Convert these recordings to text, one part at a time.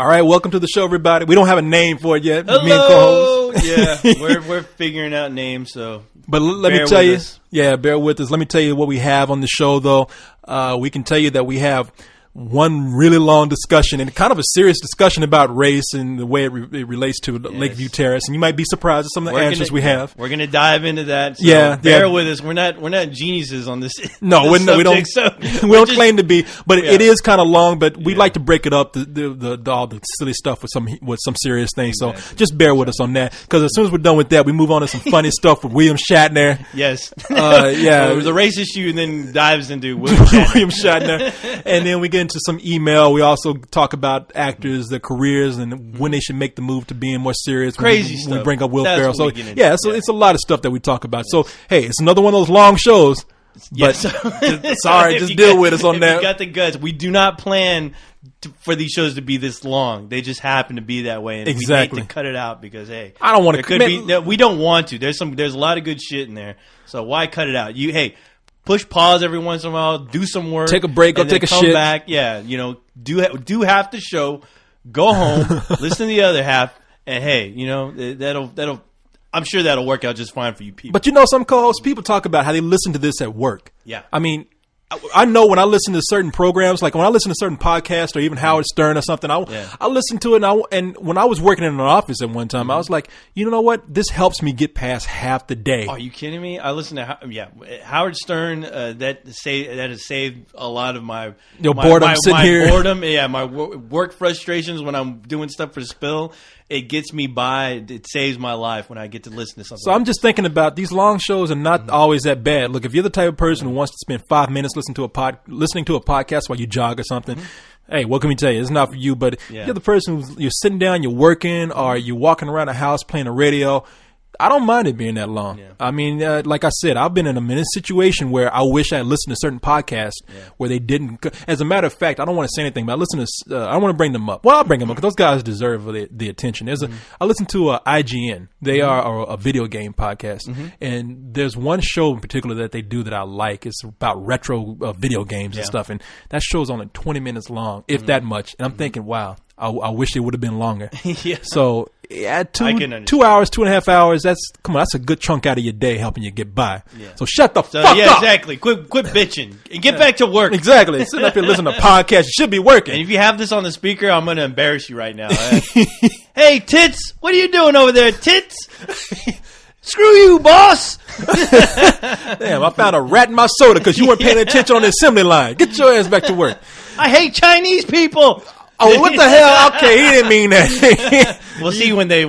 All right, welcome to the show, everybody. We don't have a name for it yet. Hello. Me and co-host. Yeah, we're figuring out names, so. But let me tell you, bear with us. Let me tell you what we have on the show, though. We can tell you that we have one really long discussion and kind of a serious discussion about race and the way it relates to Lakeview Terrace. And you might be surprised at some of the answers we have. We're going to dive into that. So bear with us. We're not geniuses on this. No, we don't. So we don't claim to be, but it is kind of long. But we like to break it up, all the silly stuff with some serious things. Exactly. So just bear with us on that, because as soon as we're done with that, we move on to some funny stuff with William Shatner. Yes. It was a race issue, and then dives into William Shatner, and then we get into some email. We also talk about actors, their careers, and when they should make the move to being more serious. Crazy stuff. We bring up Will Ferrell. So it's a lot of stuff that we talk about. Yes. So hey, it's another one of those long shows. But sorry, just deal with us on that. We got the guts. We do not plan for these shows to be this long. They just happen to be that way. And exactly. We hate to cut it out because I don't want to. We don't want to. There's a lot of good shit in there. So why cut it out? Push pause every once in a while. Do some work. Take a break. Go take a shit. Come back. Yeah, do half the show. Go home. Listen to the other half. And hey, that'll. I'm sure that'll work out just fine for you people. But some co-hosts, people talk about how they listen to this at work. Yeah. I mean, I know when I listen to certain programs, like when I listen to certain podcasts or even Howard Stern or something, I listen to it. And when I was working in an office at one time, I was like, you know what? This helps me get past half the day. Are you kidding me? I listen to Howard Stern. That has saved a lot of my boredom. Boredom. Yeah, my work frustrations when I'm doing stuff for Spill. It gets me by. It saves my life when I get to listen to something. So I'm just thinking about these long shows are not always that bad. Look, if you're the type of person who wants to spend 5 minutes listening to a podcast while you jog or something, hey, what can we tell you? It's not for you. But you're the person you're sitting down, you're working, or you're walking around the house playing a radio. I don't mind it being that long. Yeah. I mean, like I said, I've been in a situation where I wish I had listened to certain podcasts where they didn't. As a matter of fact, I don't want to say anything, but I don't want to bring them up. Well, I'll bring them up because those guys deserve the attention. I listen to IGN. They are a video game podcast, and there's one show in particular that they do that I like. It's about retro video games and stuff, and that show's only 20 minutes long, if that much. And I'm thinking, wow. I wish it would have been longer. So at 2 hours, 2.5 hours, that's a good chunk out of your day helping you get by. Yeah. So shut the fuck up. Yeah, exactly. Quit bitching and get back to work. Exactly. Sitting up here listening to podcasts, you should be working. And if you have this on the speaker, I'm going to embarrass you right now. Hey, Tits, what are you doing over there, Tits? Screw you, boss. Damn, I found a rat in my soda because you weren't paying attention on the assembly line. Get your ass back to work. I hate Chinese people. Oh, what the hell? Okay, he didn't mean that. We'll see when they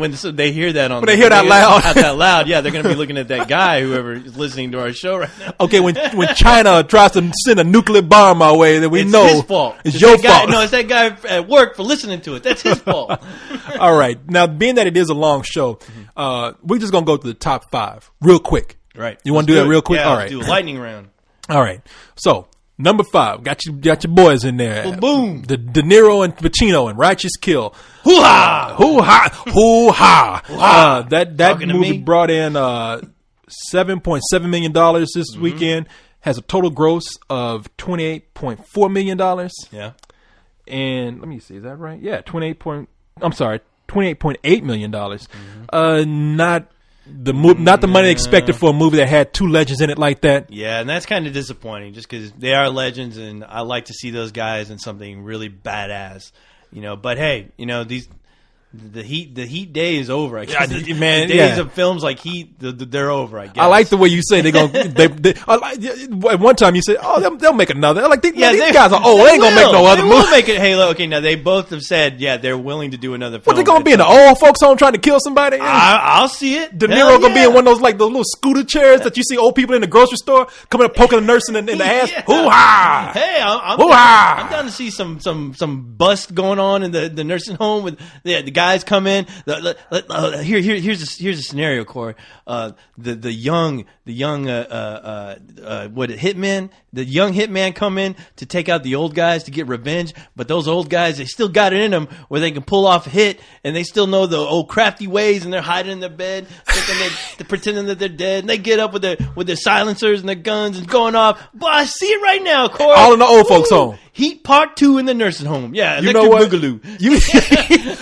hear that when they hear that loud. Yeah, they're going to be looking at that guy, whoever is listening to our show right now. Okay, when China tries to send a nuclear bomb our way, then it's know his fault. It's your fault. No, it's that guy at work for listening to it. That's his fault. All right. Now, being that it is a long show, we're just going to go to the top 5 real quick. Right. You want to do that real quick? Yeah, all right. Do a lightning round. All right. So, number 5, got your boys in there. Boom. The De Niro and Pacino and Righteous Kill. Hoo-ha! Hoo-ha! Hoo-ha! That movie brought in $7.7 million this weekend. Has a total gross of $28.4 million. Yeah. And let me see, is that right? Yeah, $28.8 million. Not the money expected for a movie that had 2 legends in it like that. Yeah, and that's kind of disappointing just because they are legends, and I like to see those guys in something really badass. But hey, the heat day is over. I guess. The days of films like Heat, they're over. I guess. I like the way you say they're gonna. At one time you said, "Oh, they'll make another." Like these guys are old. They ain't gonna make no other movie. Make it Halo. Okay, now they both have said, they're willing to do another film. What, they gonna be in the old folks' home trying to kill somebody? I'll see it. De Niro gonna be in one of those those little scooter chairs that you see old people in the grocery store coming up poking a nurse in the ass. Hoo ha! Hey, I'm down to see some bust going on in the nursing home with the guys come in. Here's a scenario, Corey. The young hitman come in to take out the old guys to get revenge, but those old guys, they still got it in them where they can pull off a hit, and they still know the old crafty ways, and they're hiding in their bed, thinking they're pretending that they're dead, and they get up with their silencers and their guns and going off. But I see it right now, Corey. All in the old folks' home. Heat Part 2 in the nursing home. Yeah, You Electric know what? Boogaloo.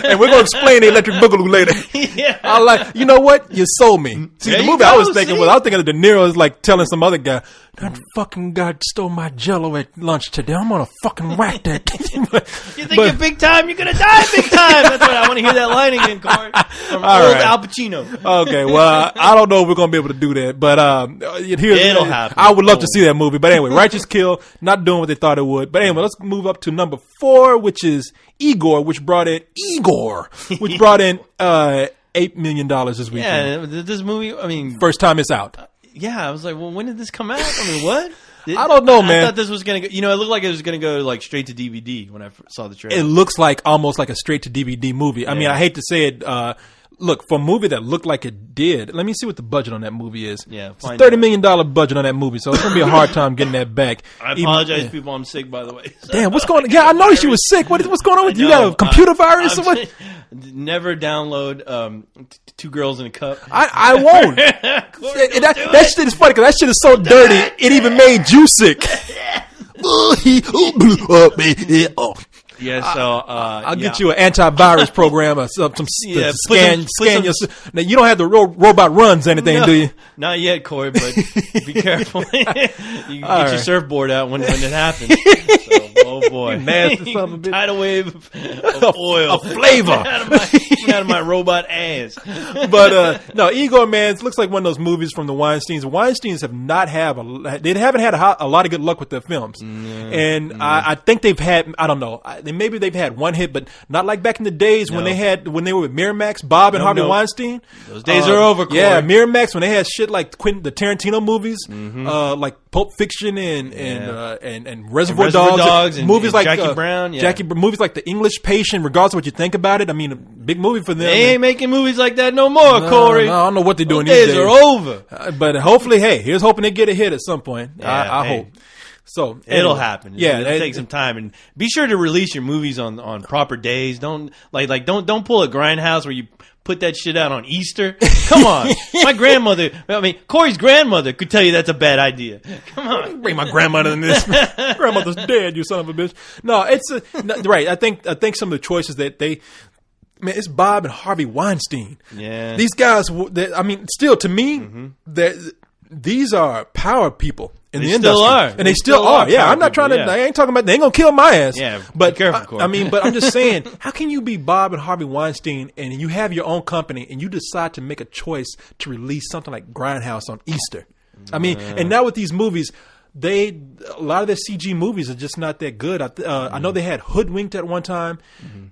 And we're gonna explain the Electric Boogaloo later. Yeah. I like. You know what? You sold me. See, There the you movie I go, was thinking see? was, I was thinking of De Niro is like telling some other guy, "That fucking guy stole my Jello at lunch today. I'm gonna fucking whack that." You think you're big time, you're gonna die big time. That's what I want to hear that line again, Corey. From All old right. Al Pacino. Okay, well, I don't know if we're gonna be able to do that, but It'll happen. I would love to see that movie, but anyway, Righteous Kill not doing what they thought it would. But anyway, let's move up to number 4, which is Igor, which brought in $8 million this weekend. Yeah, this movie, I mean, First time it's out. yeah, I was like, well, when did this come out? I mean, what? I don't know, man. I thought this was going to go, it looked like it was going to go like straight to DVD when I saw the trailer. It looks like almost like a straight to DVD movie. I mean, I hate to say it. Look, for a movie that looked like it did, let me see what the budget on that movie is. Yeah, it's a $30 million budget on that movie, so it's gonna be a hard time getting that back. I apologize, people. I'm sick, by the way. Damn, what's going on? Yeah, I noticed you were sick. What's going on with you? You got a computer virus or what? Never download Two Girls in a Cup. I won't. That shit is funny because that shit is so dirty. It even made you sick. Yeah, so I'll get you an antivirus program or some scan your. Now you don't have the robot runs anything, do you? Not yet, Corey, but be careful. You can get your surfboard out when it happens. So, oh boy, nasty son of a bitch. Tidal wave of oil, a flavor out of my robot ass. But no, Igor, man, it looks like one of those movies from the Weinsteins. The Weinsteins have not they haven't had a lot of good luck with their films, and I think they've had, I don't know, maybe they've had one hit, but not like back in the days when they were with Miramax, Bob and Harvey Weinstein. Those days are over, Corey. Yeah, Miramax, when they had shit like the Tarantino movies, like Pulp Fiction and Reservoir Dogs and movies like Jackie Brown, movies like The English Patient. Regardless of what you think about it, I mean, a big movie for them. They ain't making movies like that no more, Corey. No, I don't know what they're doing Those these days days. are over. But hopefully, hey, here's hoping they get a hit at some point. I hope. So it'll happen. Yeah, it'll take some time, and be sure to release your movies on proper days. Don't pull a Grindhouse where you put that shit out on Easter. Come on, my grandmother. I mean, Corey's grandmother could tell you that's a bad idea. Come on, bring my grandmother in this. Grandmother's dead, you son of a bitch. No, it's right. I think some of the choices that they. Man, it's Bob and Harvey Weinstein. Yeah, these guys. I mean, still to me, these are power people. In the industry. Still are. And they still are. Yeah, I'm not trying to, I ain't talking about, they ain't going to kill my ass. Yeah, but be careful, Corey. I mean, but I'm just saying, how can you be Bob and Harvey Weinstein and you have your own company and you decide to make a choice to release something like Grindhouse on Easter? I mean, and now with these movies, a lot of their CG movies are just not that good. I know they had Hoodwinked at one time.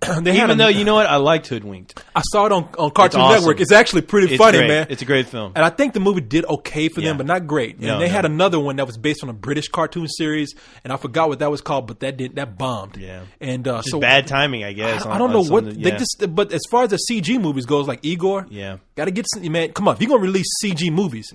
Even though, you know what? I liked Hoodwinked. I saw it on Cartoon awesome. Network. It's actually pretty funny, great. man. It's a great film. And I think the movie did okay for them, but not great. And they had another one that was based on a British cartoon series, and I forgot what that was called, but that bombed. Yeah. And just so bad timing, I guess. I don't know what they just. But as far as the CG movies goes, like Igor, got to get some, man. Come on, if you're gonna release CG movies,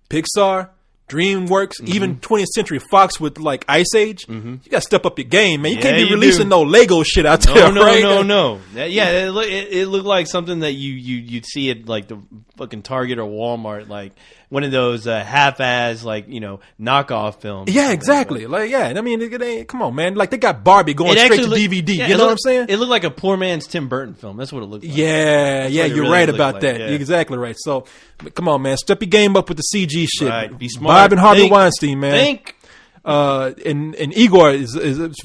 Pixar, DreamWorks, even 20th Century Fox with like Ice Age, you got to step up your game, man. You can't be releasing no Lego shit out there, right? No. Yeah, it looked like something that you'd see at like the fucking Target or Walmart, like one of those half-ass knockoff films. Yeah, exactly. I mean, it ain't, come on, man. Like they got Barbie going straight to DVD. You know what I'm saying? It looked like a poor man's Tim Burton film. That's what it looked like. Yeah, you're right about that. You're exactly right. So, come on, man. Step your game up with the CG shit. Right. Be smart. Bob and Harvey Weinstein, man. Think. And Igor is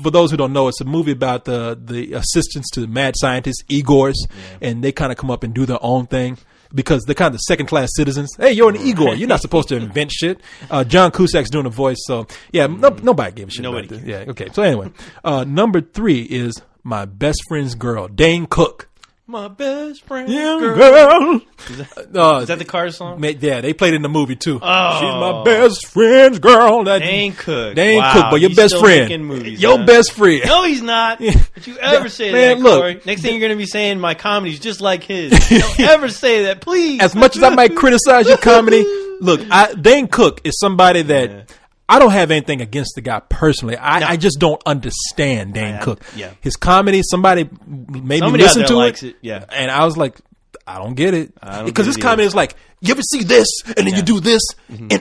for those who don't know, it's a movie about the assistants to the mad scientists, Igors, and they kind of come up and do their own thing. Because they're kind of second-class citizens. Hey, you're an Igor. You're not supposed to invent shit. John Cusack's doing a voice, so yeah, nobody gave a shit about this. Yeah, okay. So anyway, number 3 is My Best Friend's Girl, Dane Cook. My best friend, girl. Is that the Cars song? Yeah, they played it in the movie too. Oh. She's my best friend's girl. Dane Cook. But your best friend. Movies, your best friend. No, he's not. Don't you ever say man, that, Corey. Next thing you're going to be saying my comedy's just like his. Don't ever say that, please. As much as I might criticize your comedy, look, Dane Cook is somebody that... I don't have anything against the guy personally. I just don't understand Dane Cook. Yeah. His comedy, somebody made me listen to likes it. Yeah. And I was like, I don't get it. Because his comedy is like, you ever see this? And then you do this, and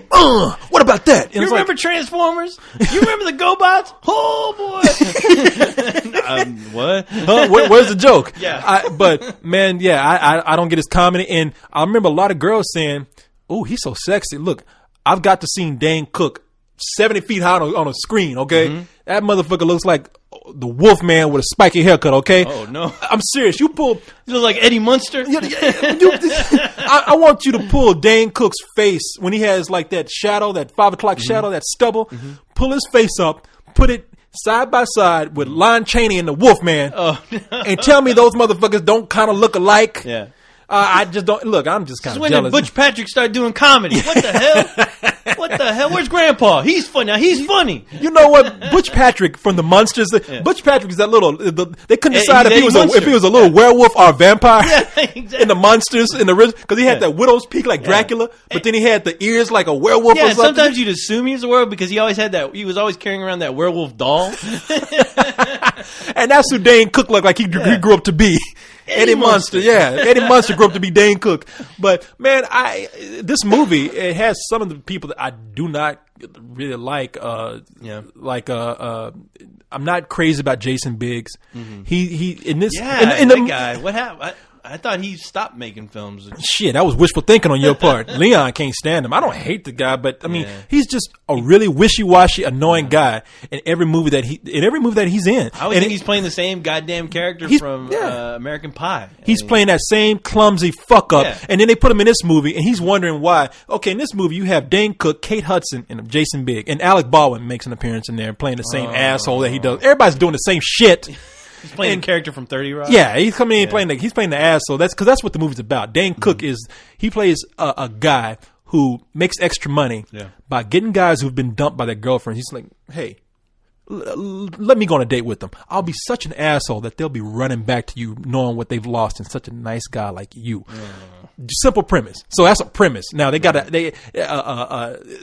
what about that? And You remember Transformers? You remember the GoBots? Oh boy! What? Where's the joke? Yeah. But man, I don't get his comedy, and I remember a lot of girls saying, "Oh, he's so sexy." Look, I've got to see Dane Cook 70 feet high on a screen. Okay, that motherfucker looks like the Wolfman with a spiky haircut. Okay. Oh no! I'm serious. You pull. You look like Eddie Munster. I want you to pull Dane Cook's face when he has like that shadow, that 5 o'clock shadow, that stubble. Pull his face up, put it side by side with Lon Chaney and the Wolfman, and tell me those motherfuckers don't kind of look alike. Yeah. I just don't look. I'm just kind of When jealous. did Butch Patrick start doing comedy? What the hell? What the hell? Where's Grandpa? He's funny. Now he's funny. You know what? Butch Patrick from the Munsters. Butch Patrick is that little. They couldn't decide if he was a little werewolf or a vampire. Yeah, exactly. In the Munsters, in the because he had that widow's peak like Dracula, but then he had the ears like a werewolf. Yeah, or something. sometimes you'd assume he was a werewolf because he always had that. He was always carrying around that werewolf doll. And that's who Dane Cook looked like he grew up to be. Eddie Munster, Eddie Munster grew up to be Dane Cook. But man, this movie, it has some of the people that I do not really like. I'm not crazy about Jason Biggs. He in this in the guy. What happened? I thought he stopped making films. Shit, that was wishful thinking on your part. Leon can't stand him. I don't hate the guy, but I mean, he's just a really wishy-washy, annoying guy in every movie that he's in. I always think he's playing the same goddamn character from American Pie. He's playing that same clumsy fuck up, and then they put him in this movie, and he's wondering why. Okay, in this movie, you have Dane Cook, Kate Hudson, and Jason Biggs, and Alec Baldwin makes an appearance in there, playing the same asshole that he does. Everybody's doing the same shit. He's playing a character from 30 Rock. Yeah, he's coming in playing the asshole. That's because that's what the movie's about. Dane Cook he plays a guy who makes extra money by getting guys who've been dumped by their girlfriends. He's like, hey, let me go on a date with them. I'll be such an asshole that they'll be running back to you knowing what they've lost in such a nice guy like you. Simple premise. So that's a premise. Now they got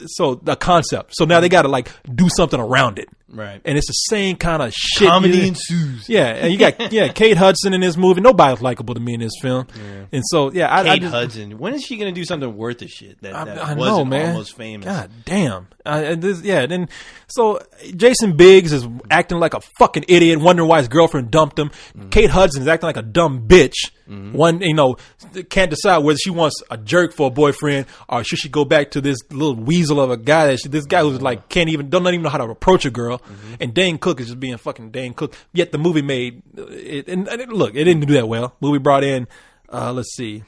so the concept. So now they got to like do something around it. Right. And it's the same kind of shit. Comedy ensues. Yeah. And you got Kate Hudson in this movie. Nobody's likable to me in this film. Yeah. And so Kate Hudson. When is she going to do something worth a shit that I wasn't know, man. Almost famous? God damn. Then so Jason Biggs is acting like a fucking idiot, wondering why his girlfriend dumped him. Kate Hudson is acting like a dumb bitch. One, can't decide whether she wants a jerk for a boyfriend or should she go back to this little weasel of a guy this guy who's like don't even know how to approach a girl. And Dane Cook is just being fucking Dane Cook. Yet the movie made it, and look, it didn't do that well. Movie brought in, let's see,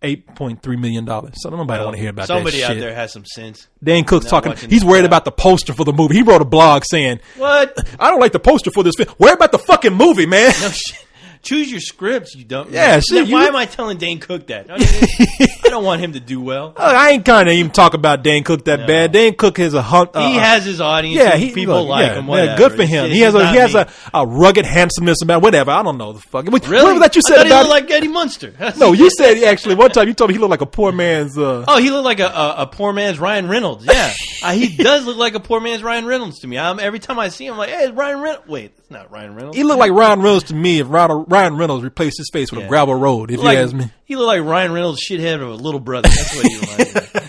$8.3 million. So nobody want to hear about that shit. Somebody out there has some sense. Dane Cook's talking. He's worried about the poster for the movie. He wrote a blog saying, "What? I don't like the poster for this film. Worry about the fucking movie, man." No shit. Choose your scripts, you don't. Yeah, why am I telling Dane Cook that? I don't want him to do well. I ain't kind of even talk about Dane Cook that bad. Dane Cook is a hunt. He has his audience. Yeah, people like him. Whatever. Yeah, good for him. He has a rugged handsomeness about whatever. I don't know the fuck. Really? What that you said I thought about he looked like Eddie Munster. No, you said actually one time you told me he looked like a poor man's. He looked like a poor man's Ryan Reynolds. Yeah, he does look like a poor man's Ryan Reynolds to me. Every time I see him, I'm like, hey, it's Ryan Reynolds. Wait, it's not Ryan Reynolds. He looked like Ryan Reynolds to me if Ryan Reynolds replaced his face with a gravel road. If you ask me, he looked like Ryan Reynolds' shithead of a little brother. That's what he reminded me.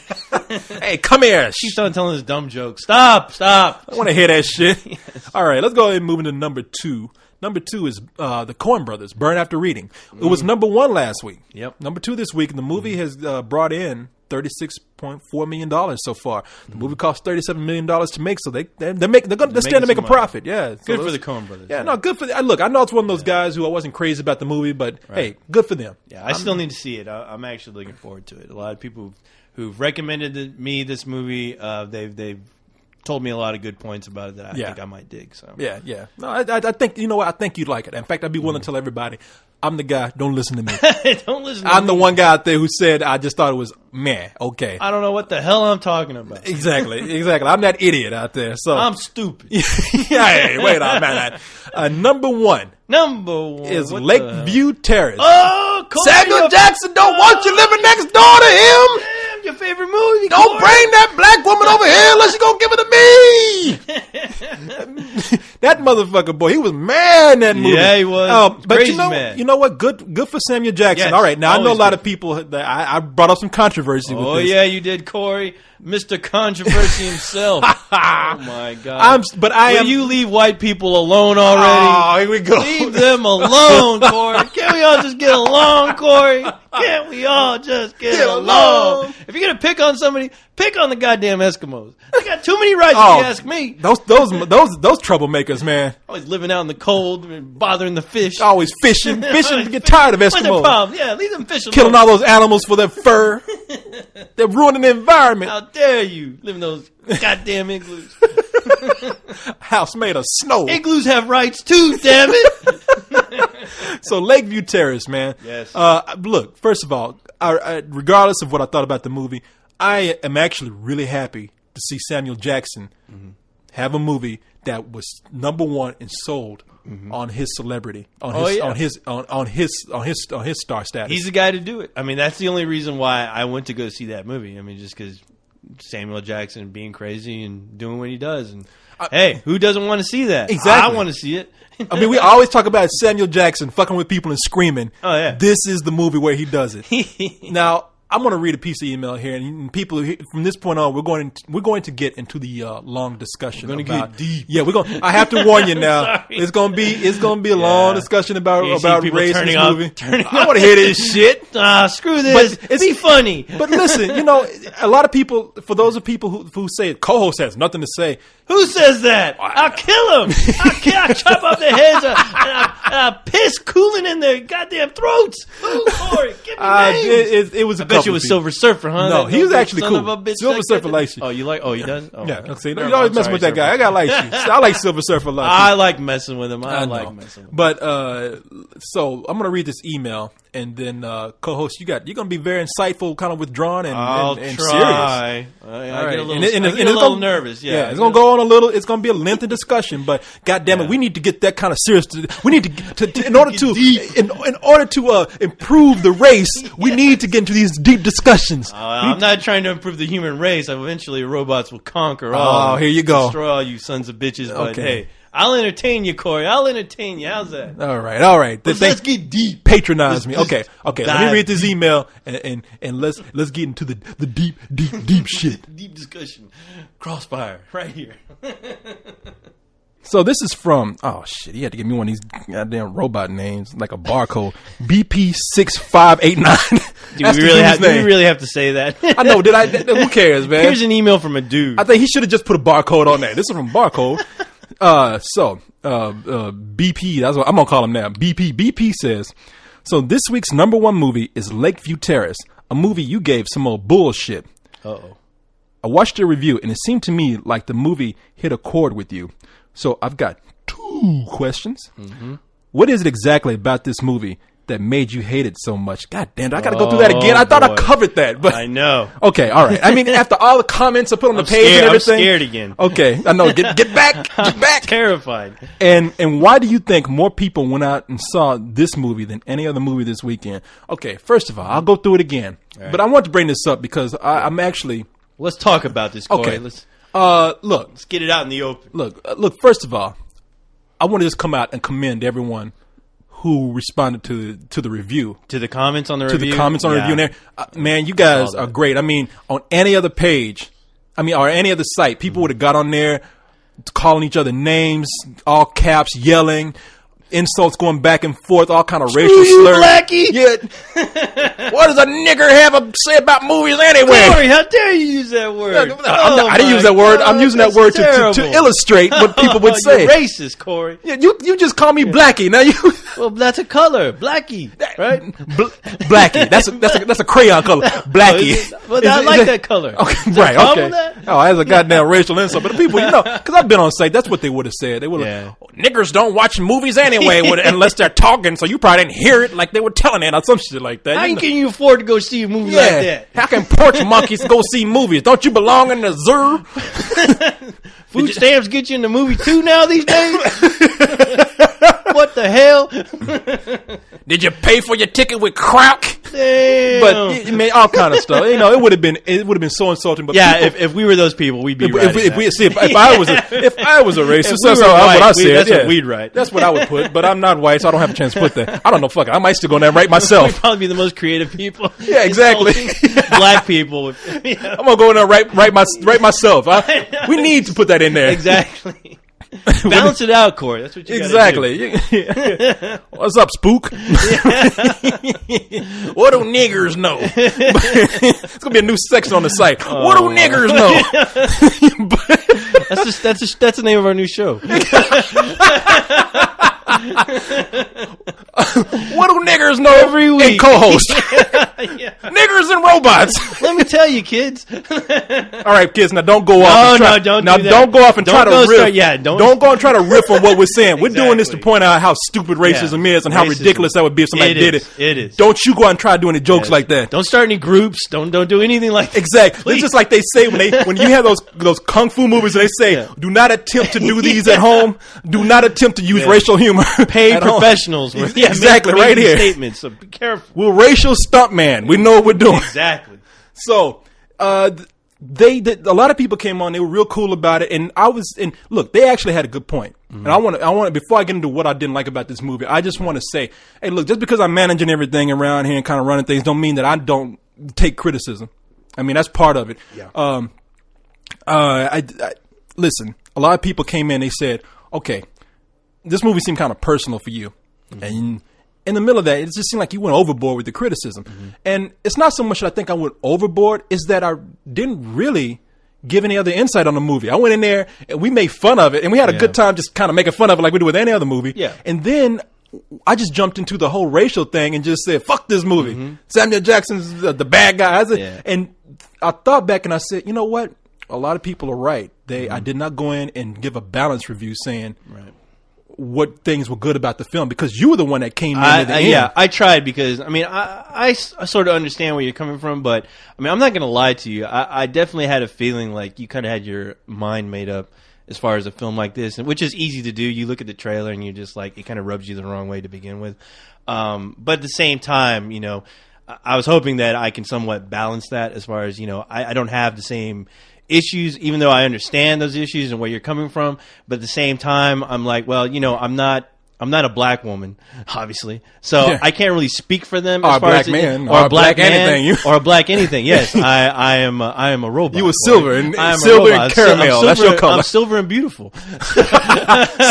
Hey, come here. She's done telling his dumb jokes. Stop. I want to hear that shit. Yes. All right, let's go ahead and move into number 2. Number 2 is the Coen Brothers, Burn After Reading. It was number 1 last week. Yep. Number 2 this week, and the movie has brought in $36.4 million so far. The movie cost $37 million to make, so they're stand to make a profit. Yeah, good for the Coen Brothers. Yeah, no, good for them. Look, I know it's one of those guys who I wasn't crazy about the movie, but hey, good for them. Yeah, I still need to see it. I'm actually looking forward to it. A lot of people who've recommended me this movie, they've told me a lot of good points about it that I think I might dig. So yeah. No, I think you know what? I think you'd like it. In fact, I'd be willing to tell everybody, I'm the guy. Don't listen to me. Don't listen. I'm the one guy out there who said I just thought it was meh. Okay. I don't know what the hell I'm talking about. Exactly. I'm that idiot out there. So I'm stupid. Hey, wait a minute. Number one is Lakeview Terrace. Oh, Samuel Jackson don't want you living next door to him. Damn, your favorite movie. Don't bring that black woman over here unless you're gonna give it to me. That motherfucker, boy, he was mad in that movie. Yeah, he was. But Crazy mad. you know what? Good for Samuel Jackson. Yes, All right, now I know a always lot good. of people that I brought up some controversy with Oh, this. yeah, you did, Corey. Mr. Controversy himself. Oh, my God. Will you leave white people alone already? Oh, here we go. Leave them alone, Corey. Can't we all just get along, Corey? Can't we all just get along? If you're going to pick on somebody, pick on the goddamn Eskimos. They got too many rights if you ask me. Those troublemakers, man. Always living out in the cold and bothering the fish. Always fishing. Get tired of What's their Eskimos. problem? Yeah, leave them fish alone. Killing all those animals for their fur. They're ruining the environment. How dare you live in those goddamn igloos? House made of snow. Igloos have rights too, damn it. So Lakeview Terrace, man. Yes. Look, first of all, regardless of what I thought about the movie, I am actually really happy to see Samuel Jackson have a movie that was number one and sold on his celebrity, on his star status. He's the guy to do it. I mean, that's the only reason why I went to go see that movie. I mean, just because Samuel Jackson being crazy and doing what he does. And hey, who doesn't want to see that? Exactly. I want to see it. I mean, we always talk about Samuel Jackson fucking with people and screaming. Oh, yeah. This is the movie where he does it. Now, I'm going to read a piece of email here, and people from this point on, we're going to get into the long discussion. We're going to get deep. Yeah, we're going. I have to warn you now. It's going to be a long discussion about race in this movie. I want to hear this shit. Screw this. But be funny. But listen, a lot of people. For those of people who say co-host has nothing to say. Who says that? I'll kill them. I'll chop off their heads and I'll piss cooling in their goddamn throats. Ooh, Corey, give me names. It was a I bet you was Silver Surfer, huh? No, he was actually son cool. of a bitch Silver Surfer likes you. Oh, you like? Oh, he does. Oh, yeah, okay. see, you always messing with that guy. I got like you. I like Silver Surfer a lot. I like messing with him. I like messing with him. But so I'm gonna read this email, and then co-host, you're gonna be very insightful, kind of withdrawn and serious. I get a little nervous. Yeah, it's gonna go on a little. It's gonna be a lengthy discussion, but goddamn it, we need to get that kind of serious. We need to in order to improve the race, we need to get into these deep discussions. I'm not trying to improve the human race. Eventually, robots will conquer all. Oh, here you go. Destroy all you sons of bitches. But hey, I'll entertain you, Corey. I'll entertain you. How's that? All right. Let's get deep. Patronize me. Okay. Let me read this email and let's get into the deep shit. Deep discussion. Crossfire right here. So this is from he had to give me one of these goddamn robot names like a barcode. BP6589. Do we really have to say that? I know. Who cares, man? Here's an email from a dude. I think he should have just put a barcode on that. This is from Barcode. BP, that's what I'm gonna call him now. BP says, so this week's number one movie is Lakeview Terrace, a movie you gave some old bullshit. Uh-oh. I watched your review and it seemed to me like the movie hit a chord with you. So I've got 2 questions. Mm-hmm. What is it exactly about this movie that made you hate it so much? God damn it, I got to go through that again. I thought I covered that. But I know. Okay, all right. I mean, after all the comments I put on the page and everything. I'm scared again. Okay, I know. Get back. Get back. Terrified. And why do you think more people went out and saw this movie than any other movie this weekend? Okay, first of all, I'll go through it again. Right. But I want to bring this up because I'm actually... Let's talk about this, Corey. Okay. Let's get it out in the open. Look. First of all, I want to just come out and commend everyone who responded to the review, to the comments on the review, review. And man, you guys are great. I mean, on any other page, or any other site, people would have got on there calling each other names, all caps, yelling. Insults going back and forth, all kind of racial slurs. Blackie! Yeah. What does a nigger have to say about movies anyway? Corey, how dare you use that word? I didn't use that word. I'm using that word to illustrate what people would say. You're racist, Corey. Yeah, you just call me Blackie. Now you. Well, that's a color, Blackie, right? Blackie. That's a crayon color. Blackie. Well, I like that color. Okay, right. Okay. That's a goddamn racial insult. But the people, because I've been on site, that's what they would have said. They would have. Niggers don't watch movies anyway. Unless they're talking, so you probably didn't hear it like they were telling it or some shit like that. How can you afford to go see a movie like that? How can porch monkeys go see movies? Don't you belong in the zoo? Food stamps get you in the movie too now these days? What the hell? Did you pay for your ticket with crack? Damn. But it made all kind of stuff. You know, it would have been so insulting. But yeah, if we were those people, we'd be right. If I was a racist, that's what I said. That's what we'd write. That's what I would put. But I'm not white, so I don't have a chance to put that. I don't know. Fuck it. I might still go in there and write myself. We'd probably be the most creative people. Yeah, exactly. Black people. I'm gonna go in there and write myself. We need to put that in there. Exactly. Balance it out, Corey. That's what you exactly. What's up, spook? What do niggers know? It's gonna be a new section on the site. What do niggers know? That's the name of our new show. What do niggers know every week? And co-host. Yeah. Niggers and robots. Let me tell you, kids. All right, kids. Now don't go off. Don't go off and try to riff. Don't go and try to riff on what we're saying. We're doing this to point out how stupid racism is and how ridiculous that would be if somebody did it. It is. Don't you go out and try doing any jokes like that. Don't start any groups. Don't do anything like that. Exactly. It's just like they say when you have those kung fu movies and they say, do not attempt to do these at home. Do not attempt to use racial humor. Paid professionals. Exactly, right here. Statements. So be careful. We're racial stuntman. We know what we're doing. Exactly. So, a lot of people came on. They were real cool about it, and look, they actually had a good point. Mm-hmm. And I want before I get into what I didn't like about this movie, I just want to say, hey, look, just because I'm managing everything around here and kind of running things, don't mean that I don't take criticism. I mean, that's part of it. Yeah. Listen, a lot of people came in. They said, okay, this movie seemed kind of personal for you, mm-hmm. and in the middle of that, it just seemed like you went overboard with the criticism. Mm-hmm. And it's not so much that I think I went overboard, is that I didn't really give any other insight on the movie. I went in there and we made fun of it, and we had a good time just kind of making fun of it like we do with any other movie. Yeah. And then I just jumped into the whole racial thing and just said, fuck this movie. Mm-hmm. Samuel Jackson's the bad guy. And I thought back and I said, you know what? A lot of people are right. I did not go in and give a balanced review saying what things were good about the film, because you were the one that came in at the end. Yeah, I tried because, I mean, I sort of understand where you're coming from, but, I mean, I'm not going to lie to you. I definitely had a feeling like you kind of had your mind made up as far as a film like this, which is easy to do. You look at the trailer and you're just like, it kind of rubs you the wrong way to begin with. But at the same time, you know, I was hoping that I can somewhat balance that as far as, you know, I don't have the same issues, even though I understand those issues and where you're coming from. But at the same time, I'm like, well, you know, I'm not a black woman, obviously, so I can't really speak for them. Or a black man, or a black anything, or a black anything. Yes, I am a robot. You were silver and caramel. That's your color. I'm silver and beautiful.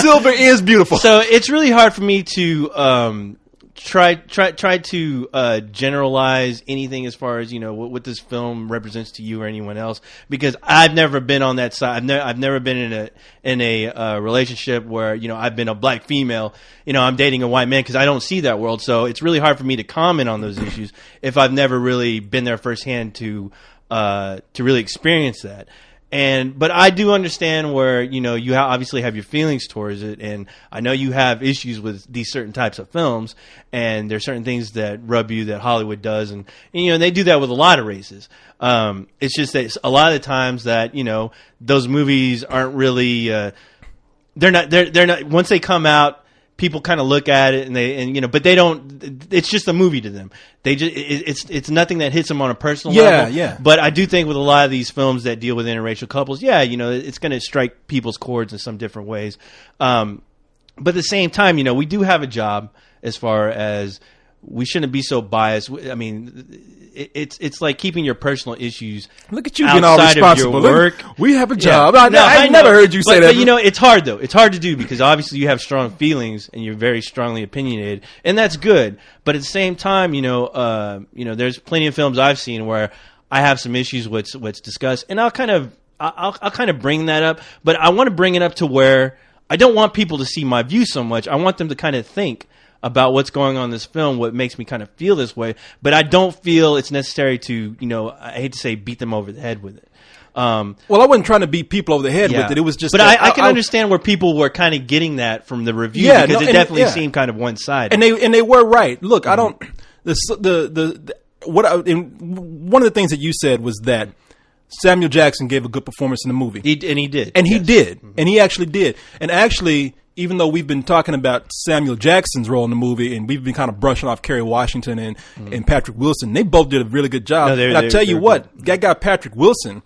Silver is beautiful. So it's really hard for me to try to generalize anything as far as, you know, what this film represents to you or anyone else, because I've never been on that side. I've never been in a relationship where, you know, I've been a black female, you know, I'm dating a white man, because I don't see that world. So it's really hard for me to comment on those issues if I've never really been there firsthand to really experience that. But I do understand where, you know, you obviously have your feelings towards it, and I know you have issues with these certain types of films, and there's certain things that rub you that Hollywood does, and you know, they do that with a lot of races. It's just that a lot of the times that, you know, those movies aren't really, they're not, once they come out, people kind of look at it and you know, but they don't. It's just a movie to them. They just it's nothing that hits them on a personal level. Yeah. But I do think with a lot of these films that deal with interracial couples, you know, it's going to strike people's chords in some different ways. But at the same time, you know, we do have a job as far as we shouldn't be so biased. I mean, it's like keeping your personal issues. Look at you being all responsible. Of your work. We have a job. Yeah. I never heard you say that. But you know, it's hard though. It's hard to do because obviously you have strong feelings and you're very strongly opinionated, and that's good. But at the same time, you know, there's plenty of films I've seen where I have some issues with what's discussed, and I'll kind of bring that up. But I want to bring it up to where I don't want people to see my view so much. I want them to kind of think about what's going on in this film, what makes me kind of feel this way. But I don't feel it's necessary to, you know, I hate to say beat them over the head with it. Well, I wasn't trying to beat people over the head with it. It was just. But I can understand where people were kind of getting that from the review, because it definitely seemed kind of one-sided. And they were right. Look, I don't. One of the things that you said was that Samuel Jackson gave a good performance in the movie. He did. And he did. And he actually did. And actually, even though we've been talking about Samuel Jackson's role in the movie, and we've been kind of brushing off Kerry Washington and Patrick Wilson, they both did a really good job. No, and I tell you what, that guy Patrick Wilson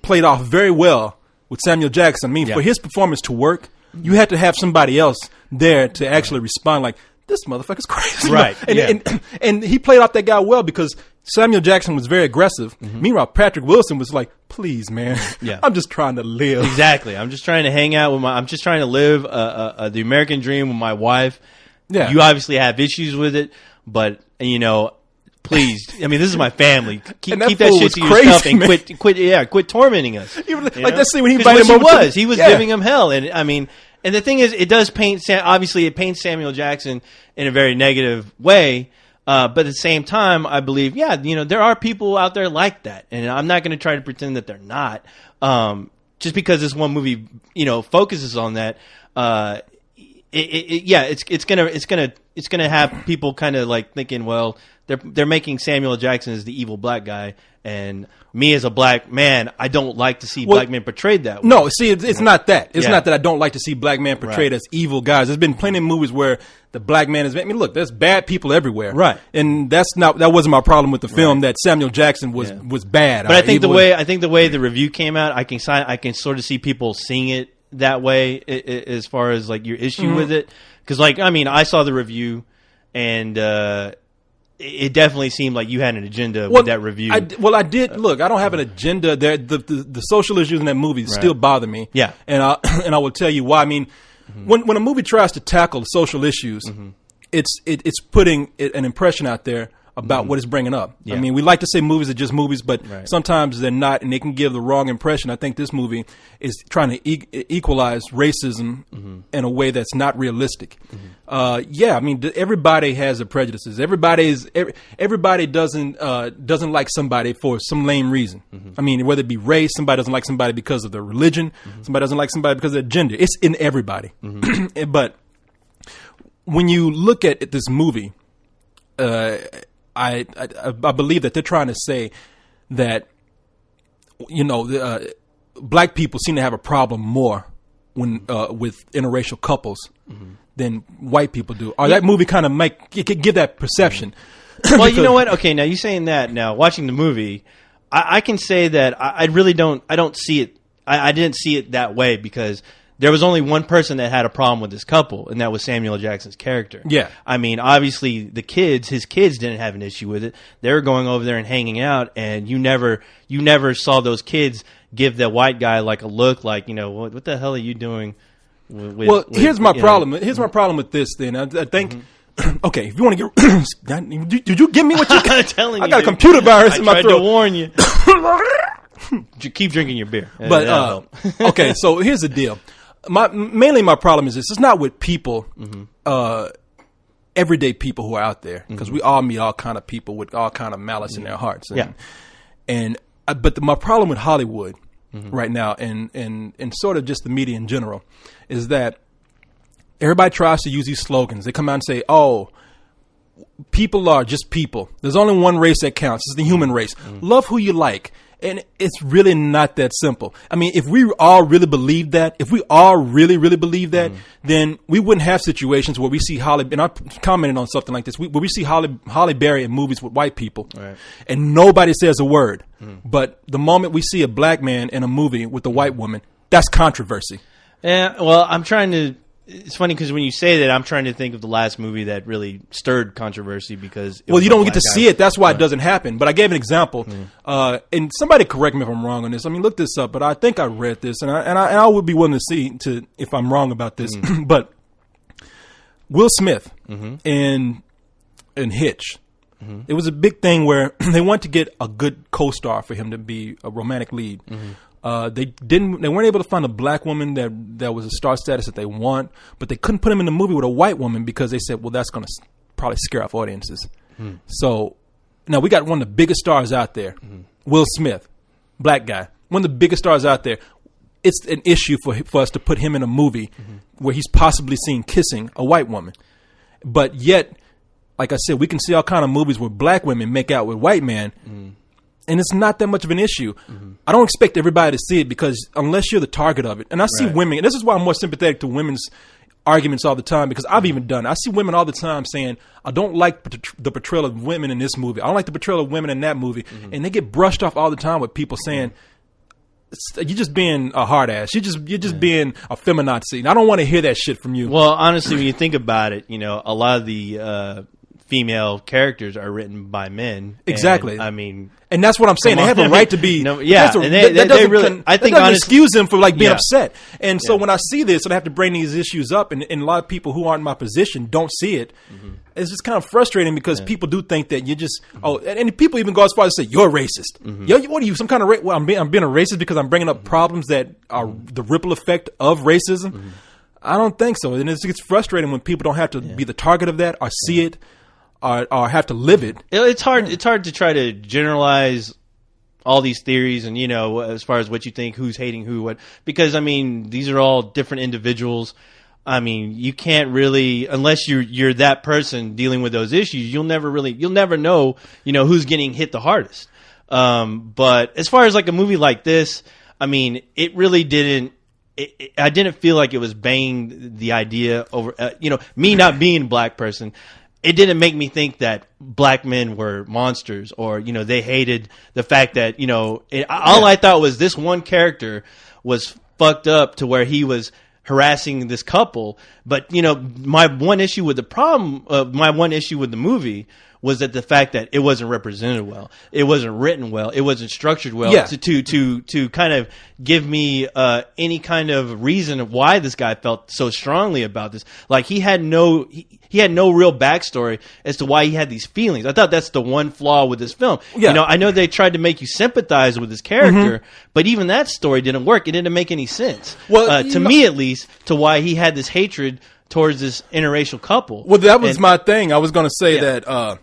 played off very well with Samuel Jackson. I mean, for his performance to work, you had to have somebody else there to actually respond like, this motherfucker's crazy. Right. And he played off that guy well because Samuel Jackson was very aggressive. Meanwhile, Patrick Wilson was like, please, man, I'm just trying to live. Exactly. I'm just trying to hang out with I'm just trying to live the American dream with my wife. Yeah. You obviously have issues with it, but, you know, please. I mean, this is my family. Keep that shit to yourself and quit tormenting us. Even, like that scene when he invited him over. He was giving him hell. And I mean, and the thing is, it does paint, obviously it paints Samuel Jackson in a very negative way. But at the same time, I believe, you know, there are people out there like that. And I'm not going to try to pretend that they're not. Just because this one movie, you know, focuses on that, it's gonna have people kind of like thinking, well, they're making Samuel Jackson as the evil black guy, and me as a black man, I don't like to see black men portrayed that way. No, see, it's not that. It's not that I don't like to see black men portrayed as evil guys. There's been plenty of movies where the black man is. I mean, look, there's bad people everywhere, right? And that wasn't my problem with the film. That Samuel Jackson was bad. But I think the way the review came out, I can sort of see people seeing it that way as far as like your issue with it, because like I mean, I saw the review and. It definitely seemed like you had an agenda with that review. I did. Look, I don't have an agenda. There, the social issues in that movie still bother me. Yeah, and I will tell you why. I mean, when a movie tries to tackle social issues, it's putting an impression out there about what it's bringing up. Yeah. I mean, we like to say movies are just movies, but sometimes they're not, and they can give the wrong impression. I think this movie is trying to equalize racism in a way that's not realistic. I mean, everybody has their prejudices. Everybody doesn't like somebody for some lame reason. I mean, whether it be race, somebody doesn't like somebody because of their religion, somebody doesn't like somebody because of their gender. It's in everybody. But when you look at this movie, I believe that they're trying to say that, you know, black people seem to have a problem more when with interracial couples than white people do. Or that movie kind of give that perception. Well, you know what? Okay, now you're saying that. Now watching the movie, I can say that I really don't. I don't see it. I didn't see it that way because. There was only one person that had a problem with this couple, and that was Samuel Jackson's character. Yeah. I mean, obviously, his kids didn't have an issue with it. They were going over there and hanging out, and you never saw those kids give that white guy like a look like, you know, what the hell are you doing? Here's my problem. Here's my problem with this, then. I think... Okay, if you want to get... Did you give me what you... I'm telling you. I got a computer virus in my throat. I tried to warn you. Keep drinking your beer. But, okay, so here's the deal. Mainly my problem is this. It's not with people, everyday people who are out there, because we all meet all kind of people with all kind of malice in their hearts. But my problem with Hollywood right now, and sort of just the media in general, is that everybody tries to use these slogans. They come out and say, "Oh, people are just people. There's only one race that counts. It's the human race. Love who you like." And it's really not that simple. I mean, if we all really believe that, then we wouldn't have situations where we see Holly, and I commented on something like this, where we see Halle Berry in movies with white people, and nobody says a word. But the moment we see a black man in a movie with a white woman, that's controversy. Yeah, well, I'm trying to... It's funny because when you say that, I'm trying to think of the last movie that really stirred controversy because... Well, you don't get to see it. That's why it doesn't happen. But I gave an example. And somebody correct me if I'm wrong on this. I mean, look this up. But I think I read this. And I would be willing to see if I'm wrong about this. But Will Smith in Hitch. It was a big thing where they wanted to get a good co-star for him to be a romantic lead. They weren't able to find a black woman that was a star status that they want, but they couldn't put him in the movie with a white woman because they said, well, that's going to probably scare off audiences. So now we got one of the biggest stars out there, Will Smith, black guy, one of the biggest stars out there. It's an issue for us to put him in a movie where he's possibly seen kissing a white woman. But yet, like I said, we can see all kind of movies where black women make out with white men. and it's not that much of an issue. I don't expect everybody to see it because unless you're the target of it, and I see women, and this is why I'm more sympathetic to women's arguments all the time because I've even done it. I see women all the time saying, I don't like the portrayal of women in this movie. I don't like the portrayal of women in that movie. And they get brushed off all the time with people saying, you're just being a hard ass. You're just being a feminazi. And I don't want to hear that shit from you. Well, honestly, when you think about it, a lot of the female characters are written by men. Exactly. And, and that's what I'm saying. They have a right to be. They really. I think honestly, excuse them for being upset. And so when I see this, and I have to bring these issues up, and a lot of people who aren't in my position don't see it. It's just kind of frustrating because people do think that you just and people even go as far as to say you're racist. What are you, some kind of I'm being a racist because I'm bringing up problems that are the ripple effect of racism. I don't think so, and it's frustrating when people don't have to be the target of that or see it. Or have to live it. It's hard. It's hard to try to generalize all these theories, and as far as what you think, who's hating who, what. Because these are all different individuals. You can't really, unless you're that person dealing with those issues, you'll never know, who's getting hit the hardest. But as far as like a movie like this, it really didn't. I didn't feel like it was banging the idea over. Me not being a black person. It didn't make me think that black men were monsters or, they hated the fact that, all I thought was this one character was fucked up to where he was harassing this couple. But, my one issue with the movie was that the fact that it wasn't represented well, it wasn't written well, it wasn't structured well to kind of give me any kind of reason of why this guy felt so strongly about this. Like he had no real backstory as to why he had these feelings. I thought that's the one flaw with this film. Yeah. I know they tried to make you sympathize with his character, but even that story didn't work. It didn't make any sense. Well, to me at least, to why he had this hatred towards this interracial couple. Well, that was my thing. I was going to say that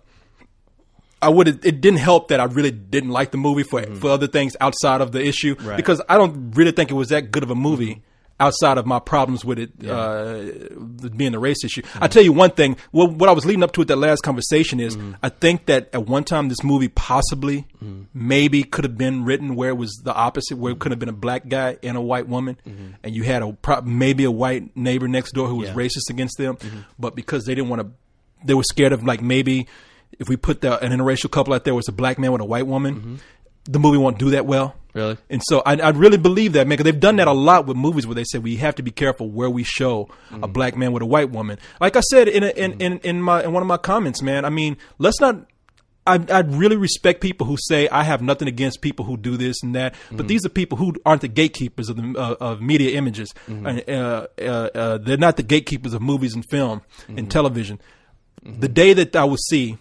it didn't help that I really didn't like the movie for other things outside of the issue because I don't really think it was that good of a movie outside of my problems with it being the race issue. I tell you one thing, what I was leading up to at that last conversation is I think that at one time this movie possibly maybe could have been written where it was the opposite, where it could have been a black guy and a white woman and you had maybe a white neighbor next door who was racist against them, but because they didn't want to, they were scared of like maybe if we put an interracial couple out there was a black man with a white woman, the movie won't do that well. Really? And so I really believe that, man, because they've done that a lot with movies where they say we have to be careful where we show a black man with a white woman. Like I said in one of my comments, man, let's not. I really respect people who say I have nothing against people who do this and that, but these are people who aren't the gatekeepers of media images. They're not the gatekeepers of movies and film and television. The day that I will see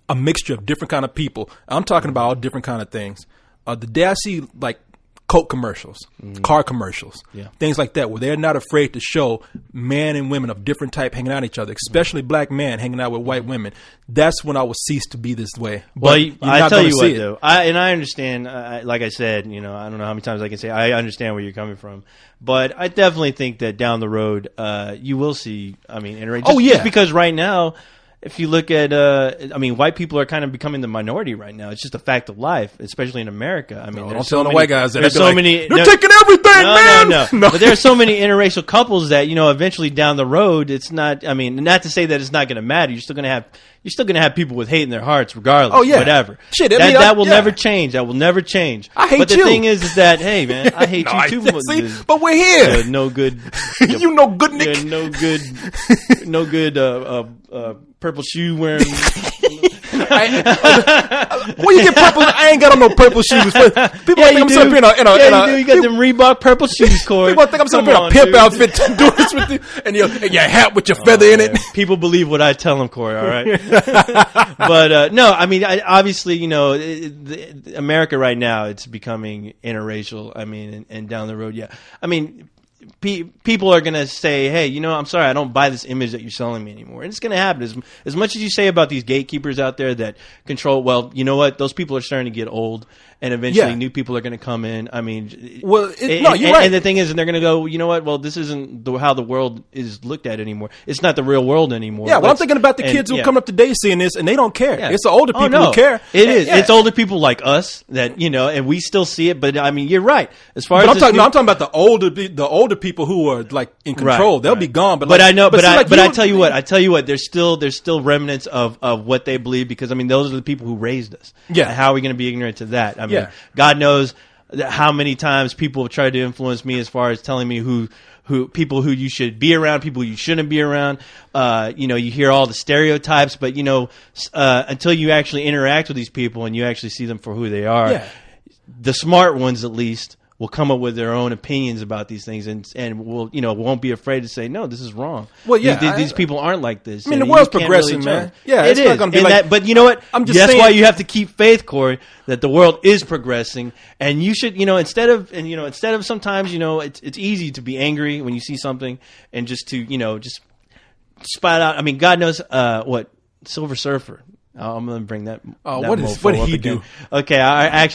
a mixture of different kind of people, I'm talking about all different kind of things. The day I see like Coke commercials, car commercials, things like that, where they're not afraid to show men and women of different type hanging out with each other, especially black men hanging out with white women, that's when I will cease to be this way. But I tell you what, though, I understand, like I said, I don't know how many times I can say, I understand where you're coming from. But I definitely think that down the road, you will see, just because right now, if you look at, white people are kind of becoming the minority right now. It's just a fact of life, especially in America. Don't tell the white guys that. There's so many. You're taking everything, man. No. But there are so many interracial couples that eventually down the road, it's not. Not to say that it's not going to matter. You're still going to have people with hate in their hearts, regardless. Oh yeah, whatever. Shit, that will never change. That will never change. I hate you. But the thing is that hey, man, I hate you too. See, but we're here. You're no good. You no good, Nick. You're no good. Purple shoe wearing. Where you get purple? I ain't got on no purple shoes. People think I'm sitting up in a. You got them Reebok purple shoes, Corey. People think I'm sitting up in a pimp outfit to do this with you, and your hat with your feather in it. People believe what I tell them, Corey. All right, but no, obviously, America right now it's becoming interracial. And down the road, people are going to say, hey, you know, I'm sorry, I don't buy this image that you're selling me anymore. And it's going to happen. As much as you say about these gatekeepers out there that control, well, you know what? Those people are starting to get old, and eventually new people are going to come in. I mean, well, you're right. And the thing is, and they're going to go, you know what? Well, this isn't how the world is looked at anymore. It's not the real world anymore. Yeah, well, I'm thinking about the kids who come up today seeing this, and they don't care. Yeah. It's the older people who care. It is. Yeah. It's older people like us that, you know, and we still see it. But I mean, you're right. As far as I'm talking about the older people who are like in control. They'll be gone. But I know. But I tell you what. There's still remnants of what they believe, because I mean, those are the people who raised us. Yeah. How are we going to be ignorant to that? I mean, God knows how many times people have tried to influence me as far as telling me who people who you should be around, people you shouldn't be around. You know, you hear all the stereotypes, but you know, until you actually interact with these people and you actually see them for who they are, the smart ones at least will come up with their own opinions about these things, and will, you know, won't be afraid to say, no, this is wrong. Well, yeah, these people aren't like this. I mean, the world's progressing, man. Yeah, it is. Not gonna be like, but you know what? I'm just that's saying, why you have to keep faith, Corey, that the world is progressing, and you should, you know, instead of sometimes, you know, it's easy to be angry when you see something and just to, you know, just spot out. I mean, God knows what Silver Surfer. I'm going to bring that. What did he do? Okay, I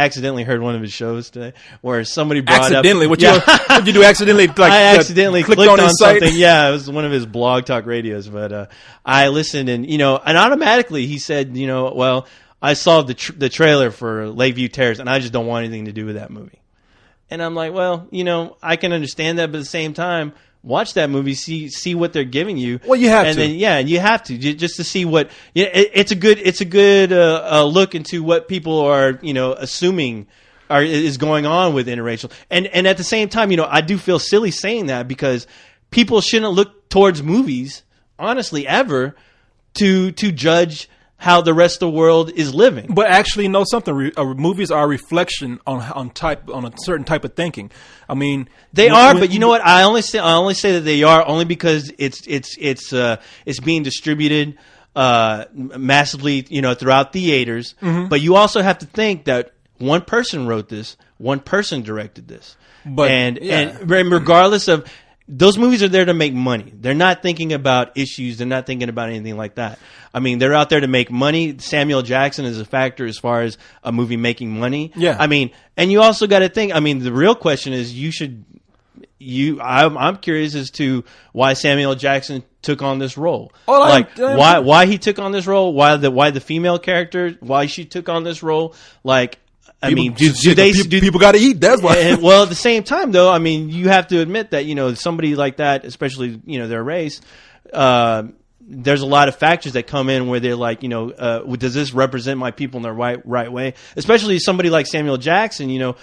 accidentally heard one of his shows today where somebody brought accidentally. up. What you do accidentally? Like, I accidentally clicked on his something. site? Yeah, it was one of his blog talk radios. But I listened, and you know, and automatically he said, you know, well, I saw the trailer for Lakeview Terrace, and I just don't want anything to do with that movie. And I'm like, well, you know, I can understand that, but at the same time, watch that movie, see what they're giving you. Well, you have to. Then, you have to just to see what. Yeah, it's a good look into what people are, you know, assuming is going on with interracial. And at the same time, you know, I do feel silly saying that, because people shouldn't look towards movies, honestly, ever to judge how the rest of the world is living. But actually, know something. Movies are a reflection on a certain type of thinking. I mean, they are. But you know what? I only say that they are only because it's being distributed massively, you know, throughout theaters. Mm-hmm. But you also have to think that one person wrote this, one person directed this, and regardless of. Those movies are there to make money. They're not thinking about issues. They're not thinking about anything like that. I mean, they're out there to make money. Samuel Jackson is a factor as far as a movie making money. Yeah. I mean, and you also got to think, I mean, the real question is I'm curious as to why Samuel Jackson took on this role. Why he took on this role, why the female character, why she took on this role, like, people got to eat? That's why. Well, at the same time, though, I mean, you have to admit that, you know, somebody like that, especially, you know, their race, there's a lot of factors that come in where they're like, you know, does this represent my people in the right way? Especially somebody like Samuel Jackson, you know,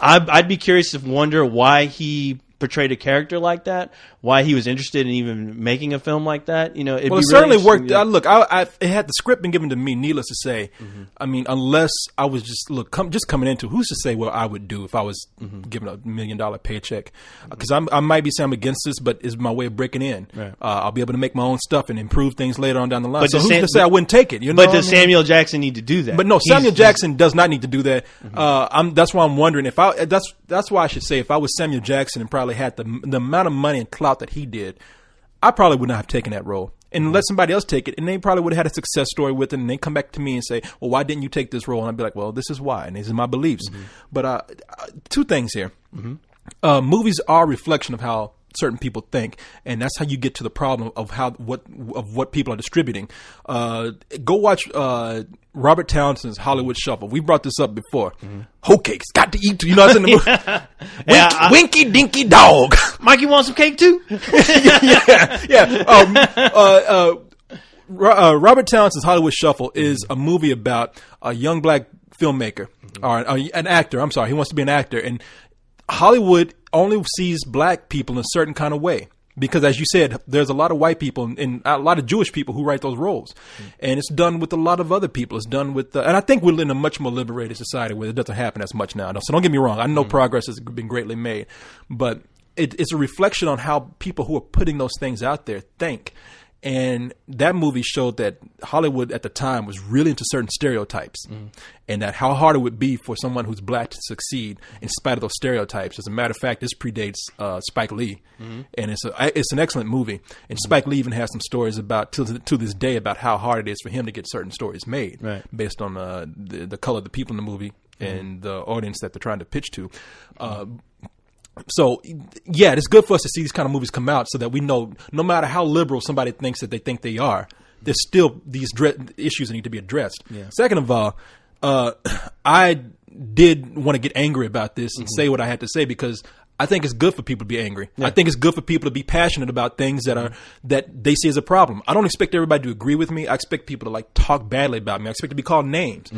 I'd be curious to wonder why he portrayed a character like that, why he was interested in even making a film like that. You know, it certainly worked. Look, it had the script been given to me. Needless to say, I mean, unless I was just coming into, who's to say what I would do if I was given $1 million paycheck? Because I might be saying I'm against this, but it's my way of breaking in. Right. I'll be able to make my own stuff and improve things later on down the line. But so who's to say I wouldn't take it? You know, but does Samuel Jackson need to do that? But no, Samuel Jackson does not need to do that. That's why I'm wondering if that's why I should say if I was Samuel Jackson and probably had the amount of money and clout that he did, I probably would not have taken that role and let somebody else take it, and they probably would have had a success story with it, and they come back to me and say, well, why didn't you take this role? And I'd be like, well, this is why, and these are my beliefs. But two things here. Movies are a reflection of how certain people think, and that's how you get to the problem of what people are distributing. Go watch Robert Townsend's Hollywood Shuffle. We brought this up before. Hoe cakes, got to eat. You know what's in the movie? Winky Dinky Dog. Mikey wants some cake too. Robert Townsend's Hollywood Shuffle is a movie about a young black filmmaker or an actor. I'm sorry, he wants to be an actor, and Hollywood only sees black people in a certain kind of way. Because, as you said, there's a lot of white people and a lot of Jewish people who write those roles. And it's done with a lot of other people. It's done with, and I think we're in a much more liberated society where it doesn't happen as much now. So don't get me wrong. I know progress has been greatly made. But it's a reflection on how people who are putting those things out there think. And that movie showed that Hollywood at the time was really into certain stereotypes, and that how hard it would be for someone who's black to succeed in spite of those stereotypes. As a matter of fact, this predates Spike Lee, and it's an excellent movie. And Spike Lee even has some stories about to this day about how hard it is for him to get certain stories made, based on the color of the people in the movie and the audience that they're trying to pitch to. So, yeah, it's good for us to see these kind of movies come out so that we know no matter how liberal somebody thinks that they think they are, there's still these issues that need to be addressed. Yeah. Second of all, I did want to get angry about this and say what I had to say because I think it's good for people to be angry. Yeah. I think it's good for people to be passionate about things that they see as a problem. I don't expect everybody to agree with me. I expect people to like talk badly about me. I expect to be called names.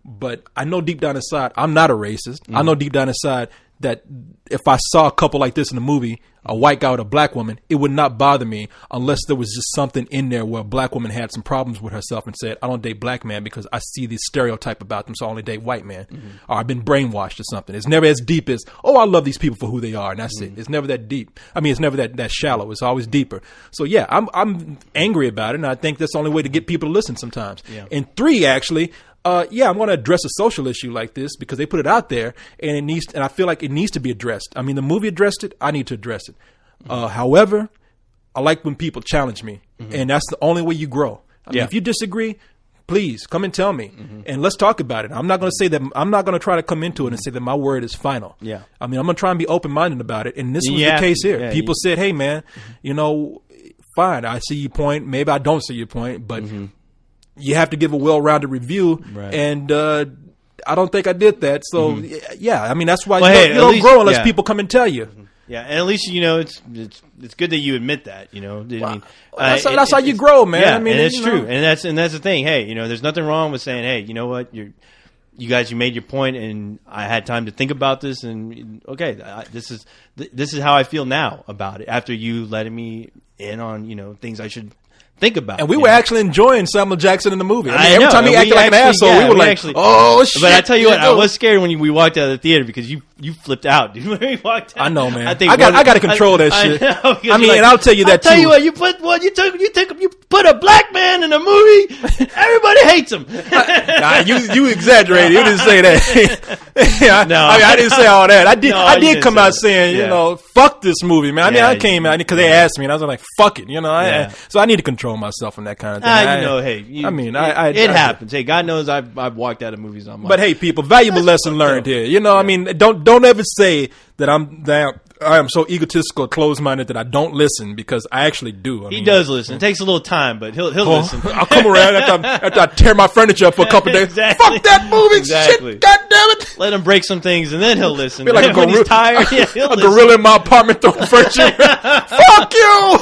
But I know deep down inside, I'm not a racist. I know deep down inside that if I saw a couple like this in a movie, a white guy with a black woman, it would not bother me unless there was just something in there where a black woman had some problems with herself and said, I don't date black men because I see this stereotype about them, so I only date white men. Or I've been brainwashed or something. It's never as deep as, oh, I love these people for who they are, and that's it. It's never that deep. I mean, it's never that shallow. It's always deeper. So, yeah, I'm angry about it, and I think that's the only way to get people to listen sometimes. Yeah. And 3, actually, I'm going to address a social issue like this because they put it out there, and I feel like it needs to be addressed. I mean, the movie addressed it. I need to address it. However, I like when people challenge me, and that's the only way you grow. I mean, if you disagree, please come and tell me, and let's talk about it. I'm not going to say that. I'm not going to try to come into it and say that my word is final. Yeah. I mean, I'm going to try and be open-minded about it, and this was the case here. Yeah, people said, "Hey, man, fine. I see your point. Maybe I don't see your point, but." You have to give a well-rounded review, and I don't think I did that. So, yeah, I mean, that's why you don't grow unless people come and tell you. Yeah, and at least it's good that you admit that. I mean, that's how you grow, man. Yeah, I mean, and it's true, and that's the thing. Hey, there's nothing wrong with saying, hey, you know what, you guys, you made your point, and I had time to think about this, and okay, this is how I feel now about it after you letting me in on things I should think about. And we were actually enjoying Samuel Jackson in the movie. I mean, every time he acted like an asshole, we were like, oh, shit. But I tell you what, I was scared when we walked out of the theater because you flipped out, dude. When we walked out. I know, man. I got to control that shit. I mean, and I'll tell you that too. I'll tell you what, you put a black man in a movie, everybody hates him. You exaggerated. You didn't say that. No. I mean, I didn't say all that. I did come out saying, fuck this movie, man. I mean, I came out because they asked me, and I was like, fuck it, so I need to control myself on that kind of thing. It happens. Hey, God knows I've walked out of movies on my. But hey, people, valuable lesson learned here. I mean, don't ever say that I am so egotistical, closed-minded that I don't listen because I actually do. He does listen. It takes a little time, but he'll listen. I'll come around after I tear my furniture up for a couple days. Exactly. Fuck that movie, shit! God damn it! Let him break some things, and then he'll listen. Feel like when he's tired, a gorilla in my apartment throwing furniture. Fuck you!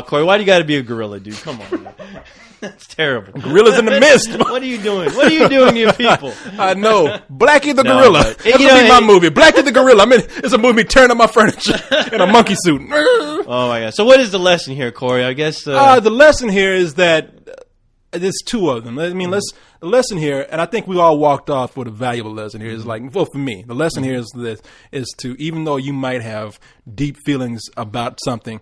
Corey, why do you got to be a gorilla, dude? Come on, man. That's terrible. Gorillas in the mist. What are you doing? What are you doing to your people? I know. Blackie the Gorilla. That's going to be my movie. Blackie the Gorilla. I mean, it's a movie tearing up my furniture in a monkey suit. Oh, my God. So what is the lesson here, Corey? I guess... the lesson here is that there's 2 of them. I mean, the lesson here, and I think we all walked off with a valuable lesson here, is like, well, for me, the lesson here is to, even though you might have deep feelings about something,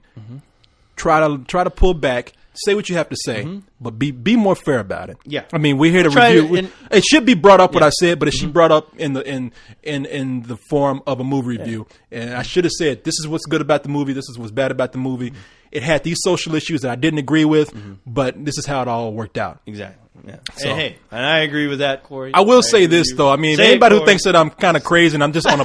try to pull back. Say what you have to say, but be more fair about it. Yeah, I mean, we're here to review. It should be brought up what I said, but it should be brought up in the form of a movie review. And I should have said, this is what's good about the movie. This is what's bad about the movie. It had these social issues that I didn't agree with, but this is how it all worked out. Exactly. Yeah. So, and I agree with that, Corey. I will say this though. I mean, anybody who thinks that I'm kind of crazy and I'm just on a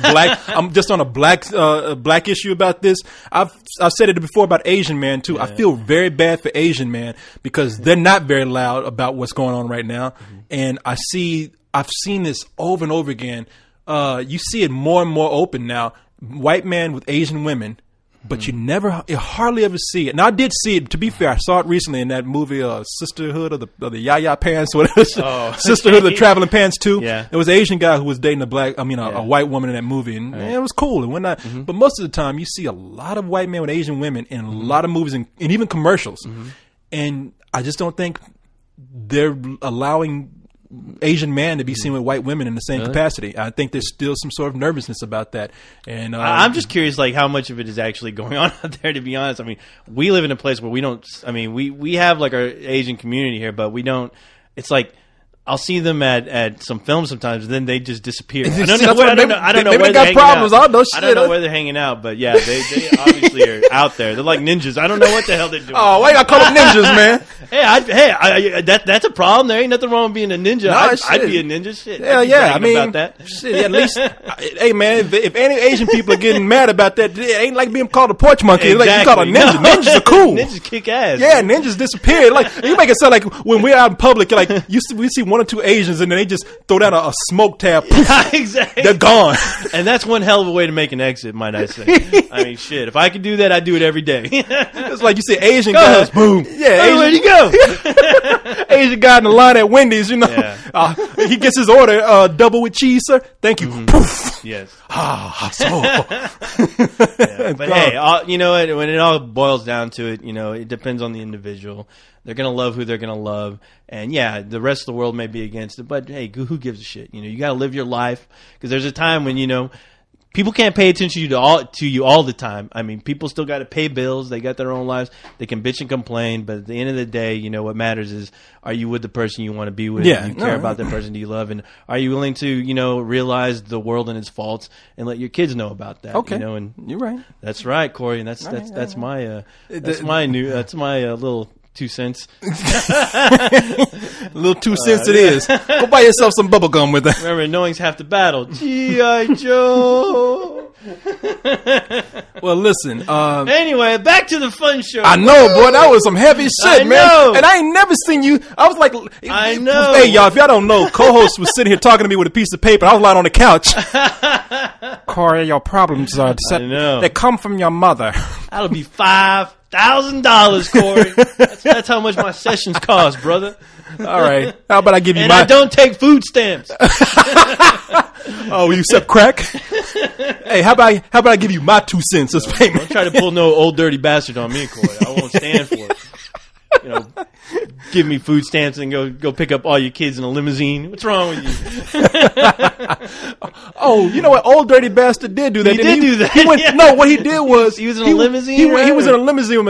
black issue about this. I've said it before about Asian man too. Yeah. I feel very bad for Asian man because they're not very loud about what's going on right now, and I've seen this over and over again. You see it more and more open now. White man with Asian women. But you hardly ever see it. Now, I did see it. To be fair, I saw it recently in that movie, Sisterhood of the Yaya Pants, whatever. Sisterhood of the Traveling Pants 2. Yeah. There was an Asian guy who was dating a white woman in that movie, and it was cool. And whatnot. But most of the time, you see a lot of white men with Asian women in a lot of movies and even commercials. And I just don't think they're allowing Asian man to be seen with white women in the same capacity. I think there's still some sort of nervousness about that. And I'm just curious, like, how much of it is actually going on out there, to be honest. I mean, we live in a place where we don't, I mean, we have, like, our Asian community here, but we don't, it's like, I'll see them at some films sometimes, and then they just disappear. I don't know where they're hanging out. I don't know where they're hanging out, but yeah, they obviously are out there. They're like ninjas. I don't know what the hell they're doing. Oh, why you gotta call them ninjas, man? That's a problem. There ain't nothing wrong with being a ninja. I'd be a ninja. Shit. Yeah, yeah. I mean, about that. Shit, at least, hey man, if any Asian people are getting mad about that, it ain't like being called a porch monkey. Exactly. Like you call a ninja. No. Ninjas are cool. Ninjas kick ass. Yeah, ninjas disappeared. Like you make it sound like when we're out in public, like we see one or two Asians and then they just throw down a smoke tab. Poof, exactly. They're gone. And that's one hell of a way to make an exit, might I say. I mean, shit. If I could do that, I'd do it every day. It's like you see Asian guys, boom. Yeah, hey, where'd you go? Asian guy in the line at Wendy's, you know. Yeah. He gets his order, double with cheese, sir. Thank you. Mm-hmm. Poof. Yes. Yeah, but hey, you know what? When it all boils down to it, you know, it depends on the individual. They're going to love who they're going to love. And yeah, the rest of the world may be against it, but hey, who gives a shit? You know, you got to live your life, because there's a time when, you know, people can't pay attention to you all the time. I mean, people still got to pay bills. They got their own lives. They can bitch and complain, but at the end of the day, you know, what matters is, are you with the person you want to be with? Yeah. Do you care about the person you love? And are you willing to, you know, realize the world and its faults and let your kids know about that? Okay. You know, and you're right. That's right, Corey. And that's my little 2 cents. Little 2 cents it is. Go buy yourself some bubble gum with that. Remember, knowing's half the battle. G.I. Joe. Well, listen. Anyway, back to the fun show. I know, boy. That was some heavy shit, man. And I ain't never seen you. I was like, I know. Hey, y'all, if y'all don't know, co-host was sitting here talking to me with a piece of paper. I was lying on the couch. Corey, your problems are they come from your mother. That'll be $5,000, Corey. That's how much my sessions cost, brother. All right. How about I give you I don't take food stamps. Oh, you accept crack? Hey, how about I give you my 2 cents as payment? Don't try to pull no old dirty bastard on me, Corey. I won't stand for it. You know, give me food stamps and go pick up all your kids in a limousine. What's wrong with you? Oh, you know what? Old dirty bastard did do that. He did do that. He went, No, what he did was he was in a limousine. He was in a limousine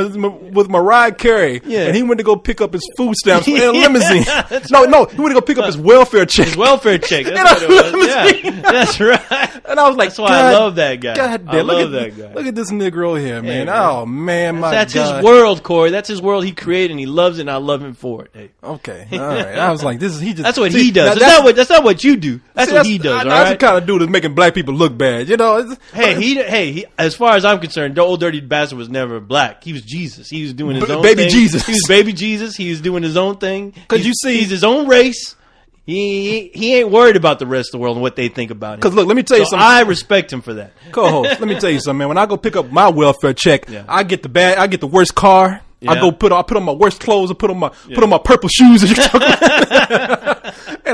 with Mariah Carey, and he went to go pick up his food stamps in a limousine. No, he went to go pick up his welfare check. His welfare check. That's what it was. Yeah, that's right. And I was like, that's why I love that guy. God damn, I love that guy. Look at this Negro here, man. Hey, oh man, that's his world, Corey. That's his world. He created, and he loves it, and I love him for it. Hey. Okay, all right. I was like, That's what he does. That's not what you do. That's what he does. That's the kind of dude that's making black people look bad. You know. He. As far as I'm concerned, the old dirty bastard was never black. He was Jesus. He was doing his own baby thing. Jesus. He was baby Jesus. He was doing his own thing. Because you see, he's his own race. He ain't worried about the rest of the world and what they think about him. Because look, let me tell you something. I respect him for that. Co-host, let me tell you something, man. When I go pick up my welfare check, I get the worst car. Yeah. I put on my worst clothes. I put on my purple shoes. And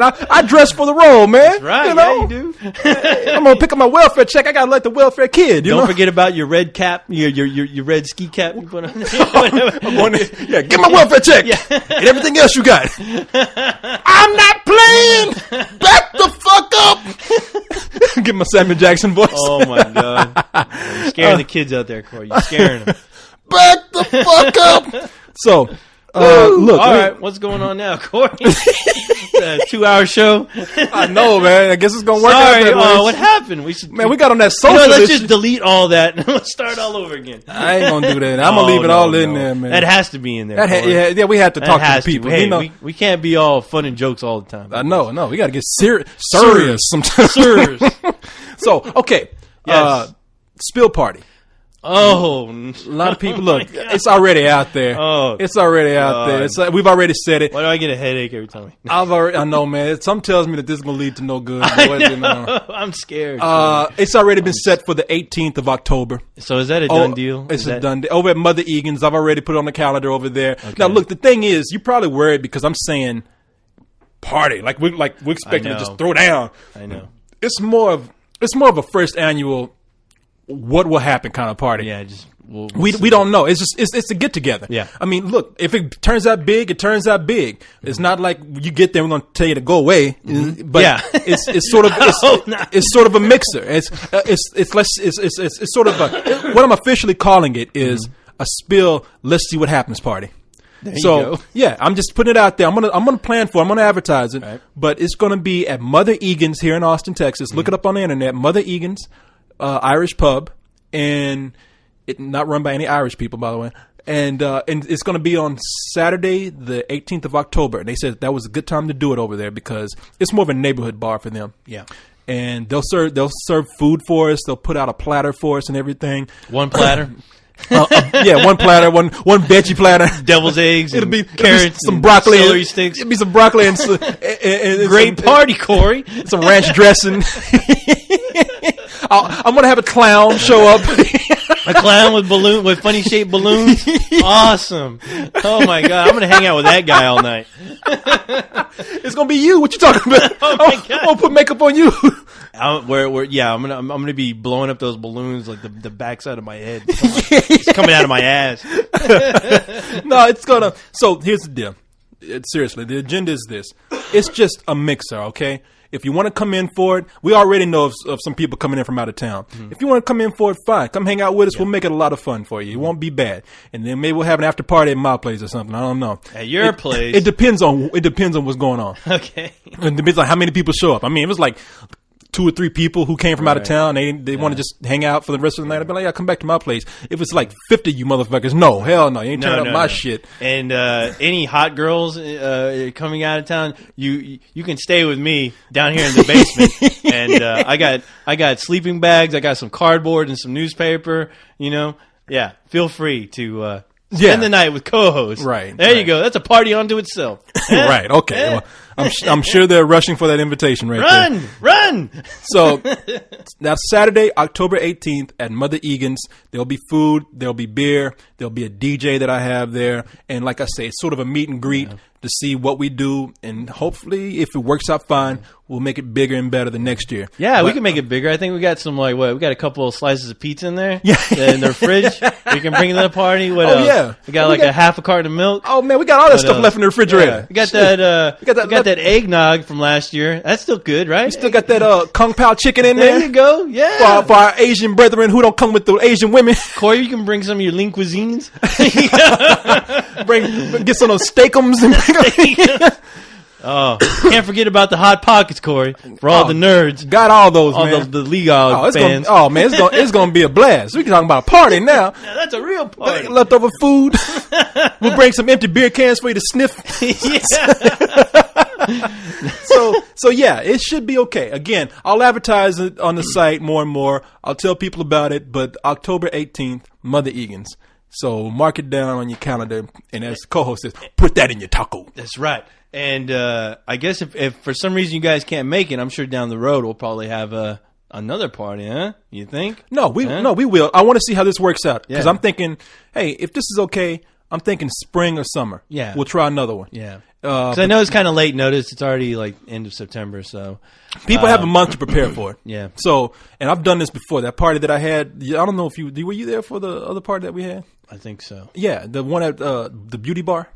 I dress for the role, man. That's right. You know? Yeah, you do. I'm gonna pick up my welfare check. I gotta let the welfare kid. Don't forget about your red cap, your red ski cap you put on. Get my welfare check. Yeah. And everything else you got. I'm not playing. Back the fuck up. Get my Samuel Jackson voice. Oh my god, you're scaring the kids out there, Corey. You're scaring them. Back the fuck up. So, look. All right, what's going on now, Corey? It's a 2-hour show. I know, man. I guess it's gonna work out that way. What happened? We got on that social. Let's just delete all that and let's start all over again. I ain't gonna do that. I'm gonna leave it all in there, man. That has to be in there. We have to talk to people. Hey, we can't be all fun and jokes all the time. I know. We got to get serious sometimes. Serious. So, okay. Yes. Spill party. Oh, a lot of people look. It's already out there. Oh, it's already out there. It's we've already said it. Why do I get a headache every time? I know, man. Something tells me that this is gonna lead to no good. I'm scared. It's already been set for the 18th of October. So is that a done deal? It's a done deal. Over at Mother Egan's, I've already put it on the calendar over there. Okay. Now, look, the thing is, you're probably worried because I'm saying party, like we're expecting to just throw down. I know. It's more of a first annual. What will happen kind of party. Yeah, just we don't know. It's just it's a get together. Yeah. I mean, look, if it turns out big, it turns out big. It's not like you get there, we're going to tell you to go away. But Yeah. it's sort of it's sort of a mixer. It's sort of a, what I'm officially calling it is a spill. Let's see what happens party. There you So go. yeah, I'm just putting it out there. I'm gonna plan for it. I'm gonna advertise it, Right. but it's gonna be at Mother Egan's here in Austin, Texas. Look it up on the internet. Mother Egan's Irish pub, and it not run by any Irish people, by the way. And it's gonna be on Saturday, the 18th of October. And they said that was a good time to do it over there because it's more of a neighborhood bar for them. Yeah. And they'll serve food for us. They'll put out a platter for us and everything. One platter, Yeah, one platter, one veggie platter. devil's eggs, It'll be carrots, some and broccoli, celery sticks. It'll be some broccoli and Great some, party, Corey. some ranch dressing. I'm gonna have a clown show up. A clown with funny shaped balloons. Awesome. Oh my god, I'm gonna hang out with that guy all night. It's gonna be you. What you talking about? Oh my God. I'm gonna put makeup on you. I'm gonna be blowing up those balloons like the backside of my head. It's coming out of my ass. No, it's gonna. So here's the deal. Seriously, the agenda is this. It's just a mixer, okay? If you want to come in for it, we already know of some people coming in from out of town. If you want to come in for it, fine. Come hang out with us. We'll make it a lot of fun for you. It won't be bad. And then maybe we'll have an after party at my place or something. I don't know. At your place. It depends on what's going on. Okay. It depends on how many people show up. I mean, it was like 2 or 3 people who came from out of town. They want to just hang out for the rest of the night. I'd be like, yeah, come back to my place. If it's like 50 you motherfuckers, no, hell no, you ain't turning up my shit. And any hot girls coming out of town, you can stay with me down here in the basement. And I got sleeping bags, I got some cardboard and some newspaper. Yeah, feel free to spend the night with co-hosts. Right. There you go. That's a party unto itself. Right. Okay. Well, I'm sure they're rushing for that invitation right there. Run! So that's Saturday, October 18th at Mother Egan's. There'll be food, there'll be beer, there'll be a DJ that I have there, and like I say, it's sort of a meet and greet to see what we do, and hopefully, if it works out fine, we'll make it bigger and better the next year. Yeah, we can make it bigger. I think we got some we got a couple of slices of pizza in there. Yeah. In their fridge. We can bring it to the party. What else? Yeah. We got a half a carton of milk. Oh man, we got all that stuff left in the refrigerator. Yeah. We got that. We got that eggnog from last year. That's still good, right? We still got that Kung Pao chicken in there. There you go. Yeah. For our Asian brethren who don't come with the Asian women. Corey, you can bring some of your lean cuisines. Get some of those steakums and Oh, can't forget about the hot pockets, Corey. For all the nerds, got all those, all man. the League fans. It's gonna be a blast. We can talk about a party now. Now, that's a real party. Leftover food. We'll bring some empty beer cans for you to sniff. So yeah, it should be okay. Again, I'll advertise it on the site more and more. I'll tell people about it. But October 18th, Mother Egan's. So mark it down on your calendar. And as co-host says, put that in your taco. That's right. And I guess if for some reason you guys can't make it, I'm sure down the road we'll probably have another party, huh? You think? No, we will. I want to see how this works out because Yeah. I'm thinking, hey, if this is okay, I'm thinking spring or summer. Yeah. We'll try another one. Yeah. Because I know it's kind of late notice. It's already like end of September, so People have a month to prepare for it. Yeah. So, and I've done this before. That party that I had, I don't know if were you there for the other party that we had? I think so. Yeah, the one at the beauty bar.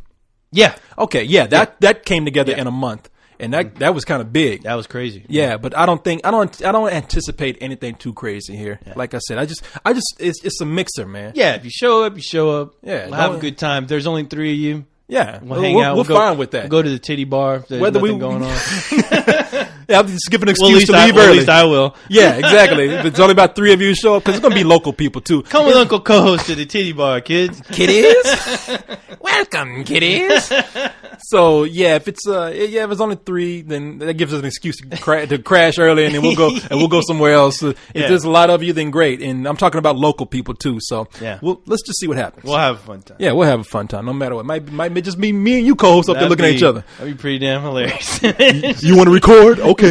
Yeah. Okay, yeah, that came together in a month, and that was kind of big. That was crazy. Yeah, but I don't anticipate anything too crazy here. Yeah. Like I said, I just it's a mixer, man. Yeah, if you show up, you show up. Yeah, we'll have a good time. If there's only 3 of you. Yeah, we'll hang out. We're fine with that. We'll go to the titty bar if there's nothing going on. Yeah, I'm just giving an excuse to leave early. At least I will. Yeah, exactly. If it's only about 3 of you who show up, because it's going to be local people, too. Come with Uncle Co-host to the titty bar, kids. Kiddies? Welcome, kiddies. So, yeah, if it's only 3, then that gives us an excuse to crash early, and then we'll go somewhere else. If there's a lot of you, then great. And I'm talking about local people, too. So, let's just see what happens. We'll have a fun time. Yeah, we'll have a fun time, no matter what. Might just be me and you co-hosts up there looking at each other. That'd be pretty damn hilarious. You want to record? Okay.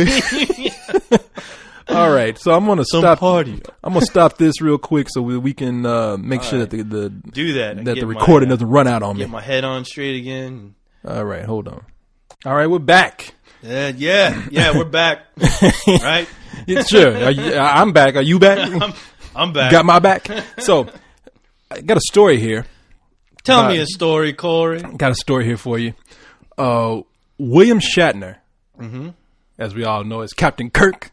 All right, so I'm gonna stop. I'm gonna stop this real quick so we can make sure that the the recording doesn't run out on me. Get my head on straight again. All right, hold on. All right, we're back. Yeah, we're back. Right? Yeah, sure. I'm back. Are you back? I'm back. Got my back. So I got a story here. Tell me a story, Corey. Got a story here for you. William Shatner, as we all know, is Captain Kirk.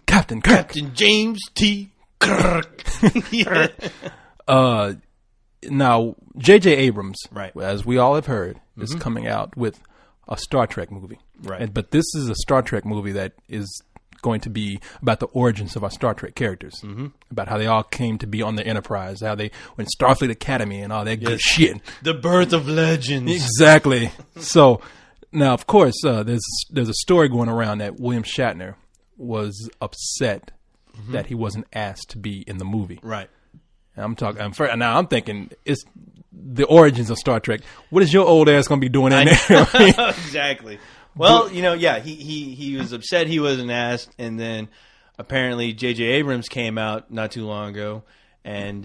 Captain Kirk. Captain James T. Kirk. Yeah. Now, J.J. Abrams, Right. as we all have heard, is coming out with a Star Trek movie. Right. But this is a Star Trek movie that is going to be about the origins of our Star Trek characters, about how they all came to be on the Enterprise, how they went Starfleet Academy and all that good shit. The birth of legends. Exactly. So now, of course, there's a story going around that William Shatner was upset that he wasn't asked to be in the movie. Right. I'm thinking it's the origins of Star Trek. What is your old ass going to be doing in there? Exactly. Well, he was upset he wasn't asked, and then apparently J.J. Abrams came out not too long ago, and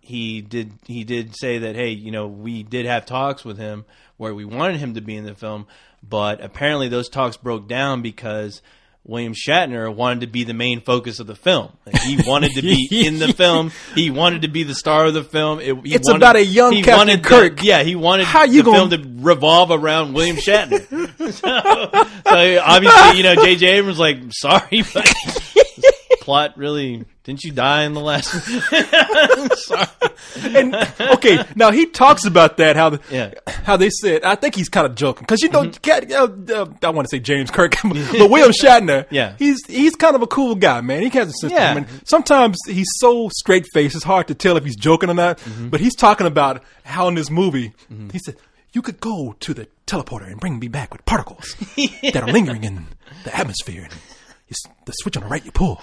he did say that, hey, we did have talks with him where we wanted him to be in the film, but apparently those talks broke down because William Shatner wanted to be the main focus of the film. Like, he wanted to be in the film. He wanted to be the star of the film. It's about a young Captain Kirk. He wanted the film to revolve around William Shatner. so obviously, J.J. Abrams like, sorry, but plot really... Didn't you die in the last? Sorry. And okay, now he talks about that how they said. I think he's kind of joking because I want to say James Kirk, but William Shatner. Yeah, he's kind of a cool guy, man. He has a system. Yeah. I mean, sometimes he's so straight faced, it's hard to tell if he's joking or not. But he's talking about how in this movie he said you could go to the teleporter and bring me back with particles that are lingering in the atmosphere. And the switch on the right you pull,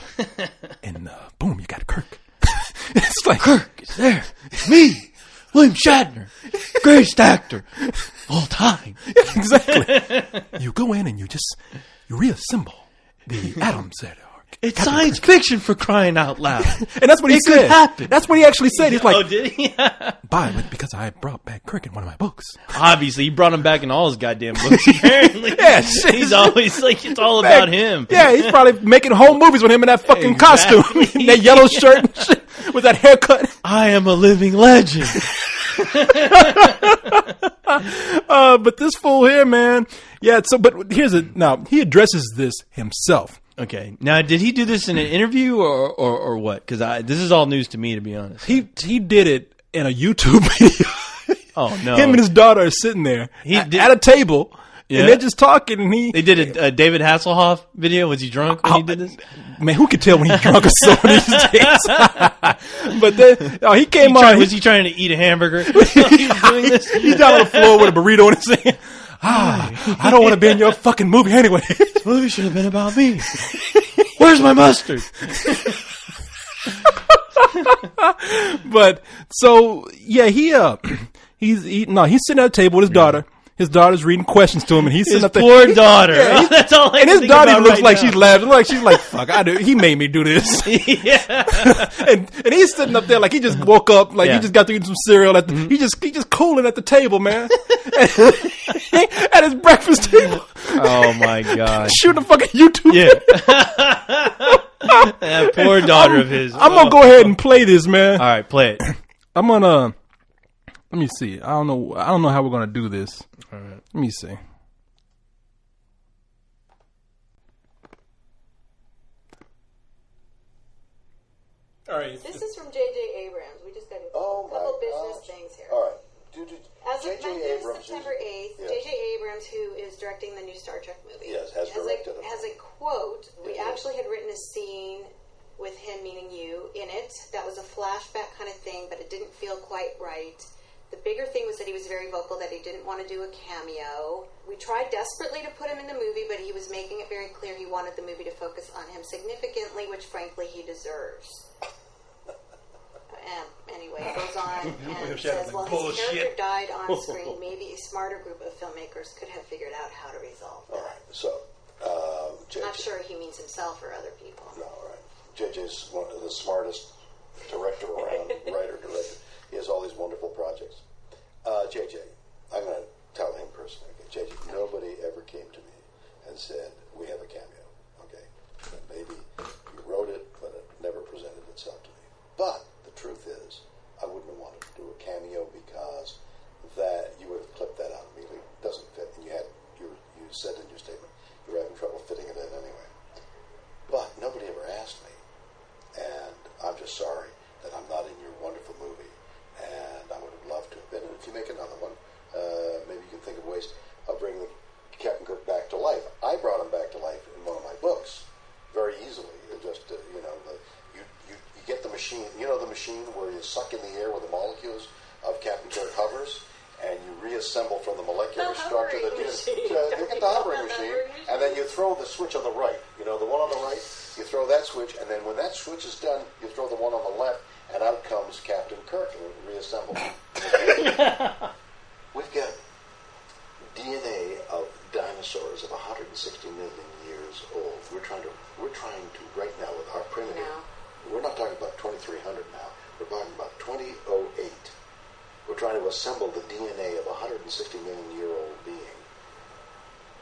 and boom, you got Kirk. It's like Kirk is there. It's me, William Shatner, greatest actor all time. Exactly. You go in and you reassemble the atoms that are. It's science fiction, for crying out loud. And that's what he said. Could happen. That's what he actually said. He's like, oh, did he? because I brought back Kirk in one of my books. Obviously, he brought him back in all his goddamn books, apparently. Yeah, he's always like, it's all about him. Yeah, he's probably making whole movies with him in that fucking costume. That yellow shirt and shit, with that haircut. I am a living legend. But this fool here, man. Yeah, but now, he addresses this himself. Okay. Now, did he do this in an interview or what? Because this is all news to me, to be honest. He did it in a YouTube video. Oh, no. Him and his daughter are sitting there at a table, and they're just talking. And they did a David Hasselhoff video. Was he drunk when he did this? Man, who can tell when he's drunk or sober these days? But then, he came on. Was he trying to eat a hamburger while he was doing this? He's down on the floor with a burrito in his hand. I don't want to be in your fucking movie anyway. This movie should have been about me. Where's my mustard? But so yeah, he's sitting at a table with his daughter. His daughter's reading questions to him, and he's sitting up there. Poor daughter. Yeah, that's all I and his daughter looks like now. She's laughing. Like she's like, "Fuck, he made me do this." Yeah. and he's sitting up there like he just woke up, like he just got to eat some cereal. He just cooling at the table, man, at his breakfast table. Oh my god! Shooting a fucking YouTube. Yeah. That poor daughter of his. I'm gonna go ahead and play this, man. All right, play it. I'm gonna. Let me see. I don't know how we're gonna do this. All right. Let me see. All right. This is from J.J. Abrams. We just got a couple business things here. All right. As of Monday, September 8th, J.J. Abrams, who is directing the new Star Trek movie, has a quote. We actually had written a scene with him, meaning you, in it. That was a flashback kind of thing, but it didn't feel quite right. The bigger thing was that he was very vocal that he didn't want to do a cameo. We tried desperately to put him in the movie, but he was making it very clear he wanted the movie to focus on him significantly, which frankly he deserves. Anyway, it goes on and says, well, his character died on screen. Maybe a smarter group of filmmakers could have figured out how to resolve that. All right, so JJ. Not sure he means himself or other people. No, all right. JJ's one of the smartest director around, writer-director. He has all these wonderful projects. JJ, I'm going to tell him personally. Okay? JJ, nobody ever came to me and said, we have a cameo. Okay? And maybe you wrote it, but it never presented itself to me. But the truth is, I wouldn't have wanted machine where you suck in the air with the molecules of Captain Kirk hovers, and you reassemble from the molecular structure that you get the hovering machine, and then you throw the switch on the right. You know, the one on the right, you throw that switch, and then when that switch is done, you throw the one on the left, and out comes Captain Kirk and reassembled. We've got DNA of dinosaurs of 160 million years old. We're trying to right now with our primitive. We're not talking about 2300 now. We're talking about 2008. We're trying to assemble the DNA of a 160 million year old being,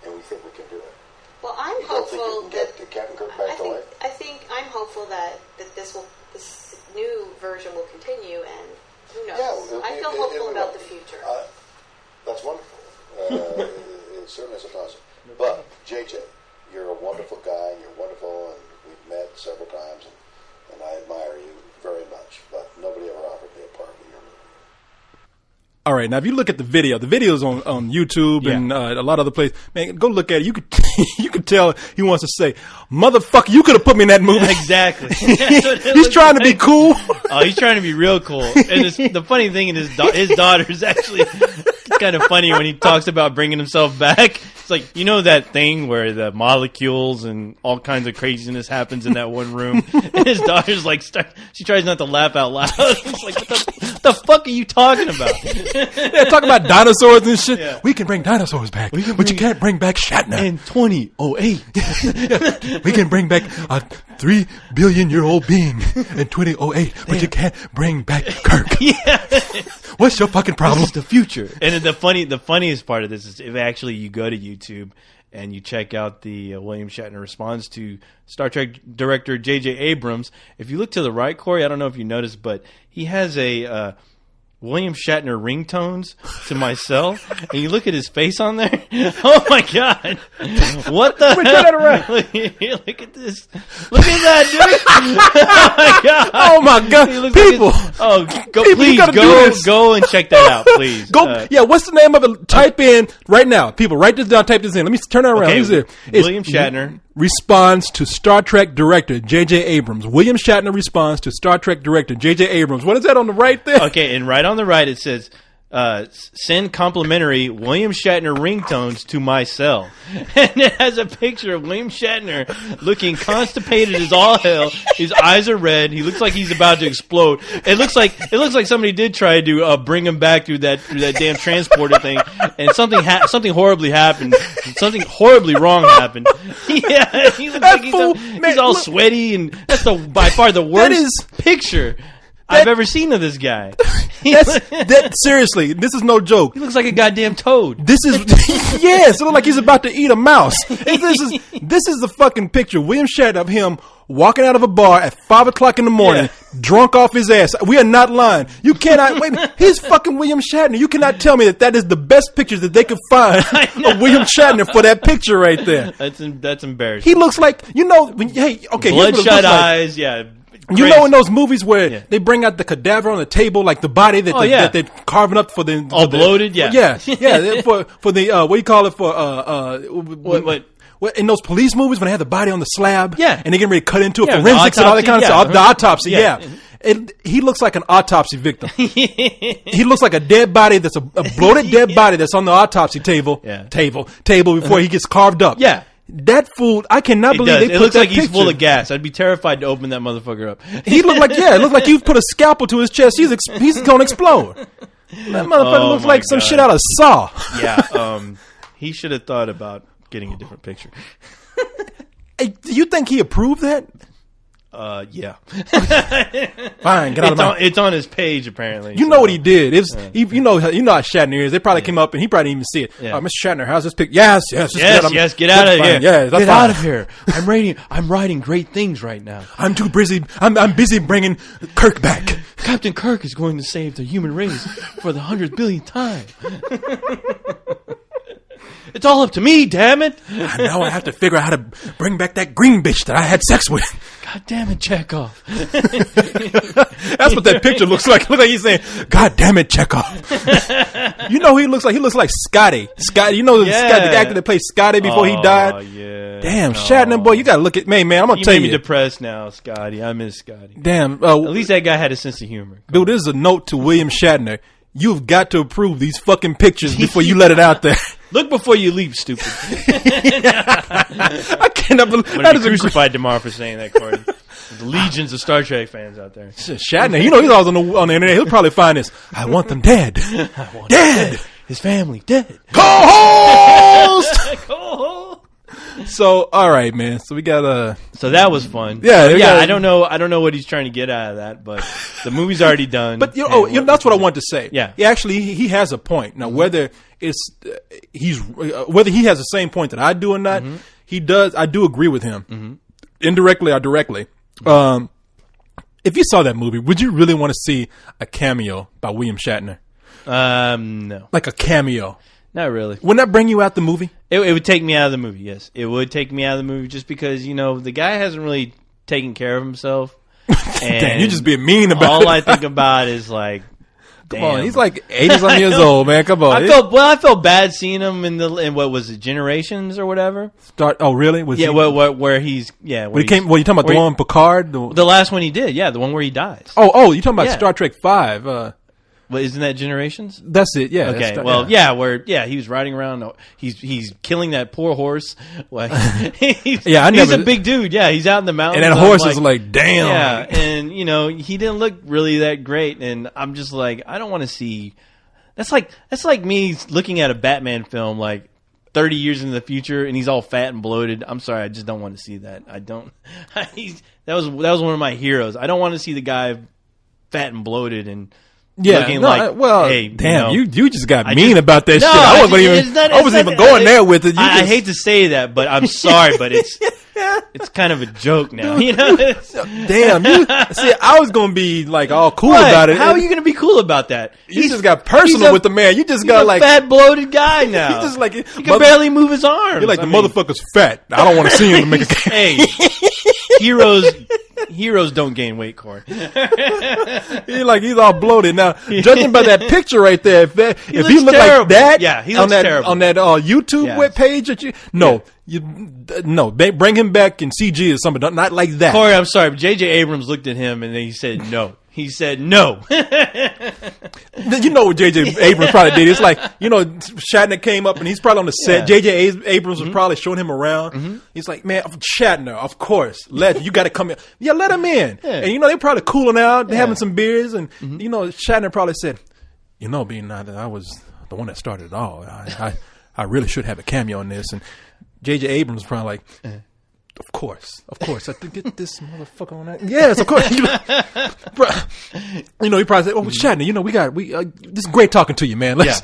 and we think we can do it. Well, I'm you don't hopeful think you can get Captain Kirk back to life? I think I'm hopeful that this new version will continue, and who knows? Yeah, I feel hopeful about the future. That's wonderful. It certainly is a positive. But JJ, you're a wonderful guy, and you're wonderful, and we've met several times, and I admire you very much. But nobody ever offered me a part in your movie. All right, now if you look at the video's on YouTube and a lot of other places. Man, go look at it. You could you could tell he wants to say, "Motherfucker, you could have put me in that movie." Exactly. He's trying to be cool. Oh, he's trying to be real cool. And the funny thing is his daughter is actually kind of funny when he talks about bringing himself back. It's like, you know that thing where the molecules and all kinds of craziness happens in that one room, and his daughter's like, she tries not to laugh out loud. It's like, what the fuck are you talking about? They're talking about dinosaurs and shit. Yeah. We can bring dinosaurs back, but you can't bring back Shatner. In 2008. We can bring back a 3 billion year old being in 2008, but you can't bring back Kirk. Yeah. What's your fucking problem? This is the future. And the funniest part of this is if actually you go to YouTube and you check out the William Shatner response to Star Trek director J.J. Abrams, if you look to the right, Corey, I don't know if you noticed, but he has a William Shatner ringtones to my cell, and you look at his face on there. Oh my god! What the? Wait, turn that around. Look at this! Look at that, dude! Oh my god! Oh my god! He looks People! Go! People, Please you gotta do go! this. Go and check that out, please. Go! Yeah, what's the name of it? Type in right now. People, write this down. Type this in. Let me turn that around. Okay, Let me see. William Shatner responds to Star Trek director J.J. Abrams. William Shatner responds to Star Trek director J.J. Abrams. What is that on the right there? Okay, and right on the right it says, send complimentary William Shatner ringtones to my cell. And it has a picture of William Shatner looking constipated as all hell. His eyes are red. He looks like he's about to explode. It looks like somebody did try to bring him back through that damn transporter thing, and something horribly happened. Something horribly wrong happened. Yeah, he looks like he's all sweaty, and that's by far the worst picture I've ever seen of this guy. Seriously, this is no joke. He looks like a goddamn toad. This is yes, it looks like he's about to eat a mouse. This is the fucking picture. William Shatner of him walking out of a bar at 5:00 in the morning, drunk off his ass. We are not lying. You cannot wait. He's fucking William Shatner. You cannot tell me that is the best picture that they could find of William Shatner for that picture right there. That's embarrassing. He looks like bloodshot eyes. Yeah. You know in those movies where they bring out the cadaver on the table, like the body that they're carving up for the bloated, yeah, for the what do you call it what in those police movies when they have the body on the slab, and they get ready to cut into it, forensics and all that kind of stuff. The autopsy, he looks like an autopsy victim. He looks like a dead body that's a bloated dead body that's on the autopsy table before he gets carved up. Yeah. That fool, I cannot believe they put that. It looks like picture. he's full of gas. I'd be terrified to open that motherfucker up. He looked like it looked like you put a scalpel to his chest. He's gonna explode. That motherfucker looks like some shit out of Saw. Yeah, he should have thought about getting a different picture. Hey, do you think he approved that? Yeah. Fine, get out of my. It's on his page apparently. You know what he did? You know how Shatner is. They probably came up and he probably didn't even see it. Yeah. Mr. Shatner, how's this picture? Yes, get out of here. Yeah, get out of here. I'm writing great things right now. I'm too busy. I'm busy bringing Kirk back. Captain Kirk is going to save the human race for the 100 billionth time. It's all up to me, damn it. Now I have to figure out how to bring back that green bitch that I had sex with. God God damn it, Chekhov. That's what that picture looks like. Look like he's saying, God damn it, Chekhov. You know who he looks like? He looks like Scotty. Scotty, you know the actor that played Scotty before he died? Oh, yeah. Damn, Shatner, boy, you gotta look at me, man. I'm gonna tell you. you. You made me depressed now, Scotty. I miss Scotty. Damn. At least that guy had a sense of humor. Dude, this is a note to William Shatner. You've got to approve these fucking pictures before you let it out there. Look before you leap, stupid. I cannot believe I'm going to be crucified tomorrow for saying that, Corey. There's legions of Star Trek fans out there. Shatner, you know he's always on the internet. He'll probably find this. I want them dead. Dead. His family dead. Co-host! Co-host! So, all right, man. So we got So that was fun. Yeah. I don't know what he's trying to get out of that, but the movie's already done. But that's what I wanted to say. Yeah. He has a point. Now, whether whether he has the same point that I do or not, he does. I do agree with him, indirectly or directly. If you saw that movie, would you really want to see a cameo by William Shatner? No, like a cameo. Not really. Wouldn't that bring you out the movie? It would take me out of the movie, yes. It would take me out of the movie just because, the guy hasn't really taken care of himself. Damn, you just being mean about all it. All I think about is like, come on, he's like 80-something years old, man. Come on. I felt bad seeing him in what was it, Generations or whatever? Oh, really? Where he's you talking about the one Picard? The last one he did, the one where he dies. Oh, you talking about Star Trek 5? Well, isn't that Generations? That's it. Yeah. Okay. He was riding around. He's killing that poor horse. He's a big dude. Yeah, he's out in the mountains. And that horse is like, damn. Yeah, and he didn't look really that great. And I'm just like, I don't want to see. That's like me looking at a Batman film like 30 years in the future, and he's all fat and bloated. I'm sorry, I just don't want to see that. I don't. That was one of my heroes. I don't want to see the guy fat and bloated and. Yeah, hey, damn, you just got mean about that shit. I wasn't even going there with it. I hate to say that, but I'm sorry, but it's kind of a joke now. Damn, see, I was gonna be like all cool about it. How are you gonna be cool about that? You just got personal with the man. You just got like fat, bloated guy now. Just like he can barely move his arms. You're like the motherfucker's fat. I don't want to see him to make a. Hey, heroes don't gain weight, Corey. He's all bloated now. Judging by that picture right there, if he looked like that, he looks terrible on that YouTube web page that bring him back in CG or something, not like that. Corey, I'm sorry, but J.J. Abrams looked at him and then he said no. He said no. You know what J.J. Abrams probably did? It's like, Shatner came up and he's probably on the set. J.J. Abrams was probably showing him around. He's like, man, Shatner, of course. You got to come in. Yeah, let him in. Yeah. And, they're probably cooling out, having some beers. And, Shatner probably said, being that I was the one that started it all, I really should have a cameo in this. And J.J. Abrams was probably like, Of course. I think get this motherfucker on that. Yes, of course. He probably said, "Oh, Shatner, this is great talking to you, man. Let's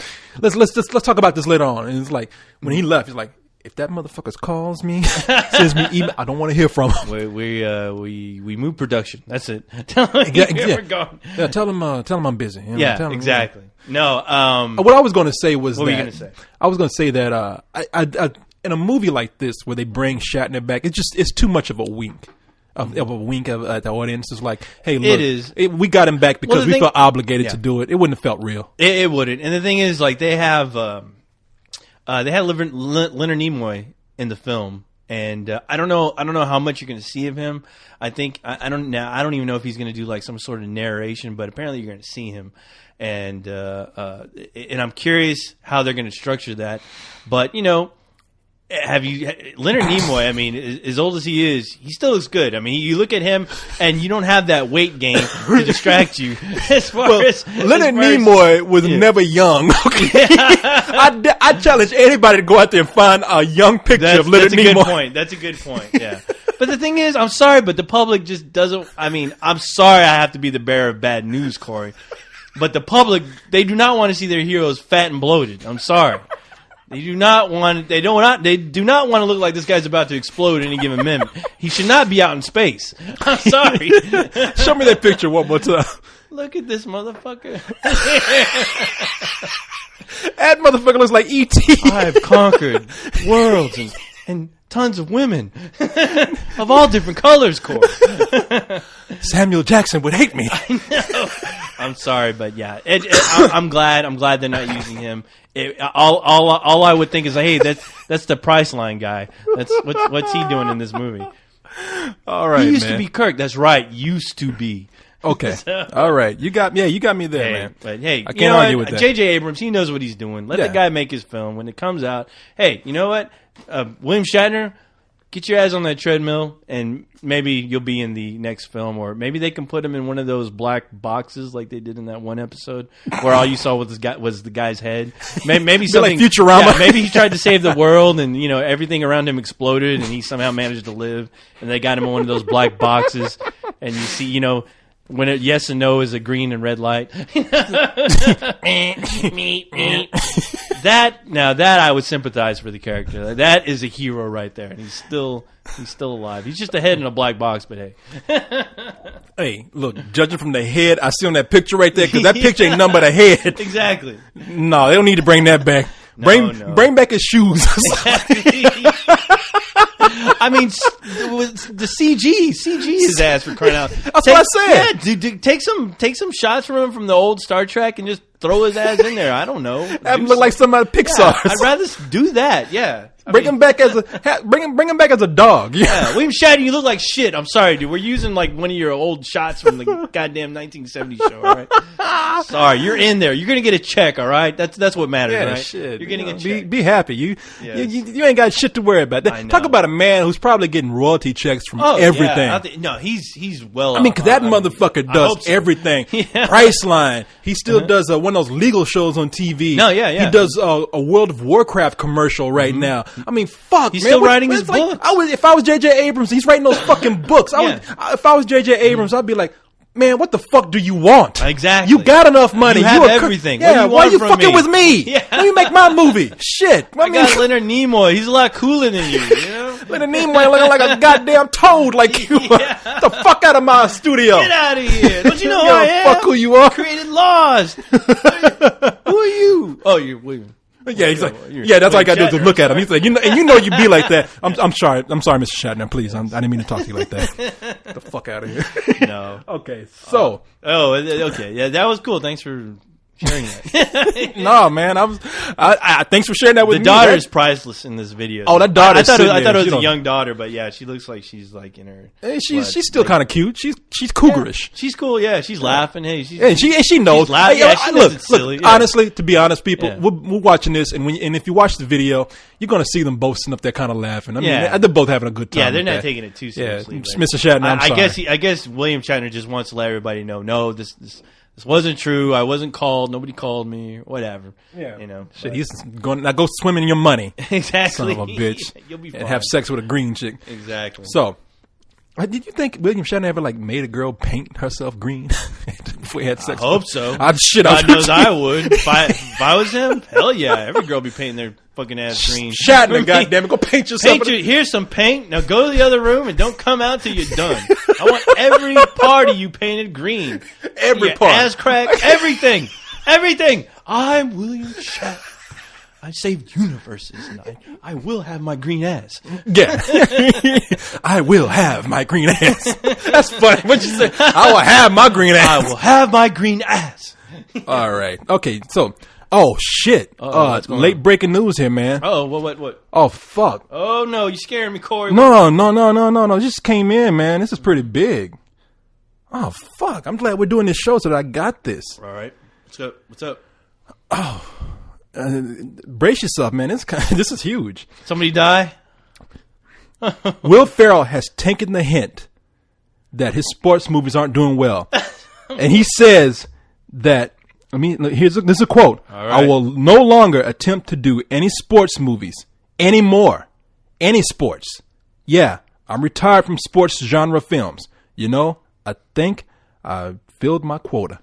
talk about this later on." And it's like when he left, he's like, "If that motherfucker calls me, sends me email, I don't want to hear from him." We move production. That's it. Tell him I'm busy. Exactly. No. What I was going to say was what were you going to say? I was going to say that I in a movie like this where they bring Shatner back, it's too much of a wink. Of a wink at the audience. It's like, hey, look, we got him back because we felt obligated to do it. It wouldn't have felt real. It wouldn't. And the thing is, like, they had Leonard Nimoy in the film, and I don't know how much you're going to see of him. I think I don't even know if he's going to do like some sort of narration, but apparently you're going to see him, and I'm curious how they're going to structure that. But Leonard Nimoy, I mean, as old as he is, he still looks good. I mean, you look at him and you don't have that weight gain to distract you. Leonard Nimoy was never young. Okay? I challenge anybody to go out there and find a young picture of Leonard Nimoy. That's a good point, yeah. But the thing is, I'm sorry, but the public just doesn't, I'm sorry I have to be the bearer of bad news, Corey. But the public, they do not want to see their heroes fat and bloated. I'm sorry. They do not want to look like this guy's about to explode any given minute. He should not be out in space. I'm sorry. Show me that picture one more time. Look at this motherfucker. That motherfucker looks like E.T. I have conquered worlds and tons of women of all different colors, Corey. Samuel Jackson would hate me. I'm sorry, but yeah, I'm glad they're not using him. All I would think is, hey, that's the Priceline guy. That's what's he doing in this movie? All right, he used man. to be Kirk. That's right, used to be. Okay, all right. You got me there, Hey, man. but hey, I you can't know argue what? with that. J.J. Abrams, he knows what he's doing. Let the guy make his film. When it comes out, hey, you know what? William Shatner, get your ass on that treadmill, and maybe you'll be in the next film, or maybe they can put him in one of those black boxes like they did in that one episode where all you saw was the guy's head. Maybe something like Futurama. Yeah, maybe he tried to save the world, and everything around him exploded, and he somehow managed to live. And they got him in one of those black boxes, and you see, when yes and no is a green and red light. That I would sympathize for the character. That is a hero right there, and he's still alive. He's just a head in a black box, but hey. Hey, look, judging from the head I see on that picture right there, because that picture ain't nothing but a head. Exactly. No, they don't need to bring that back. No. Bring back his shoes. I mean, the CG his ass for crying out. That's what I said. Yeah, dude, take some shots from him from the old Star Trek and just throw his ass in there. I don't know. Have him look like somebody Pixar. Yeah, I'd rather do that. Yeah. Bring him back as a dog. Yeah, William Shatner, you look like shit. I'm sorry, dude. We're using like one of your old shots from the goddamn 1970s show. All right. Sorry, you're in there. You're gonna get a check. All right. That's what matters. Yeah, right? shit. You're getting a check. Be happy. You ain't got shit to worry about. I know. Talk about a man who's probably getting royalty checks from everything. Yeah. No, he's well. I mean, because that motherfucker does everything. Yeah. Priceline. He still does one of those legal shows on TV. No, yeah. He does a World of Warcraft commercial right now. I mean, fuck, He's man. still writing his book. If I was J.J. Abrams, he's writing those fucking books. If I was J.J. Abrams, I'd be like, man, what the fuck do you want? Exactly. You got enough money. You have a everything. Yeah, why are you fucking with me? Yeah. Let me make my movie. Shit. I got Leonard Nimoy. He's a lot cooler than you. Leonard Nimoy looking like a goddamn toad like you. Get the fuck out of my studio. Get out of here. Don't you know You who I don't am? fuck who you are. Created Lost. Who are you? Oh, you're William. Yeah, he's like, that's all I got to do is look at him. He's like, you'd be like that. I'm sorry, Mr. Shatner. Please, I didn't mean to talk to you like that. Get the fuck out of here. No. Okay, so. Okay. Yeah, that was cool. Thanks for sharing that. No, man, thanks for sharing that with me. The daughter is priceless in this video. Oh, that daughter. I thought it was a young daughter, but yeah, she looks like she's like in her. She's still kind of cute. She's cougarish. Yeah, she's cool. Yeah, she's laughing. Hey, she knows. She's laughing. Hey, she knows it's silly. Look, honestly, to be honest, people, Yeah. we're watching this, and if you watch the video, you're gonna see them both sitting up there kind of laughing. I mean, they're both having a good time. Yeah, they're with not that. taking it too seriously. Yeah, Mr. Shatner, I'm sorry. I guess William Shatner just wants to let everybody know, no, this wasn't true. I wasn't called. Nobody called me. Whatever. Yeah. Shit, but- he's going to go swim in your money. Exactly. Son of a bitch. You'll be fine. And have sex with a green chick. Exactly. So, did you think William Shatner ever made a girl paint herself green before he had sex? I hope so. God knows I would. If I was him, hell yeah. Every girl be painting their fucking ass green. Shatner, goddammit, go paint yourself. Here's some paint. Now go to the other room and don't come out till you're done. I want every part of you painted green. Every Your part. ass crack. Everything. Everything. I'm William Shatner. I saved universes, and I will have my green ass. Yeah. I will have my green ass. That's funny. What'd you say? I will have my green ass. I will have my green ass. All right. Okay, so, oh, shit. what's going Late on? breaking news here, man. Oh, what? Oh, fuck. Oh, no, you scaring me, Corey. No. Just came in, man. This is pretty big. Oh, fuck. I'm glad we're doing this show so that I got this. All right. What's up? Brace yourself, man. This is huge. Somebody die? Will Ferrell has taken the hint that his sports movies aren't doing well. And he says that, this is a quote. All right. I will no longer attempt to do any sports movies anymore. Any sports. Yeah, I'm retired from sports genre films. I think I filled my quota.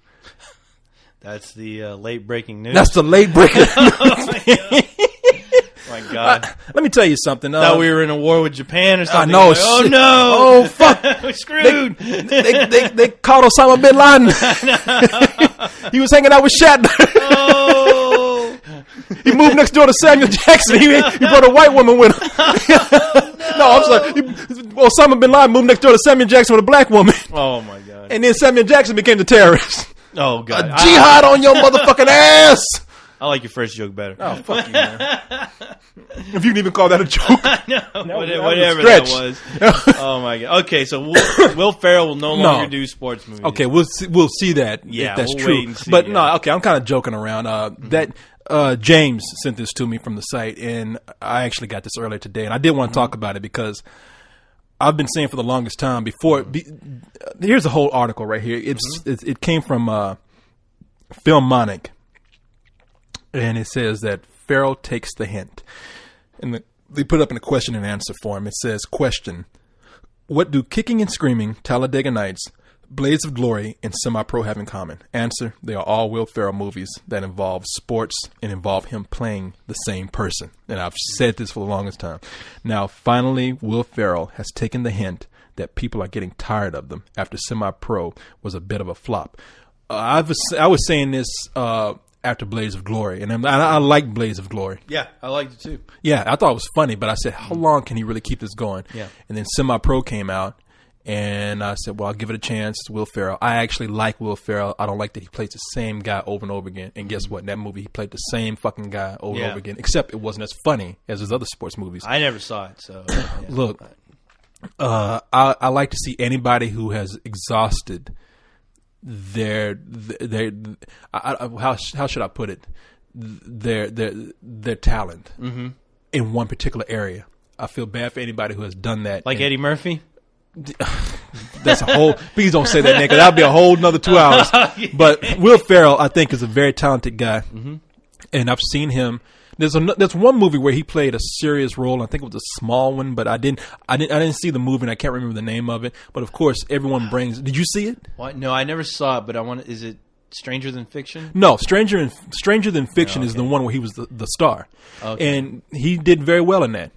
That's the late breaking news. That's the late breaking news. My God. Let me tell you something. Thought we were in a war with Japan or something. I know. Like, oh shit. no! Oh fuck! We're screwed. They caught Osama bin Laden. He was hanging out with Shatner. Oh, He moved next door to Samuel Jackson. He brought a white woman with him. No, I'm sorry. Osama bin Laden moved next door to Samuel Jackson with a black woman. Oh my god. And then Samuel Jackson became the terrorist. Oh god. A jihad on your motherfucking ass. I like your first joke better. Oh, fuck you, man. If you can even call that a joke. Whatever that was. Oh my god. Okay, so Will Ferrell will no longer do sports movies. Okay, we'll see that if that's true. Wait and see, but no, okay, I'm kind of joking around. That James sent this to me from the site, and I actually got this earlier today, and I did want to talk about it because I've been saying for the longest time before. Here's a whole article right here. It came from Filmonic. And it says that Ferrell takes the hint. And they put it up in a question and answer form. It says, question, what do Kicking and Screaming, Talladega Nights, Blades of Glory, and Semi-Pro have in common? Answer, they are all Will Ferrell movies that involve sports and involve him playing the same person. And I've said this for the longest time. Now, finally, Will Ferrell has taken the hint that people are getting tired of them after Semi-Pro was a bit of a flop. I was saying this after Blades of Glory, and I like Blades of Glory. Yeah, I liked it too. Yeah, I thought it was funny, but I said, how long can he really keep this going? Yeah. And then Semi-Pro came out, and I said, well, I'll give it a chance. It's Will Ferrell. I actually like Will Ferrell. I don't like that he plays the same guy over and over again. And guess what? In that movie, he played the same fucking guy over and over again, except it wasn't as funny as his other sports movies. I never saw it, so. Yeah. Look, I like to see anybody who has exhausted their how should I put it, their talent in one particular area. I feel bad for anybody who has done that. Like Eddie Murphy? That's a whole, please don't say that, nigga. That'll be a whole nother 2 hours. But Will Ferrell, I think, is a very talented guy. And I've seen him. There's one movie where he played a serious role. I think it was a small one, but I didn't see the movie, and I can't remember the name of it. But of course, everyone brings. Did you see it? What? No, I never saw it. But is it Stranger Than Fiction? No, Stranger Than Fiction is the one where he was the star, and he did very well in that.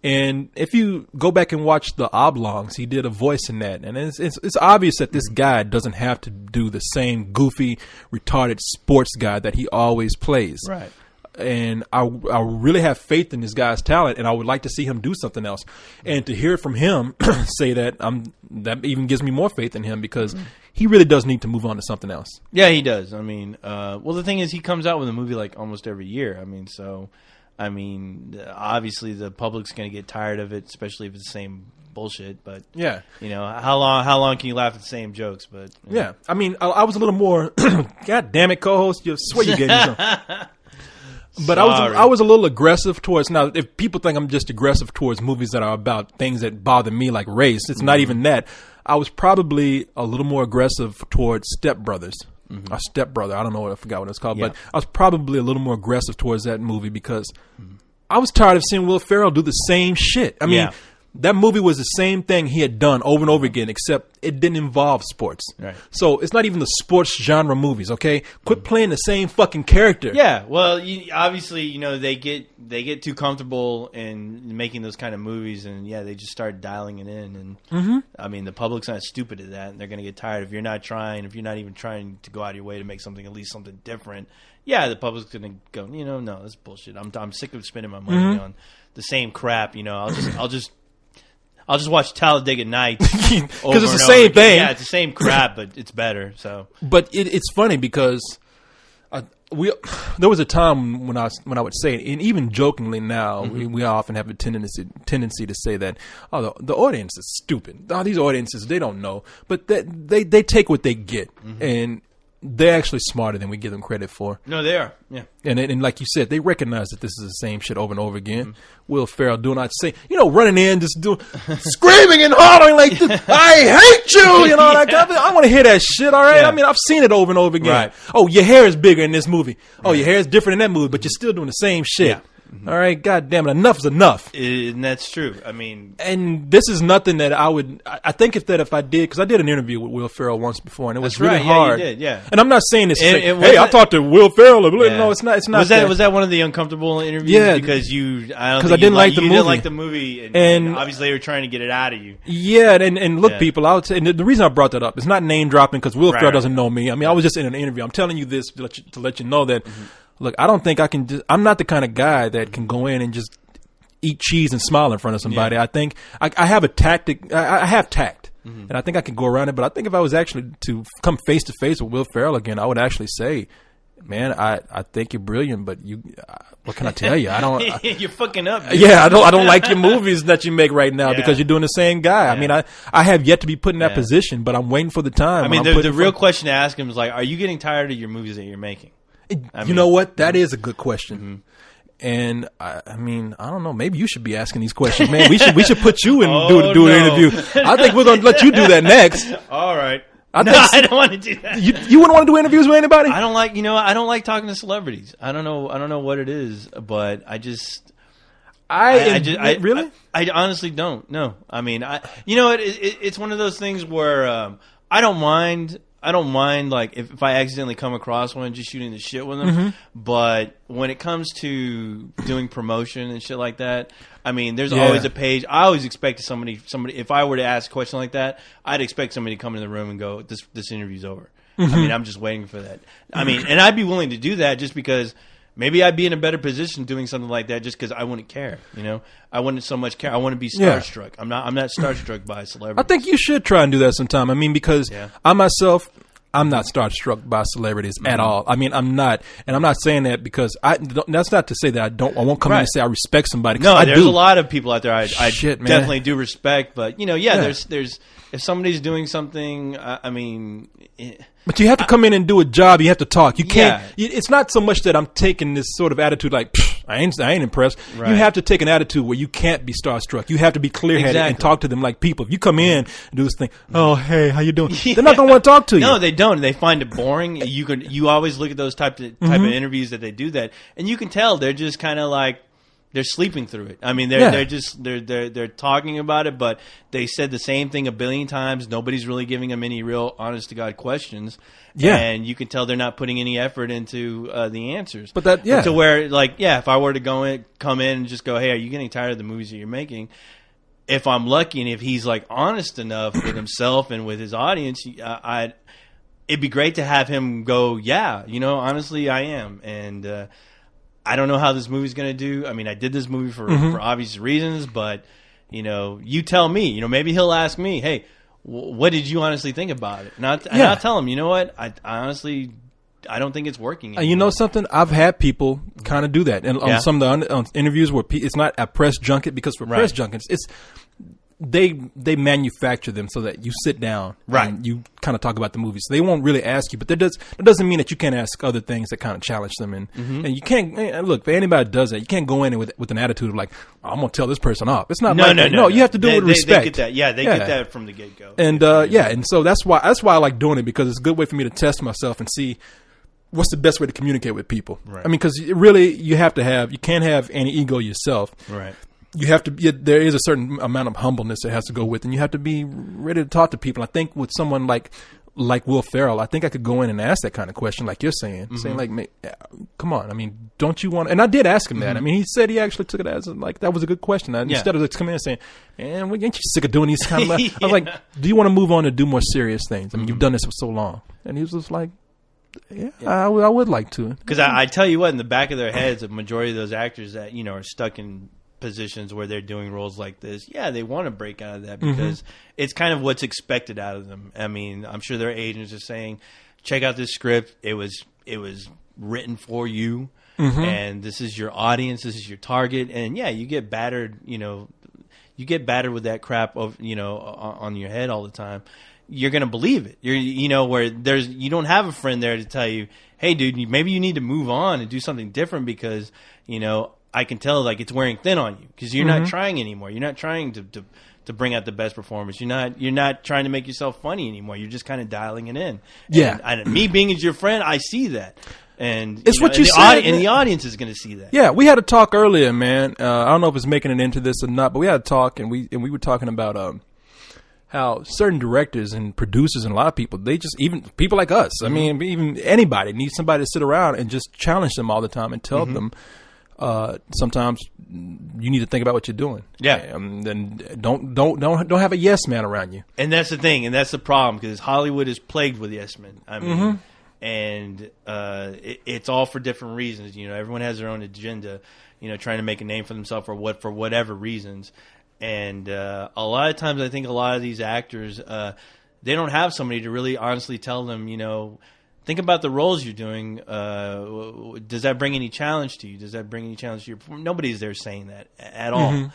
And if you go back and watch The Oblongs, he did a voice in that, and it's obvious that this guy doesn't have to do the same goofy, retarded sports guy that he always plays. Right. And I really have faith in this guy's talent, and I would like to see him do something else. And to hear from him say that, that even gives me more faith in him, because he really does need to move on to something else. Yeah, he does. I mean, well, the thing is, he comes out with a movie like almost every year. I mean, obviously the public's going to get tired of it, especially if it's the same bullshit. But yeah, you know, how long can you laugh at the same jokes? But yeah, I mean, I was a little more. God damn it, co-host! You swear you gave me some. But I was a little aggressive towards, now if people think I'm just aggressive towards movies that are about things that bother me like race, it's not even that. I was probably a little more aggressive towards Step Brothers. Or Step Brother, I don't know, I forgot what it's called, but I was probably a little more aggressive towards that movie because I was tired of seeing Will Ferrell do the same shit. I mean, that movie was the same thing he had done over and over again, except it didn't involve sports. Right. So it's not even the sports genre movies, okay? Quit playing the same fucking character. Yeah, well, obviously, you know, they get too comfortable in making those kind of movies, and they just start dialing it in. And I mean, the public's not stupid at that, and they're going to get tired if you're not even trying to go out of your way to make something, at least something different. Yeah, the public's going to go, you know, no, that's bullshit. I'm sick of spending my money on the same crap. You know, I'll just watch Talladega Nights because it's the same thing. Yeah, it's the same crap, but it's better. So, but it's funny because there was a time when I would say it, and even jokingly now, we often have a tendency to say that the audience is stupid. These audiences, they don't know, but they take what they get, and they're actually smarter than we give them credit for. No, they are. Yeah. And like you said, they recognize that this is the same shit over and over again. Will Ferrell doing, I'd say, you know, running in, just doing, screaming and hollering like, I hate you, you know, I want to hear that shit, all right? Yeah. I mean, I've seen it over and over again. Right. Oh, your hair is bigger in this movie. Oh, your hair is different in that movie, but you're still doing the same shit. Yeah. All right, God damn it, enough is enough. And that's true. I mean, and this is nothing that I think if I did, because I did an interview with Will Ferrell once before, and it was really hard. Yeah, you did, yeah. And I'm not saying this. Hey, I talked to Will Ferrell. Yeah. No, it's not. It's not. Was that one of the uncomfortable interviews? Yeah, because I didn't like the movie, and obviously they were trying to get it out of you. Yeah, and look, people, I would say, and the reason I brought that up is not name dropping because Will Ferrell doesn't know me. I mean, I was just in an interview. I'm telling you this to let you know that. look, I don't think I can I'm not the kind of guy that can go in and just eat cheese and smile in front of somebody. I think I have a tactic. I have tact. And I think I can go around it. But I think if I was actually to come face to face with Will Ferrell again, I would actually say, man, I think you're brilliant, but what can I tell you? I don't. You're fucking up. Dude. Yeah, I don't like your movies that you make right now because you're doing the same guy. I mean, I have yet to be put in that position, but I'm waiting for the time. I mean, the real question to ask him is like, are you getting tired of your movies that you're making? You know what? That is a good question. And I mean, I don't know. Maybe you should be asking these questions, man. We should put you in do an interview. I think we're gonna let you do that next. All right. I don't want to do that. You wouldn't want to do interviews with anybody? I don't like. I don't like talking to celebrities. I don't know what it is, but I really. I honestly don't. No. I mean, it's one of those things where I don't mind. Like if I accidentally come across one, just shooting the shit with them. But when it comes to doing promotion and shit like that, I mean, there's always a page. I always expect somebody. If I were to ask a question like that, I'd expect somebody to come in the room and go, "This interview's over." I mean, I'm just waiting for that. I mean, and I'd be willing to do that just because maybe I'd be in a better position doing something like that just because I wouldn't care. I wouldn't so much care. I wouldn't be starstruck. I'm not starstruck by a celebrity. I think you should try and do that sometime. I mean, because I myself, I'm not starstruck by celebrities at all. I mean, I'm not, and I'm not saying that because that's not to say that I won't come in and say I respect somebody. No, there's a lot of people out there I definitely do respect, but there's if somebody's doing something, I mean. But you have to come in and do a job. You have to talk. You can't. It's not so much that I'm taking this sort of attitude like I ain't impressed. Right. You have to take an attitude where you can't be starstruck. You have to be clear-headed and talk to them like people. If you come in and do this thing, oh hey, how you doing? They're not gonna want to talk to you. No, they don't. They find it boring. You always look at those type of interviews that they do that, and you can tell they're just kind of like. They're sleeping through it. I mean, they're talking about it, but they said the same thing a billion times. Nobody's really giving them any real honest to God questions. Yeah, and you can tell they're not putting any effort into the answers. But to where if I were to come in and just go, hey, are you getting tired of the movies that you're making? If I'm lucky and if he's like honest enough with himself and with his audience, it'd be great to have him go, yeah, honestly, I am, and. I don't know how this movie's going to do. I mean, I did this movie for obvious reasons, but, you tell me. Maybe he'll ask me, hey, what did you honestly think about it? And I'll tell him, you know what? I honestly, I don't think it's working anymore. You know something? I've had people kind of do that. And on some of the interviews where it's not a press junket, because for press junkets, it's they manufacture them so that you sit down and you kind of talk about the movies. So they won't really ask you, but that doesn't mean that you can't ask other things that kind of challenge them. And you can't look, if anybody does that, you can't go in with an attitude of like, I'm going to tell this person off. It's not No, you have to do it with respect. They get that. Yeah, they get that from the get go. And and so that's why I like doing it, because it's a good way for me to test myself and see what's the best way to communicate with people. Right. I mean, because really you can't have any ego yourself. Right. You have to. There is a certain amount of humbleness that has to go with, and you have to be ready to talk to people. I think with someone like Will Ferrell, I think I could go in and ask that kind of question, like you're saying, saying like, "Come on, I mean, don't you want?" And I did ask him that. I mean, he said he actually took it as like that was a good question. Instead of just coming in and saying, "Man, ain't you sick of doing these kind of?" I was like, "Do you want to move on to do more serious things? I mean, you've done this for so long." And he was just like. Yeah, I would like to. Because I tell you what, in the back of their heads, the majority of those actors that are stuck in positions where they're doing roles like this, they want to break out of that because it's kind of what's expected out of them. I mean, I'm sure their agents are saying, "Check out this script. It was written for you, and this is your audience. This is your target." And you get battered. You get battered with that crap of on your head all the time. You're gonna believe it. Where you don't have a friend there to tell you, "Hey, dude, maybe you need to move on and do something different because I can tell like it's wearing thin on you because you're not trying anymore. You're not trying to bring out the best performance. You're not trying to make yourself funny anymore. You're just kind of dialing it in." Yeah, and me being as your friend, I see that, and it's what you said, and the audience is going to see that. Yeah, we had a talk earlier, man. I don't know if it's making it into this or not, but we had a talk, and we were talking about how certain directors and producers and a lot of people, they just, even people like us, I mean, even anybody needs somebody to sit around and just challenge them all the time and tell them. Sometimes you need to think about what you're doing. Yeah, and don't have a yes man around you. And that's the thing, and that's the problem because Hollywood is plagued with yes men. I mean, and it's all for different reasons. You know, everyone has their own agenda. You know, trying to make a name for themselves for whatever reasons. And a lot of times, I think a lot of these actors, they don't have somebody to really honestly tell them, you know, think about the roles you're doing. Does that bring any challenge to you? Does that bring any challenge to your performance? Nobody's there saying that at all.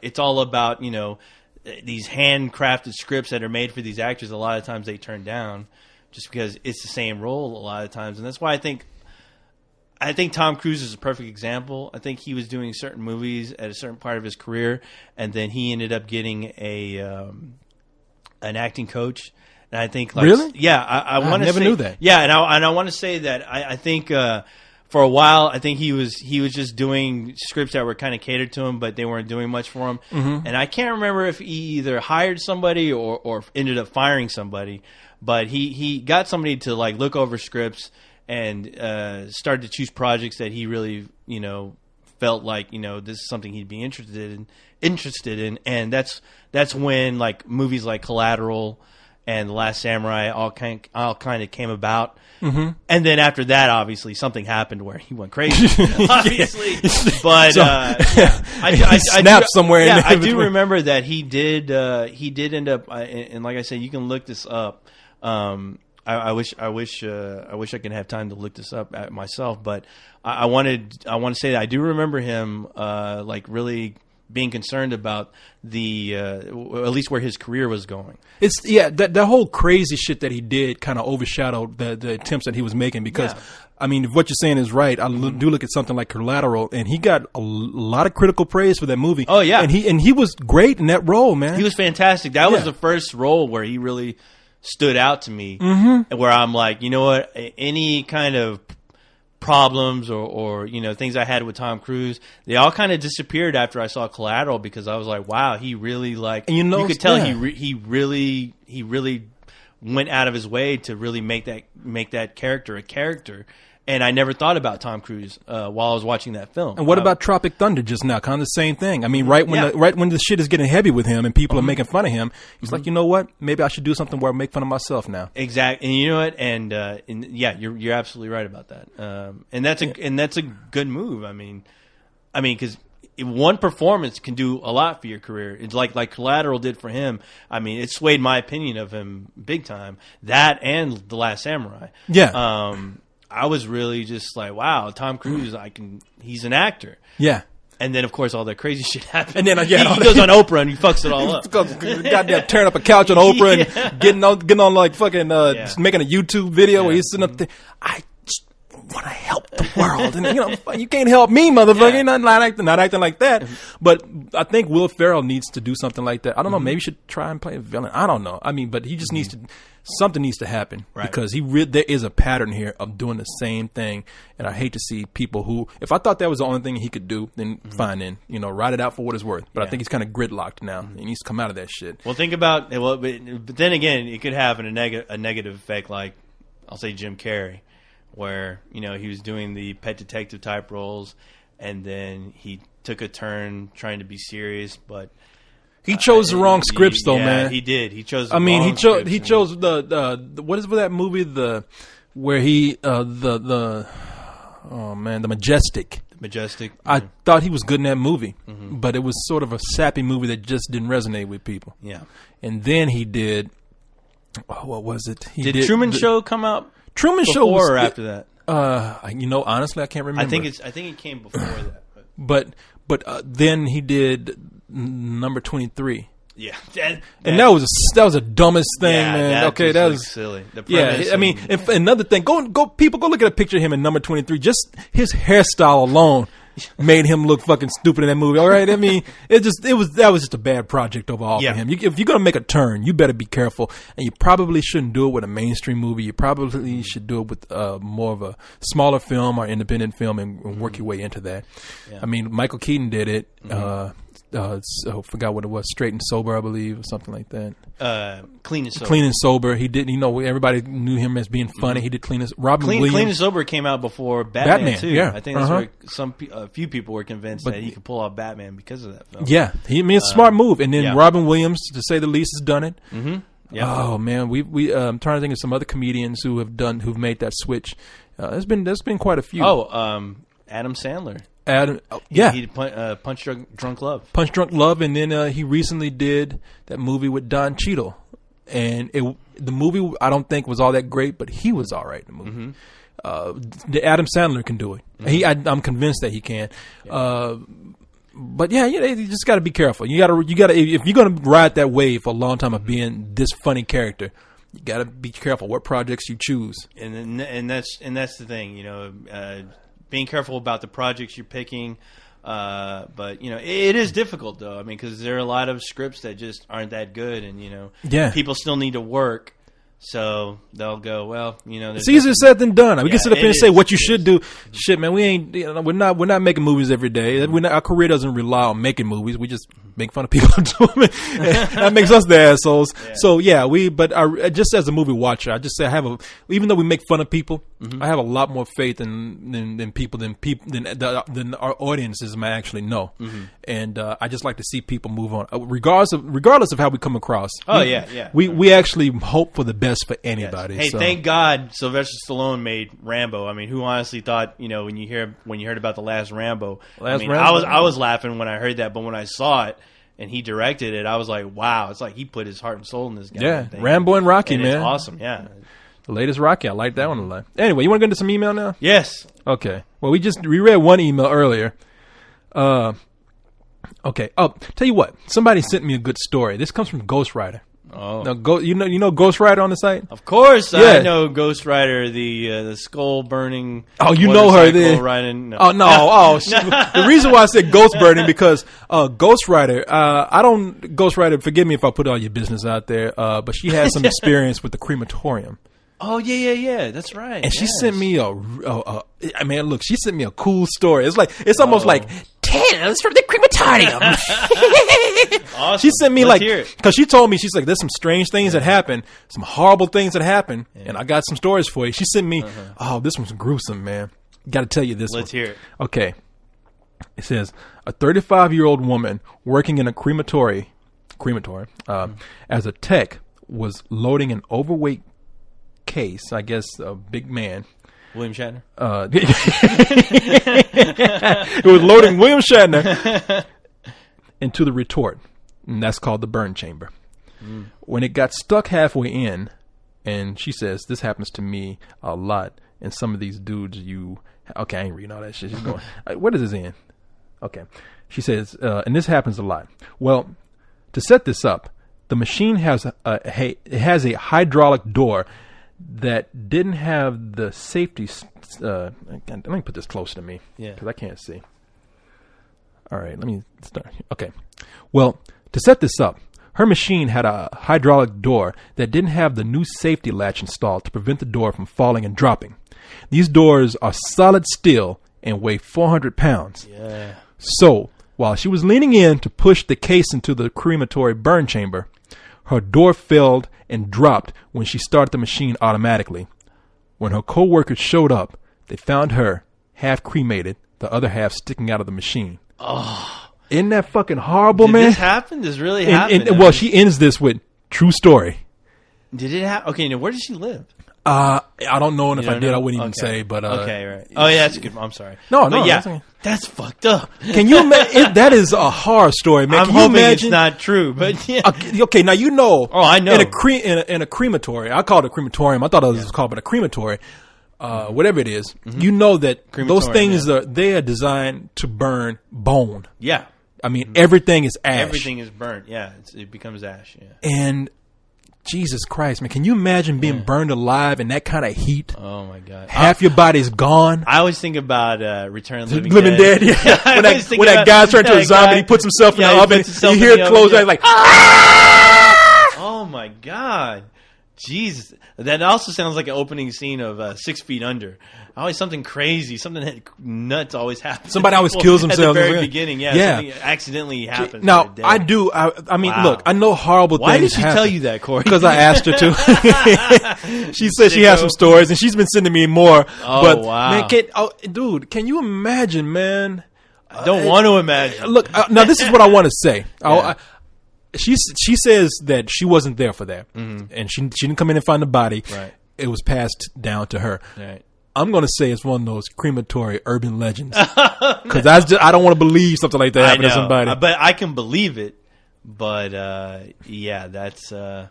It's all about, you know, these handcrafted scripts that are made for these actors. A lot of times they turn down just because it's the same role a lot of times. And that's why I think Tom Cruise is a perfect example. I think he was doing certain movies at a certain part of his career, and then he ended up getting an acting coach. And I think, like, really, yeah, I want to never knew that. Yeah, and I want to say that I think for a while I think he was just doing scripts that were kind of catered to him, but they weren't doing much for him. And I can't remember if he either hired somebody or ended up firing somebody, but he got somebody to like look over scripts and started to choose projects that he really, you know, felt like, you know, this is something he'd be interested in, and that's when like movies like Collateral and The Last Samurai all kind of came about. And then after that, obviously, something happened where he went crazy. Obviously, but I snapped somewhere. Yeah, in I do remember that he did end up, and like I said, you can look this up. I wish I could have time to look this up at myself, but I want to say that I do remember him like really being concerned about the at least where his career was going. It's that whole crazy shit that he did kind of overshadowed the attempts that he was making because. Yeah. I mean, if what you're saying is right, I do look at something like Collateral, and he got a lot of critical praise for that movie. Oh yeah, and he was great in that role, man. He was fantastic. That was the first role where he really stood out to me, where I'm like, you know what, any kind of problems or you know, things I had with Tom Cruise, they all kind of disappeared after I saw Collateral, because I was like, wow, he really like, and you could tell he really went out of his way to really make that character a character. And I never thought about Tom Cruise while I was watching that film. And what about Tropic Thunder just now? Kind of the same thing. I mean, right when the shit is getting heavy with him and people are making fun of him, he's like, you know what? Maybe I should do something where I make fun of myself now. Exactly. And you know what? And yeah, you're absolutely right about that. And that's a good move. I mean, because one performance can do a lot for your career. It's like Collateral did for him. I mean, it swayed my opinion of him big time. That and The Last Samurai. Yeah. I was really just like, wow, Tom Cruise, he's an actor. Yeah. And then, of course, all that crazy shit happens. And then he goes on Oprah and he fucks it all up. Goddamn, tearing up a couch on Oprah and getting on like fucking making a YouTube video where he's sitting up there. I just want to help the world, and you know, you can't help me, motherfucker. You're not acting like that. But I think Will Ferrell needs to do something like that. I don't know. Maybe he should try and play a villain. I don't know. I mean, but he just needs to. Something needs to happen, because there is a pattern here of doing the same thing, and I hate to see people who, if I thought that was the only thing he could do, then fine, then ride it out for what it's worth. But I think he's kind of gridlocked now. He needs to come out of that shit. Well, think about but then again, it could have a negative effect, like I'll say Jim Carrey, where he was doing the pet detective type roles, and then he took a turn trying to be serious, but. He chose the wrong scripts, though, man. He did. He chose. He chose the what is that movie? The Majestic. Majestic. I thought he was good in that movie, but it was sort of a sappy movie that just didn't resonate with people. Yeah. And then he did. What was it? Did Truman Show come out? Truman Show was or after that. Honestly, I can't remember. I think it came before that. But then he did Number 23. Yeah, and that was the dumbest thing, man. That was silly. I mean, another thing, go look at a picture of him in Number 23. Just his hairstyle alone made him look fucking stupid in that movie. All right, I mean, that was just a bad project overall for him. If you're gonna make a turn, you better be careful, and you probably shouldn't do it with a mainstream movie. You probably should do it with more of a smaller film or independent film and work your way into that. Yeah. I mean, Michael Keaton did it. I forgot what it was. Straight and Sober, I believe, or something like that. Clean and Sober. Clean and Sober. He did. Everybody knew him as being funny. He did Clean and Williams. Clean and Sober came out before Batman too. Yeah. I think that's where a few people were convinced that he could pull off Batman because of that film. Yeah, it's a smart move. And then Robin Williams, to say the least, has done it. Yeah. Oh man, I'm trying to think of some other comedians who've made that switch. There's been quite a few. Adam Sandler. Yeah, he Punch Drunk Love. Punch Drunk Love, and then he recently did that movie with Don Cheadle, and the movie I don't think was all that great, but he was all right in the movie. The Adam Sandler can do it. I'm convinced that he can. But yeah, you just got to be careful. You got to if you're going to ride that wave for a long time of being this funny character, you got to be careful what projects you choose. And that's the thing, being careful about the projects you're picking. But it is difficult though. I mean, because there are a lot of scripts that just aren't that good, and people still need to work. So they'll go, well, it's easier said than done. We can sit up here and say what you should do. Mm-hmm. Shit, man, we ain't. We're not making movies every day. Our career doesn't rely on making movies. We just make fun of people doing it. That makes us the assholes. Yeah. So yeah, just as a movie watcher, I just say even though we make fun of people, I have a lot more faith than our audiences might actually know. And I just like to see people move on, regardless of how we come across. We actually hope for the best for anybody. Yes. Hey, thank God Sylvester Stallone made Rambo. I mean, who honestly thought, when you heard about the last Rambo? I was laughing when I heard that, but when I saw it and he directed it, I was like, wow, it's like he put his heart and soul in this guy. Yeah, Rambo and Rocky, and man. It's awesome, yeah. The latest Rocky, I like that one a lot. Anyway, you want to get into some email now? Yes. Okay. Well, we read one email earlier. Okay. Oh, tell you what, somebody sent me a good story. This comes from Ghost Rider. Oh, now, you know Ghost Rider on the site? Of course, yeah. I know Ghost Rider, the skull burning. Oh, you know her then? Riding. No. Oh no! The reason why I said ghost burning because Ghost Rider. Ghost Rider. Forgive me if I put all your business out there, but she has some experience with the crematorium. Oh yeah, that's right. And she sent me look, she sent me a cool story. It's almost like tales from the crematorium. Awesome. She sent me because she told me, she's like, there's some strange things that happen, some horrible things that happen, and I got some stories for you. She sent me, this one's gruesome, man. Got to tell you this. Let's hear it. Okay. It says a 35-year-old woman working in a crematorium, as a tech was loading an overweight case, I guess a big man. William Shatner. It was loading William Shatner into the retort, and that's called the burn chamber. When it got stuck halfway in, and she says, this happens to me a lot, and some of these dudes okay, I ain't reading all that shit. She's going, what is this in? Okay. She says, and this happens a lot. Well, to set this up, the machine has a hydraulic door that didn't have the safety. Let me put this closer to me because I can't see. All right, let me start. Okay. Well, to set this up, her machine had a hydraulic door that didn't have the new safety latch installed to prevent the door from falling and dropping. These doors are solid steel and weigh 400 pounds. Yeah. So, while she was leaning in to push the case into the crematory burn chamber, her door failed and dropped when she started the machine automatically. When her co-workers showed up, they found her half cremated, the other half sticking out of the machine. Oh. Isn't that fucking horrible, man? Did this happen? This really happened? Well, she ends this with, true story. Did it happen? Okay, now where does she live? I don't know, and if I did, I wouldn't even say. But okay, right. Oh yeah, that's good. I'm sorry. No, yeah, that's fucked up. Can you imagine? That is a horror story, man. I'm hoping it's not true, but yeah. Okay, now you know. Oh, I know. In a crematory, I call it a crematorium. I thought it was called, but a crematory, whatever it is, you know that those things they are designed to burn bone. Yeah. I mean, everything is ash. Everything is burnt. Yeah, it becomes ash. Yeah. And Jesus Christ, man! Can you imagine being burned alive in that kind of heat? Oh my God! Half your body's gone. I always think about Return of the Living Dead. Yeah. when that guy turns into a zombie, he puts himself in the oven. You hear it close, like, oh my God! Jesus, that also sounds like an opening scene of 6 Feet Under. Always something crazy, something nuts always happens. Somebody always kills themselves at the very beginning. Yeah, something accidentally happens. Now I do. I mean, look, I know horrible things. Why did she tell you that, Corey? Because I asked her to. She said she has some stories, and she's been sending me more. Oh, but, wow, man, dude, can you imagine, man? I don't want to imagine. Look, now this is what I want to say. she says that she wasn't there for that, and she didn't come in and find the body. Right. It was passed down to her. Right. I'm going to say it's one of those crematory urban legends because I don't want to believe something like that happened to somebody. But I can believe it. But that's a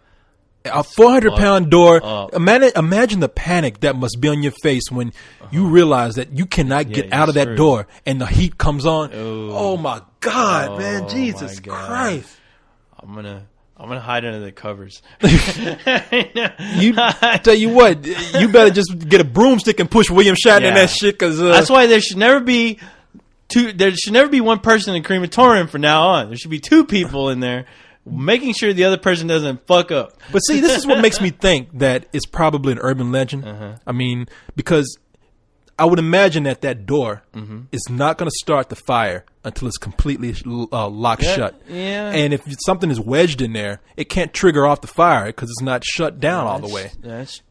400-pound door. up. Imagine the panic that must be on your face when you realize that you cannot get out of that door and the heat comes on. Oh my God, man! Jesus my God. Christ! I'm gonna hide under the covers. You tell you what, you better just get a broomstick and push William Shatner in that shit. Because that's why there should never be two. There should never be one person in a crematorium from now on. There should be two people in there, making sure the other person doesn't fuck up. But see, this is what makes me think that it's probably an urban legend. I mean, because I would imagine that door is not going to start the fire until it's completely locked shut. Yeah. And if something is wedged in there, it can't trigger off the fire because it's not shut down all the way.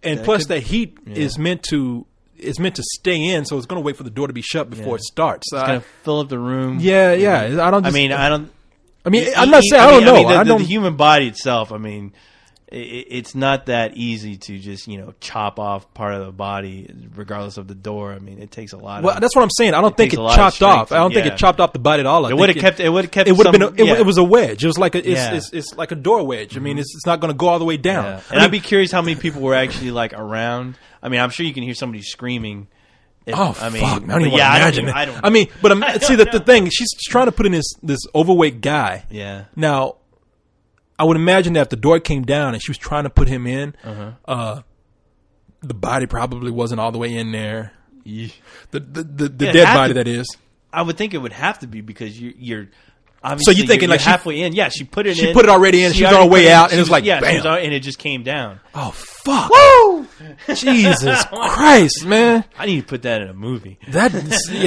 And plus, that heat is meant to stay in, so it's going to wait for the door to be shut before it starts. It's going to fill up the room. Yeah. I'm not saying I don't know. The human body itself. I mean, it's not that easy to just chop off part of the body, regardless of the door. I mean, it takes a lot. Well, that's what I'm saying. I don't think it chopped off. I don't think it chopped off the body at all. It would have kept. It would have kept. It would have been. It was a wedge. It was like it's like a door wedge. I mean, it's not going to go all the way down. Yeah. And I'd be curious how many people were actually around. I mean, I'm sure you can hear somebody screaming. Fuck! I don't even want to imagine it. I mean, but see the thing. She's trying to put in this overweight guy. Yeah. Now, I would imagine that if the door came down and she was trying to put him in, the body probably wasn't all the way in there. The dead body, that is. I would think it would have to be because you're So obviously you're thinking you're like halfway in. Yeah, she put it in. She put it already in. She's on her way out, and it's like, bam. And it just came down. Oh, fuck. Woo! Jesus Christ, man. I need to put that in a movie.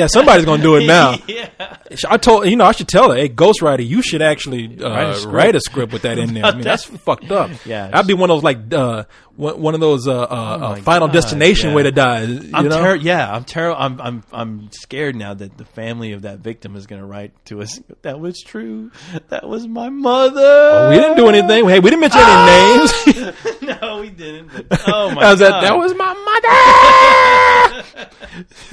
Somebody's going to do it now. Yeah. I should tell her, hey, Ghostwriter, you should actually write a script with that in there. I mean, that's fucked up. Yeah. That'd be one of those, one of those Final Destination way to die. I'm terrible. I'm scared now that the family of that victim is going to write to us. That was true. That was my mother. Well, we didn't do anything. Hey, we didn't mention any names. No, we didn't. But, oh my God. That was my mother.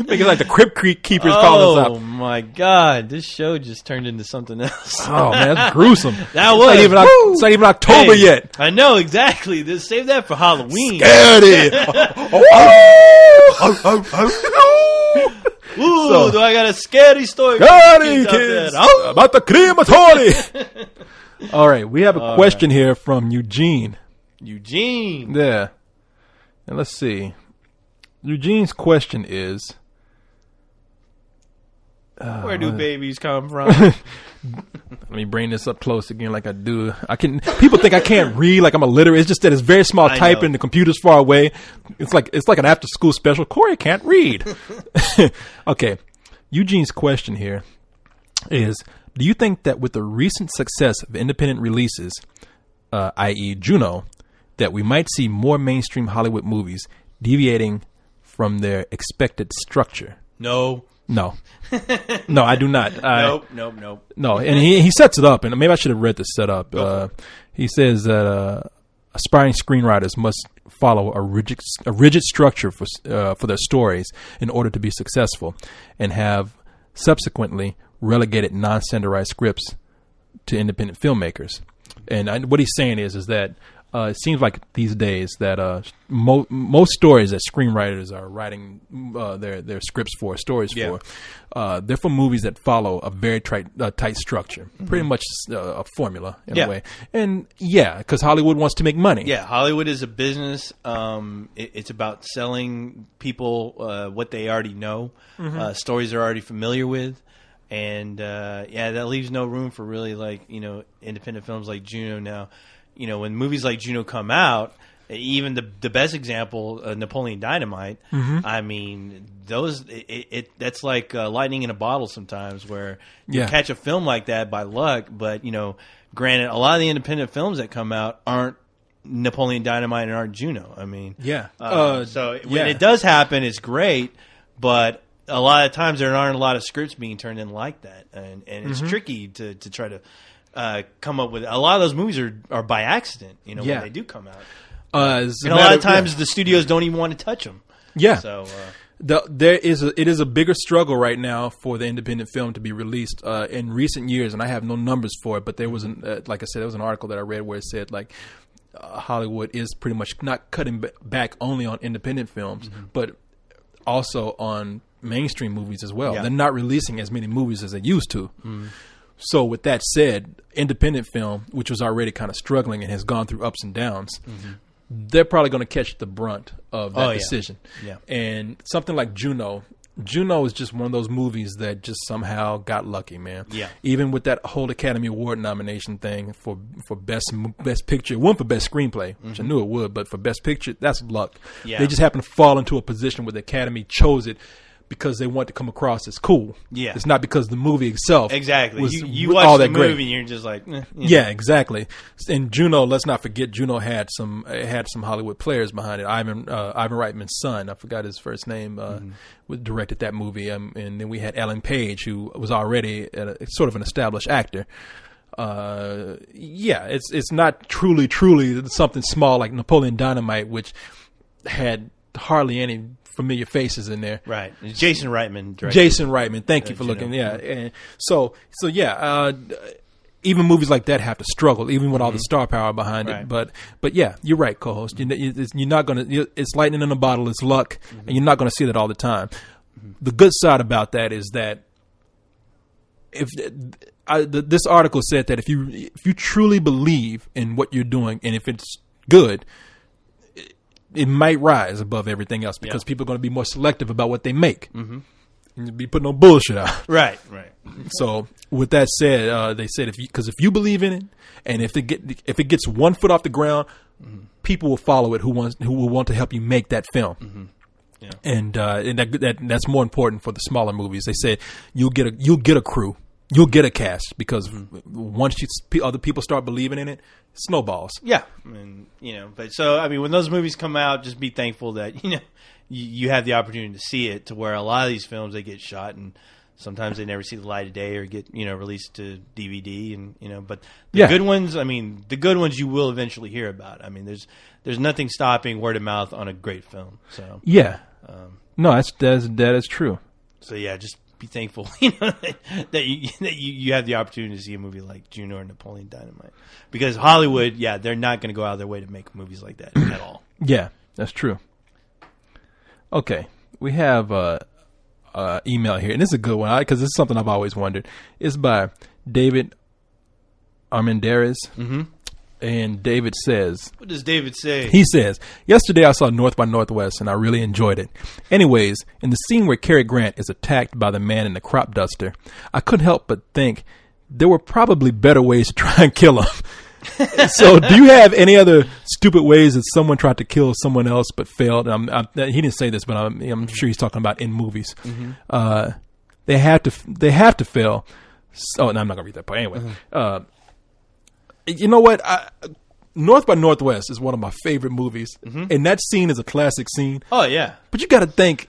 Make it like the Crypt Keepers calling us up. Oh my God. This show just turned into something else. Oh man, that's gruesome. It's not even October yet. I know, exactly. Save that for Halloween. Scary. Ooh, do I got a scary story? Scary kids about the crematory. All right, we have a question here from Eugene. Yeah. And let's see. Eugene's question is, where do babies come from? Let me bring this up close again like I do. People think I can't read like I'm illiterate. It's just that it's very small type and the computer's far away. It's like an after school special. Corey can't read. Okay. Eugene's question here is, do you think that with the recent success of independent releases, i.e. Juno, that we might see more mainstream Hollywood movies deviating from their expected structure? No, I do not. Nope. No, and he sets it up, and maybe I should have read the setup. He says that aspiring screenwriters must follow a rigid structure for their stories in order to be successful, and have subsequently relegated non-standardized scripts to independent filmmakers. And what he's saying is that it seems like these days that most stories that screenwriters are writing their scripts for, they're for movies that follow a very tight structure, pretty much a formula in a way. And because Hollywood wants to make money. Yeah, Hollywood is a business. It's about selling people what they already know, stories they're already familiar with. And that leaves no room for really independent films like Juno now. When movies like Juno come out, even the best example, Napoleon Dynamite. I mean, that's like lightning in a bottle sometimes, where you catch a film like that by luck. But granted, a lot of the independent films that come out aren't Napoleon Dynamite and aren't Juno. I mean, when it does happen, it's great, but a lot of times there aren't a lot of scripts being turned in like that, and it's tricky to try to come up with a lot of those movies are by accident. You know, Yeah. when they do come out, And and a lot of times the studios don't even want to touch them. Yeah. So it is a bigger struggle right now for the independent film to be released in recent years, and I have no numbers for it. But there was like I said, there was an article that I read where it said like Hollywood is pretty much not cutting back only on independent films, but also on mainstream movies as well. Yeah. They're not releasing as many movies as they used to. So with that said, independent film, which was already kind of struggling and has gone through ups and downs, they're probably going to catch the brunt of that decision. Yeah. And something like Juno is just one of those movies that just somehow got lucky, man. Yeah. Even with that whole Academy Award nomination thing for best picture, it won for best screenplay, which I knew it would, but for best picture, that's luck. Yeah. They just happened to fall into a position where the Academy chose it because they want to come across as cool. Yeah. It's not because the movie itself exactly, was you all watch that the great. movie and you're just like, Yeah, exactly. And Juno, let's not forget, Juno had some Hollywood players behind it. Ivan Reitman's son, I forgot his first name, directed that movie. And then we had Ellen Page, who was already sort of an established actor. It's not truly something small like Napoleon Dynamite, which had hardly any familiar faces in there. Right. Jason Reitman directed. Jason Reitman, thank you for looking. Yeah, and so even movies like that have to struggle, even with all the star power behind it. But yeah, you're right, co-host. You're not gonna. It's lightning in a bottle. It's luck, and you're not going to see that all the time. The good side about that is that this article said that if you truly believe in what you're doing, and if it's good, it might rise above everything else because people are going to be more selective about what they make. And be putting no bullshit out. Right. So with that said, they said if you believe in it, and if it gets 1 foot off the ground, people will follow it who will want to help you make that film. Yeah. And that's more important for the smaller movies. They said you'll get a crew. You'll get a cast because once other people start believing in it, it snowballs. Yeah, but so I mean, when those movies come out, just be thankful that you have the opportunity to see it. To where a lot of these films they get shot and sometimes they never see the light of day or get released to DVD and but the good ones, I mean, the good ones you will eventually hear about. I mean, there's nothing stopping word of mouth on a great film. So yeah, no, that is true. So yeah, just be thankful, that you have the opportunity to see a movie like Juno or Napoleon Dynamite, because Hollywood, they're not going to go out of their way to make movies like that at all. Yeah, that's true. Okay, we have email here, and this is a good one because this is something I've always wondered. It's by David Armendariz. And David says... What does David say? He says, yesterday I saw North by Northwest and I really enjoyed it. Anyways, in the scene where Cary Grant is attacked by the man in the crop duster, I couldn't help but think there were probably better ways to try and kill him. So do you have any other stupid ways that someone tried to kill someone else but failed? He didn't say this, but I'm sure he's talking about in movies. They have to fail. So, no, I'm not going to read that part. Anyway, you know what? North by Northwest is one of my favorite movies, and that scene is a classic scene. Oh yeah, but you got to think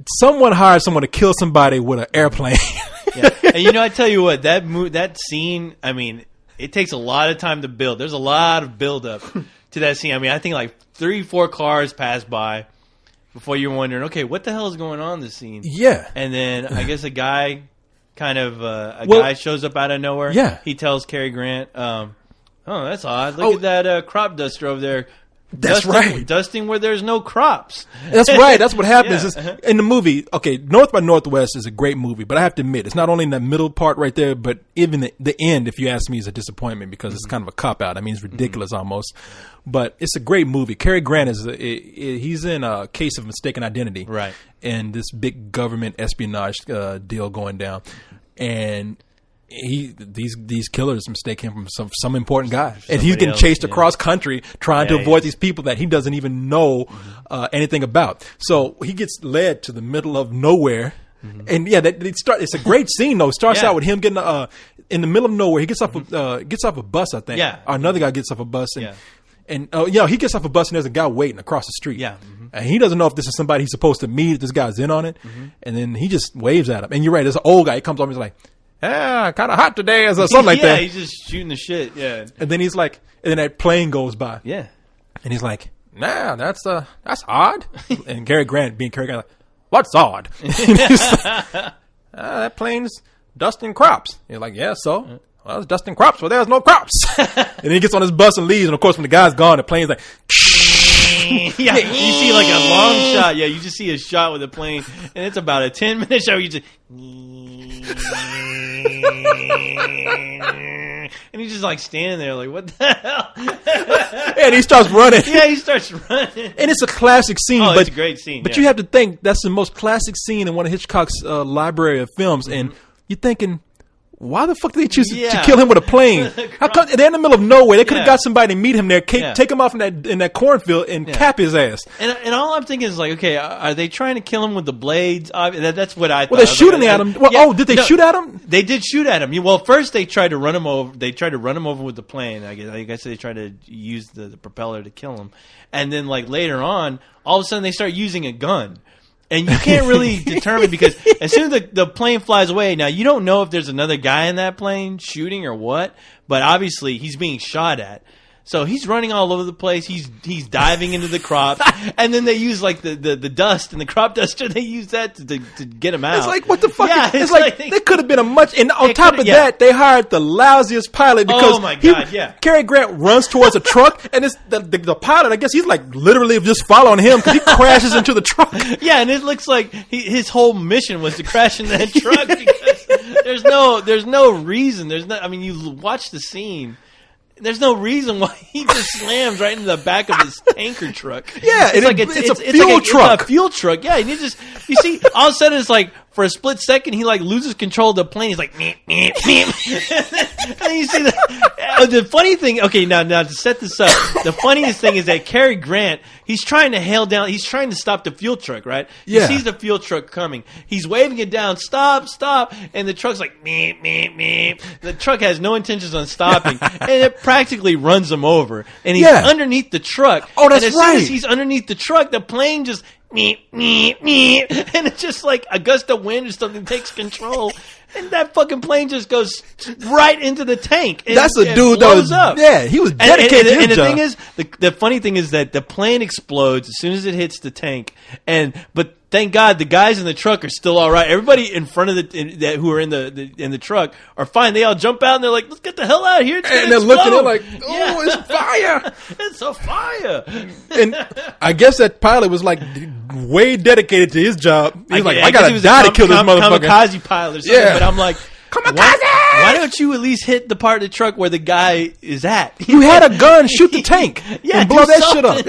someone hired someone to kill somebody with an airplane. And I tell you what, that scene. I mean, it takes a lot of time to build. There's a lot of build up to that scene. I mean, I think like 3-4 cars pass by before you're wondering, okay, what the hell is going on in this scene? Yeah, and then I guess a guy. Guy shows up out of nowhere. Yeah. He tells Cary Grant, oh, that's odd. Look at that crop duster over there. That's right. Dusting where there's no crops. That's right. That's what happens. In the movie, okay, North by Northwest is a great movie, but I have to admit, it's not only in that middle part right there, but even the end, if you ask me, is a disappointment because it's kind of a cop-out. I mean, it's ridiculous almost. But it's a great movie. Cary Grant he's in a case of mistaken identity. Right. And this big government espionage deal going down. And these killers mistake him from some important guy, and he's getting chased across country trying to avoid these people that he doesn't even know anything about. So he gets led to the middle of nowhere, and it's a great scene though. It starts out with him getting in the middle of nowhere. He gets off a bus, I think. Yeah, or another guy gets off a bus, and he gets off a bus and there's a guy waiting across the street. Yeah. And he doesn't know if this is somebody he's supposed to meet, if this guy's in on it. And then he just waves at him. And you're right, there's an old guy. He comes over and he's like, yeah, kind of hot today, or something like that. Yeah, he's just shooting the shit. Yeah, And then he's like, and then that plane goes by. yeah. And he's like, nah, that's odd. And Cary Grant, being Cary Grant, like, what's odd? And he's like, that plane's dusting crops. You're like, yeah, so? Well, it's dusting crops. Well, there's no crops. And he gets on his bus and leaves. And, of course, when the guy's gone, the plane's like, Yeah, you see like a long shot. Yeah, you just see a shot with a plane, and it's about a 10-minute shot where you just... And he's just like standing there like, what the hell? and he starts running. Yeah, he starts running. And it's a classic scene. Oh, but, it's a great scene. But yeah. you have to think, that's the most classic scene in one of Hitchcock's library of films. And you're thinking, why the fuck did they choose to kill him with a plane? How come they're in the middle of nowhere? They could have got somebody to meet him there, take him off in that cornfield, and cap his ass. And all I'm thinking is like, okay, are they trying to kill him with the blades? That's what I thought. Well, they're shooting at him. Well, did they shoot at him? They did shoot at him. Well, first they tried to run him over. They tried to run him over with the plane. I guess they tried to use the propeller to kill him. And then like later on, all of a sudden they start using a gun. And you can't really determine because as soon as the plane flies away, now you don't know if there's another guy in that plane shooting or what, but obviously he's being shot at. So he's running all over the place. He's diving into the crops, and then they use like the dust and the crop duster. They use that to get him out. It's like, what the fuck? Yeah, it's like there could have been a much. And on top of yeah. that, they hired the lousiest pilot because oh my God, yeah. Cary Grant runs towards a truck, and it's the pilot. I guess he's like literally just following him because he crashes into the truck. Yeah, and it looks like his whole mission was to crash in that truck because there's no reason. I mean, you watch the scene. There's no reason why he just slams right into the back of his tanker truck. Yeah, it's a fuel truck. It's a fuel truck. Yeah, and you see, all of a sudden it's like for a split second he like loses control of the plane. He's like, meep, meep, meep. And you see the funny thing. Okay, now to set this up, the funniest thing is that Cary Grant, he's trying to stop the fuel truck. Right? Yeah. He sees the fuel truck coming. He's waving it down. Stop! And the truck's like meep, meep, meep. The truck has no intentions on stopping, and it practically runs him over. And he's underneath the truck. Oh, that's and as soon as he's underneath the truck, the plane just meep, meep, meep. And it's just like a gust of wind or something takes control. And that fucking plane just goes right into the tank. And, that's a dude that was up. Yeah, he was dedicated to his and the job. thing is, the funny thing is that the plane explodes as soon as it hits the tank. But thank God the guys in the truck are still all right. Everybody in front of who are in the truck are fine. They all jump out and they're like, "Let's get the hell out of here!" And they're looking at like, "Oh, it's fire! It's a fire!" And I guess that pilot was like way dedicated to his job. He's like, "I gotta die to kill this motherfucker." Kamikaze pilot or something. Yeah. But I'm like, Kamikaze! Why don't you at least hit the part of the truck where the guy is at? You had a gun, shoot the tank, and blow that shit up.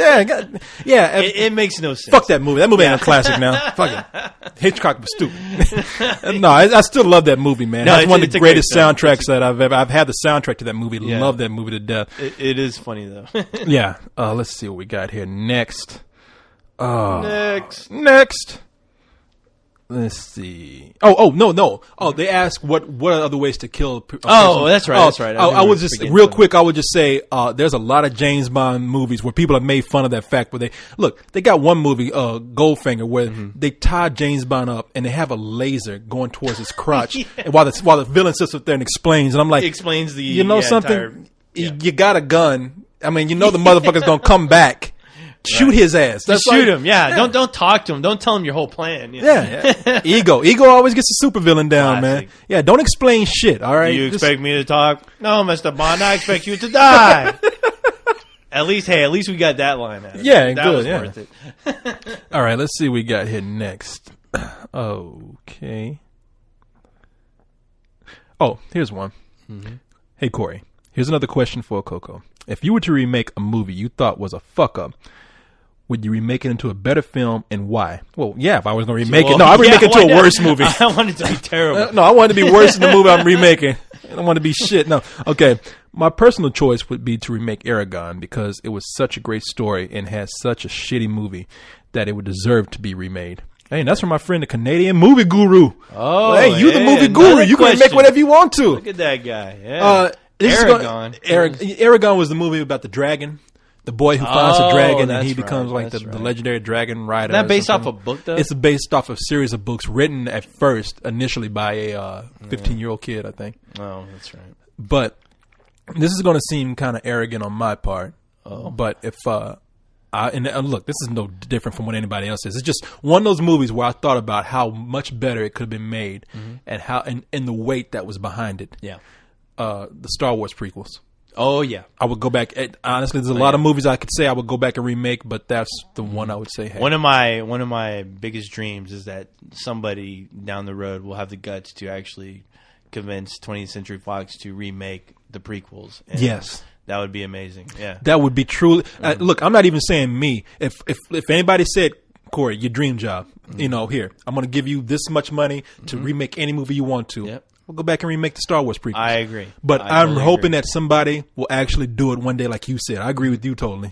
Yeah. It makes no sense. Fuck that movie. That movie ain't a classic now. Fuck it. Hitchcock was stupid. No, I still love that movie, man. That's one of the greatest soundtracks that I've had the soundtrack to that movie. Yeah. Love that movie to death. It is funny though. Yeah. Let's see what we got here next. Next. Let's see. No. Oh, they ask what are other ways to kill a person. That's right. That's right. I would just real quick. I would just say there's a lot of James Bond movies where people have made fun of that fact. Where they got one movie, Goldfinger, where they tie James Bond up and they have a laser going towards his crotch, and while the villain sits up there and explains, and I'm like, explains the something. You got a gun. I mean, the motherfucker's gonna come back. Shoot his ass. Just shoot him. Yeah. Don't talk to him. Don't tell him your whole plan. Yeah. Ego always gets the supervillain down, man. Yeah. Don't explain shit. All right. Do you expect me to talk? No, Mr. Bond. I expect you to die. At least we got that line out. Yeah. That good. was Yeah. worth it. All right. Let's see what we got here next. Okay. Oh, here's one. Mm-hmm. Hey, Corey. Here's another question for Coco. If you were to remake a movie you thought was a fuck up, would you remake it into a better film, and why? Well, yeah, if I was going to remake it. No, I'd remake it into a worse movie. I want it to be terrible. No, I want it to be worse than the movie I'm remaking. I don't want to be shit. No. Okay. My personal choice would be to remake Eragon because it was such a great story and has such a shitty movie that it would deserve to be remade. Hey, that's from my friend, the Canadian movie guru. Oh, hey, you the movie guru. You can make whatever you want to. Look at that guy. Yeah. Eragon was the movie about the dragon. The boy who finds a dragon and that's he becomes right, like the that's right. legendary dragon rider. Is that or based off something. a book, though? It's based off a series of books written at first, initially by a 15-year-old kid, I think. Oh, that's right. But this is going to seem kind of arrogant on my part. But if and look, this is no different from what anybody else is. It's just one of those movies where I thought about how much better it could have been made, and how and the weight that was behind it. Yeah. The Star Wars prequels. Oh, yeah. I would go back. Honestly, there's a lot of movies I could say I would go back and remake, but that's the one I would say. Hey. One of my biggest dreams is that somebody down the road will have the guts to actually convince 20th Century Fox to remake the prequels. And yes. That would be amazing. Yeah. That would be truly. Look, I'm not even saying me. If anybody said, Corey, your dream job, here, I'm going to give you this much money to remake any movie you want to. Yep. We'll go back and remake the Star Wars prequels. I agree. But I I'm totally hoping agree. that somebody will actually do it one day, like you said. I agree with you totally.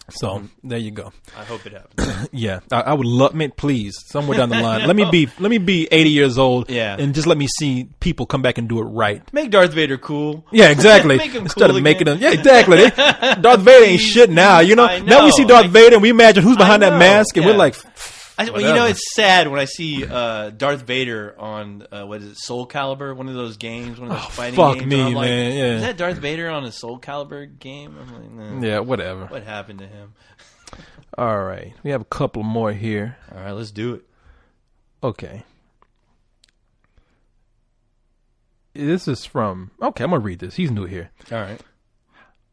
So there you go. I hope it happens. Yeah, I would love. Man, please, somewhere down the line, let me be 80 years old. Yeah. And just let me see people come back and do it right. Make Darth Vader cool. Yeah, exactly. Make him Instead cool of making again. him, yeah, exactly. Darth Vader ain't shit now. You know, I now we see know. Darth Vader and we imagine who's behind that know, mask, and yeah. we're like, Well, it's sad when I see Darth Vader on what is it, Soul Calibur, one of those games, one of those fighting fuck games. me, and I'm like, man, yeah. Is that Darth Vader on a Soul Calibur game? I'm like, nah. yeah, whatever. What happened to him? All right, we have a couple more here. All right, let's do it. Okay. This is from. Okay, I'm gonna read this. He's new here. All right.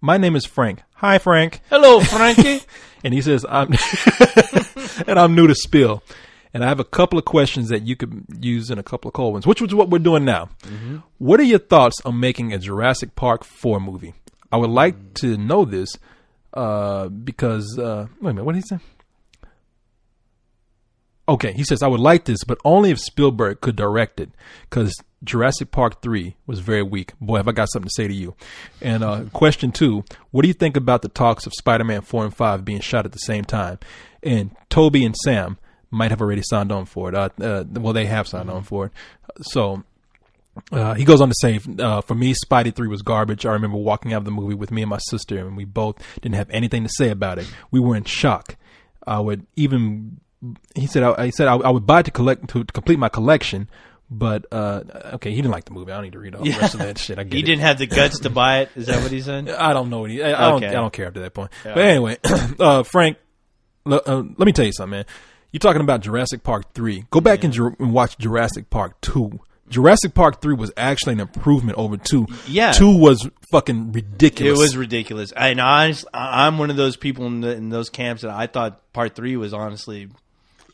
My name is Frank. Hi, Frank. Hello, Frankie. And he says, I'm new to Spill. And I have a couple of questions that you could use in a couple of cold ones, which is what we're doing now. Mm-hmm. What are your thoughts on making a Jurassic Park 4 movie? I would like to know this because, wait a minute, what did he say? Okay, he says, I would like this, but only if Spielberg could direct it, because Jurassic Park 3 was very weak. Boy, have I got something to say to you. And question 2, what do you think about the talks of Spider-Man 4 and 5 being shot at the same time? And Toby and Sam might have already signed on for it. Well, they have signed on for it. So he goes on to say, for me, Spidey 3 was garbage. I remember walking out of the movie with me and my sister, and we both didn't have anything to say about it. We were in shock. I would even... He said, I would buy to complete my collection, but okay, he didn't like the movie. I don't need to read all the rest of that shit. I get He it. didn't have the guts to buy it. Is that what he said? I don't know what I Okay. don't care after that point. Yeah. But anyway, Frank, let me tell you something, man. You're talking about Jurassic Park 3. Go back and watch Jurassic Park 2. Jurassic Park 3 was actually an improvement over 2. Yeah. 2 was fucking ridiculous. It was ridiculous. And I'm one of those people in those camps that I thought Part 3 was honestly...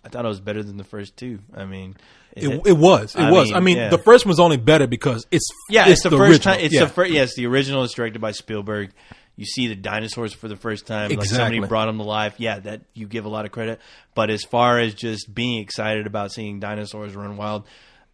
I thought it was better than the first two. I mean, it was. I mean, yeah. the first one's only better because it's the first original. time. It's the original. It's directed by Spielberg. You see the dinosaurs for the first time. Like Exactly. somebody brought them to life. Yeah, that you give a lot of credit. But as far as just being excited about seeing dinosaurs run wild,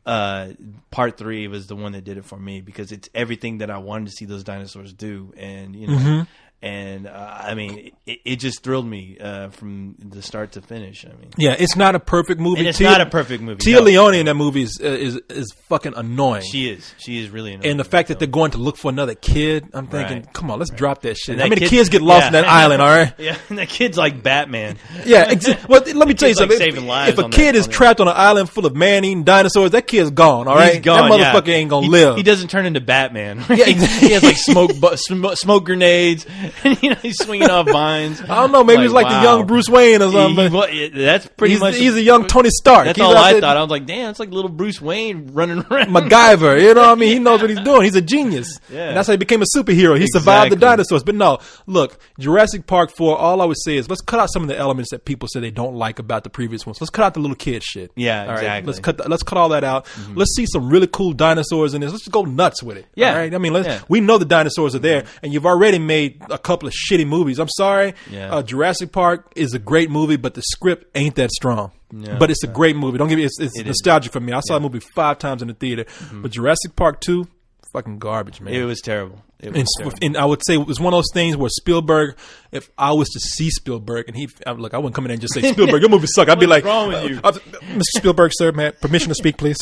Part 3 was the one that did it for me because it's everything that I wanted to see those dinosaurs do, and you know. Mm-hmm. And I mean, it just thrilled me from the start to finish. I mean, Yeah, it's not a perfect movie. and it's not a perfect movie. Tia no. Leone in that movie is fucking annoying. She is really annoying. And the fact that they're going to look for another kid, I'm thinking, Right. come on, let's drop that shit. And I that mean, the kid- kids get lost yeah. on that island, all right? Yeah, and that kid's like Batman. Yeah, well, let me tell you kid's like something. saving lives If a on kid that- is on that. trapped on an island full of man-eating dinosaurs, that kid's gone, all right? He's gone. That motherfucker yeah. ain't gonna He- live. He doesn't turn into Batman. Yeah, exactly. He has like smoke grenades, and he's swinging off vines. I don't know, maybe he's like the young Bruce Wayne or something. That's pretty much. He's a young Tony Stark. That's He's all out I there- thought. I was like, damn, it's like little Bruce Wayne running around. MacGyver, you know what I mean? He knows what he's doing. He's a genius. Yeah. And that's how he became a superhero. He survived the Exactly. dinosaurs. But no, look, Jurassic Park 4, all I would say is let's cut out some of the elements that people say they don't like about the previous ones. Let's cut out the little kid shit. Yeah, All right? exactly. Let's cut all that out. Let's see some really cool dinosaurs in this. Let's just go nuts with it. Yeah. All right? I mean, Yeah. we know the dinosaurs are there, and you've already made a couple of shitty movies. I'm sorry. Yeah. Jurassic Park is a great movie, but the script ain't that strong. Yeah. But it's a great movie. Don't get me. It's It is. nostalgic for me. I saw the movie 5 times in the theater, but Jurassic Park 2, fucking garbage, man. It was terrible. It was terrible. And I would say it was one of those things where Spielberg, if I was to see Spielberg, and I wouldn't come in there and just say, Spielberg, your movie suck. I'd be like, wrong with you? Mr. Spielberg, sir, man, permission to speak, please.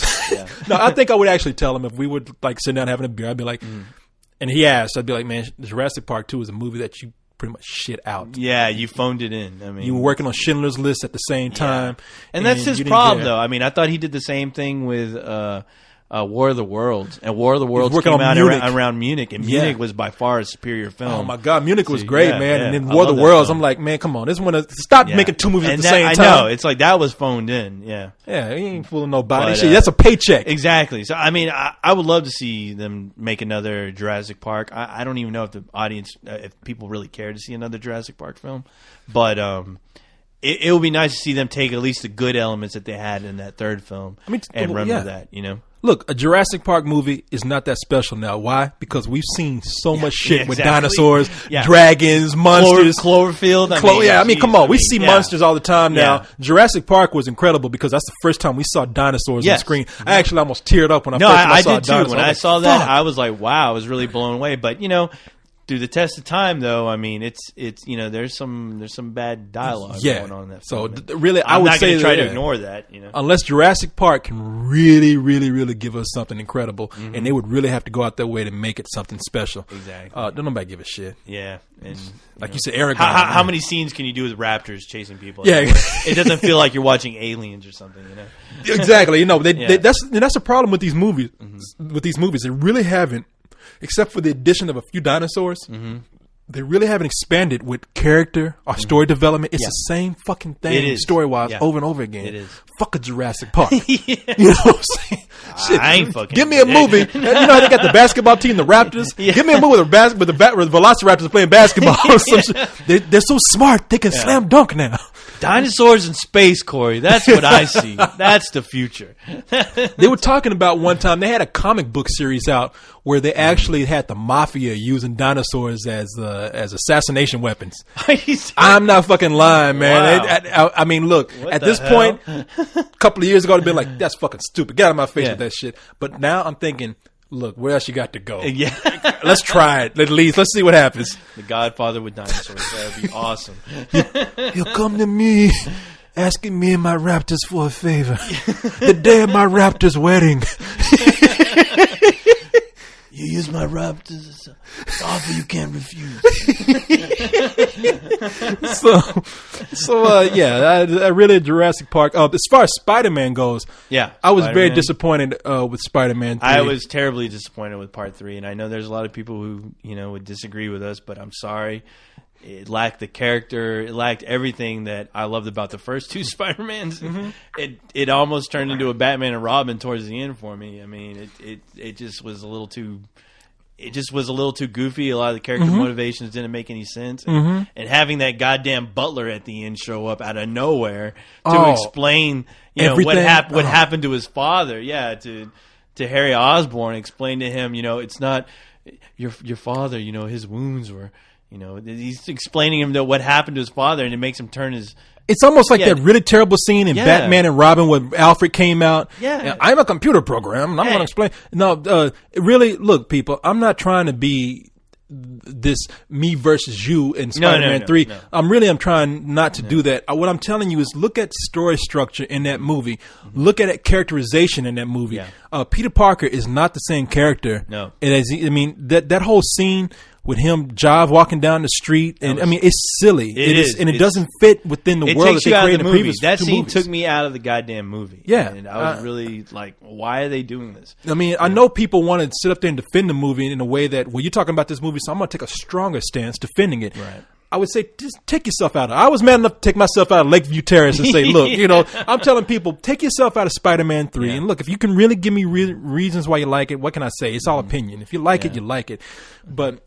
No, I think I would actually tell him if we would like sit down having a beer. I'd be like, and he asked, I'd be like, man, Jurassic Park 2 is a movie that you pretty much shit out. Yeah, you phoned it in. I mean, You were working on Schindler's List at the same time. and that's his you didn't problem, get- though. I mean, I thought he did the same thing with War of the Worlds, and War of the Worlds working came on out Munich. around Munich, and Yeah. Munich was by far a superior film. Oh my God, Munich was So, great, yeah, man. yeah. And then I War of the love that Worlds, film. I'm like, man, come on, this one stop Yeah. making two movies at And the that- same I time. know, it's like that was phoned in. Yeah. Yeah, he ain't fooling nobody. But, Shit, that's a paycheck. Exactly. So, I mean, I would love to see them make another Jurassic Park. I don't even know if the audience, if people really care to see another Jurassic Park film, but it would be nice to see them take at least the good elements that they had in that third film and run with that. You know. Look, a Jurassic Park movie is not that special now. Why? Because we've seen so much shit with exactly. dinosaurs, Yeah. dragons, monsters. Cloverfield. I mean, come on. We see yeah. monsters all the time now. Yeah. Jurassic Park was incredible because that's the first time we saw dinosaurs on Yes. screen. I actually almost teared up when I No, first time I saw a did too. dinosaur. When was I like, saw that, fuck. I was like, wow, I was really blown away. But, you know, through the test of time, though, I mean, it's you know, there's some bad dialogue going on in that so film. really, I I'm would not say going to try to that, ignore that, you know. unless Jurassic Park can really, really, really give us something incredible, and they would really have to go out their way to make it something special. Exactly. Don't nobody give a shit. Yeah, and Like you said, Aragorn. How many scenes can you do with raptors chasing people? Yeah. It doesn't feel like you're watching Aliens or something, you know. Exactly. You know, Yeah. that's the problem with these movies. With these movies, they really haven't, except for the addition of a few dinosaurs. They really haven't expanded with character or story development. It's the same fucking It thing is. story wise Yeah. over and over again. It is. Fuck a Jurassic Park. You know what I'm saying? Shit. I ain't fucking. Give me a movie. You know how they got the basketball team, the Raptors. Give me a movie with the Velociraptors playing basketball. Some shit. They're so smart they can slam dunk now. Dinosaurs in space, Corey. That's what I see. That's the future. They were talking about one time they had a comic book series out where they actually had the mafia using dinosaurs as assassination weapons. I'm not fucking lying, man. Wow. I mean, look, What at the this hell? point, a couple of years ago, I'd been like, that's fucking stupid. Get out of my face Yeah. with that shit. But now I'm thinking, look, where else you got to go? Yeah. Let's try it. At least let's see what happens. The Godfather with dinosaurs. That would be awesome. He'll come to me asking me and my raptors for a favor. The day of my raptor's wedding. You use my raptors. It's an offer you can't refuse. I really Jurassic Park. As far as Spider-Man goes, Yeah, I was very Spider-Man. disappointed with Spider-Man 3. I was terribly disappointed with Part 3, and I know there's a lot of people who would disagree with us, but I'm sorry. It lacked the character. It lacked everything that I loved about the first two Spider-Mans. It almost turned into a Batman and Robin towards the end for me. I mean, it just was a little too. It just was a little too goofy. A lot of the character motivations didn't make any sense, and having that goddamn butler at the end show up out of nowhere to explain, what everything. happened to his father. Yeah, to Harry Osborn, explain to him, it's not your father. His wounds were. He's explaining him that what happened to his father, and it makes him turn his. It's almost like that really terrible scene in Yeah. Batman and Robin when Alfred came out. Yeah. And I'm a computer program, and I'm going to explain. No, really, look, people, I'm not trying to be this me versus you in Spider-Man 3. no. I'm trying not to do that. What I'm telling you is look at story structure in that movie. Look at it, characterization in that movie. Yeah. Peter Parker is not the same character. No. That whole scene with him walking down the street, and it's silly. It is. And it It's- doesn't fit within the It world takes that you they out of created the in the movie. previous That two scene movies. took me out of the goddamn movie. Yeah. and I was really like, why are they doing this? I know people want to sit up there and defend the movie in a way that, well, you're talking about this movie, so I'm going to take a stronger stance defending it. Right. I would say, just take yourself out of it. I was mad enough to take myself out of Lakeview Terrace and say, look, I'm telling people, take yourself out of Spider-Man 3. Yeah. And look, if you can really give me reasons why you like it, what can I say? It's all opinion. If you like it, you like it. But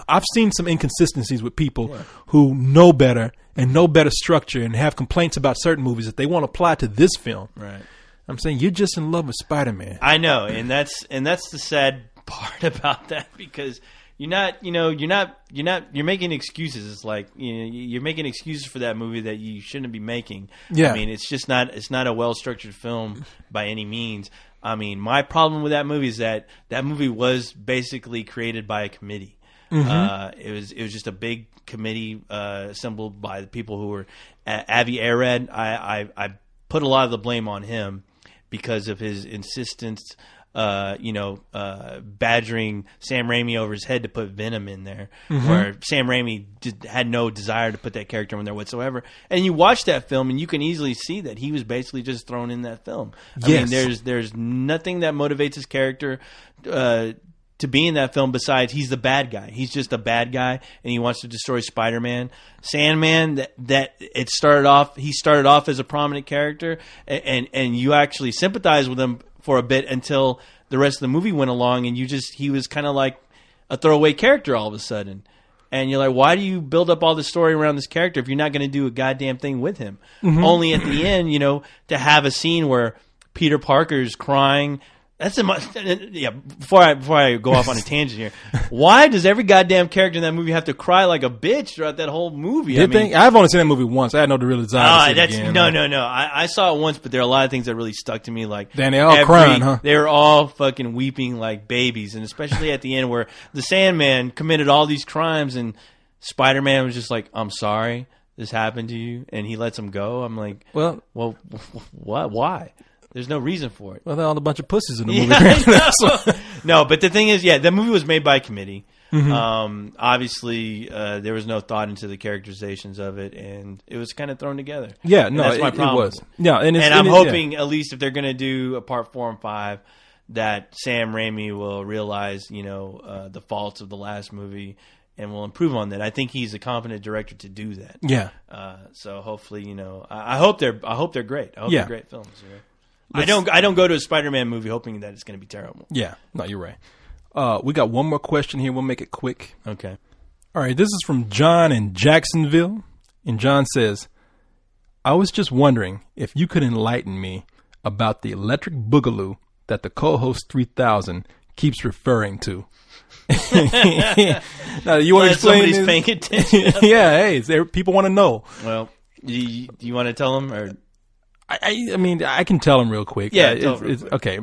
I've seen some inconsistencies with people who know better and know better structure and have complaints about certain movies that they want to apply to this film. Right. I'm saying you're just in love with Spider-Man. I know, and that's the sad part about that, because you're making excuses. It's like you're making excuses for that movie that you shouldn't be making. Yeah. I mean, it's not a well structured film by any means. I mean, my problem with that movie is that movie was basically created by a committee. It was just a big committee assembled by the people who were Avi Arad. I put a lot of the blame on him because of his insistence badgering Sam Raimi over his head to put Venom in there, where Sam Raimi had no desire to put that character in there whatsoever. And you watch that film, and you can easily see that he was basically just thrown in that film. I mean, there's nothing that motivates his character to be in that film besides he's the bad guy. He's just a bad guy, and he wants to destroy Spider-Man. Sandman, he started off as a prominent character, and you actually sympathize with him for a bit until the rest of the movie went along, and he was kind of like a throwaway character all of a sudden. And you're like, why do you build up all the story around this character if you're not going to do a goddamn thing with him? Only at the end, to have a scene where Peter Parker's crying. Before I go off on a tangent here, why does every goddamn character in that movie have to cry like a bitch throughout that whole movie? I've only seen that movie once. I had no real desire to see it again. No. I saw it once, but there are a lot of things that really stuck to me. Like, then they all crying, huh? They were all fucking weeping like babies, and especially at the end where the Sandman committed all these crimes, and Spider-Man was just like, "I'm sorry, this happened to you," and he lets him go. I'm like, well, what? Why? There's no reason for it. Well, they're all a bunch of pussies in the movie. No, but the thing is, the movie was made by a committee. Obviously, there was no thought into the characterizations of it, and it was kind of thrown together. Yeah, and no, that's my problem. It was. Yeah, and I'm hoping, at least if they're going to do a part 4 and 5, that Sam Raimi will realize, the faults of the last movie and will improve on that. I think he's a competent director to do that. Yeah. So hopefully, I hope they're great. I hope they're great films. I don't go to a Spider-Man movie hoping that it's going to be terrible. Yeah, no, you're right. We got one more question here. We'll make it quick. Okay. All right, this is from John in Jacksonville. And John says, I was just wondering if you could enlighten me about the electric boogaloo that the co-host 3000 keeps referring to. Now, you want to explain somebody's paying attention. Yeah, people want to know. Well, do you want to tell them or... I mean, I can tell them real quick. Yeah, okay.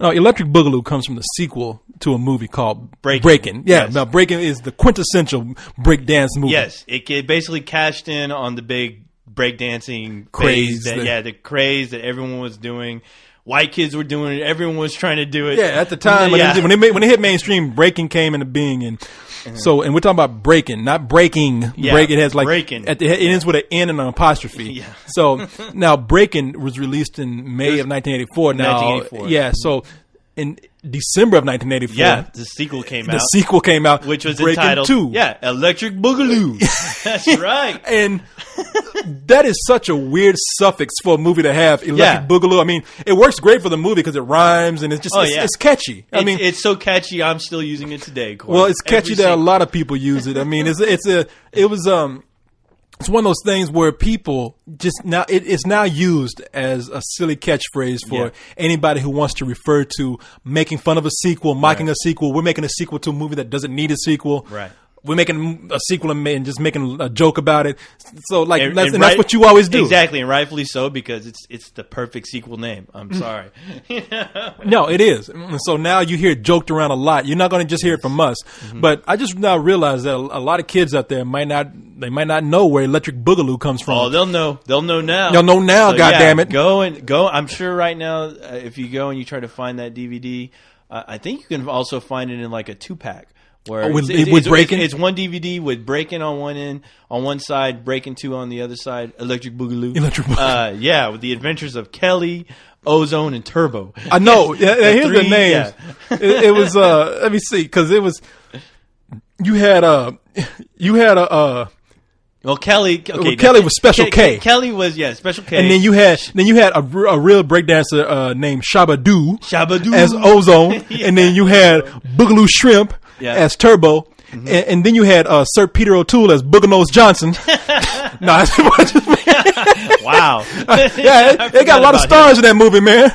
Electric Boogaloo comes from the sequel to a movie called Breakin'. Yeah, yes. Now Breakin' is the quintessential breakdance movie. Yes, it basically cashed in on the big breakdancing craze. The craze that everyone was doing. White kids were doing it. Everyone was trying to do it. Yeah, at the time when it hit mainstream, breaking came into being, and so we're talking about breaking, not breaking. Yeah, break, it has like breaking. It ends with an N and an apostrophe. Yeah. So now Breakin' was released in May of 1984. Now, 1984. Yeah. So in December of 1984, the sequel came out. The sequel came out, which was Breakin' entitled 2. Yeah, Electric Boogaloo. That's right. And that is such a weird suffix for a movie to have, Electric Boogaloo. I mean, it works great for the movie because it rries and it's just it's catchy. It's so catchy. I'm still using it today, Corey. Well, it's catchy that a lot of people use it. I mean, it's one of those things where people just now it's now used as a silly catchphrase for anybody who wants to refer to making fun of a sequel, mocking a sequel. We're making a sequel to a movie that doesn't need a sequel. Right. We're making a sequel and just making a joke about it. So, that's what you always do. Exactly, and rightfully so, because it's the perfect sequel name. I'm sorry. No, it is. So now you hear it joked around a lot. You're not going to just hear it from us. Mm-hmm. But I just now realize that a lot of kids out there might not know where Electric Boogaloo comes from. Oh, they'll know. They'll know now. They'll know now. So, goddammit. Go. I'm sure right now, if you go and you try to find that DVD, I think you can also find it in like a 2-pack. Where with Breakin'? It's one DVD with Breakin' on one end, on one side, Breakin' 2 on the other side, Electric Boogaloo. With the adventures of Kelly, Ozone, and Turbo. I know. Here's the names. Yeah. It was. Let me see, because it was. You had a. Well, Kelly. Okay, well, Kelly was Special K. Kelly was Special K. And then you had a real breakdancer named Shabadoo as Ozone, and then you had Boogaloo Shrimp as Turbo, and then you had Sir Peter O'Toole as Booganose Johnson. No, wow. They got a lot of stars in that movie, man.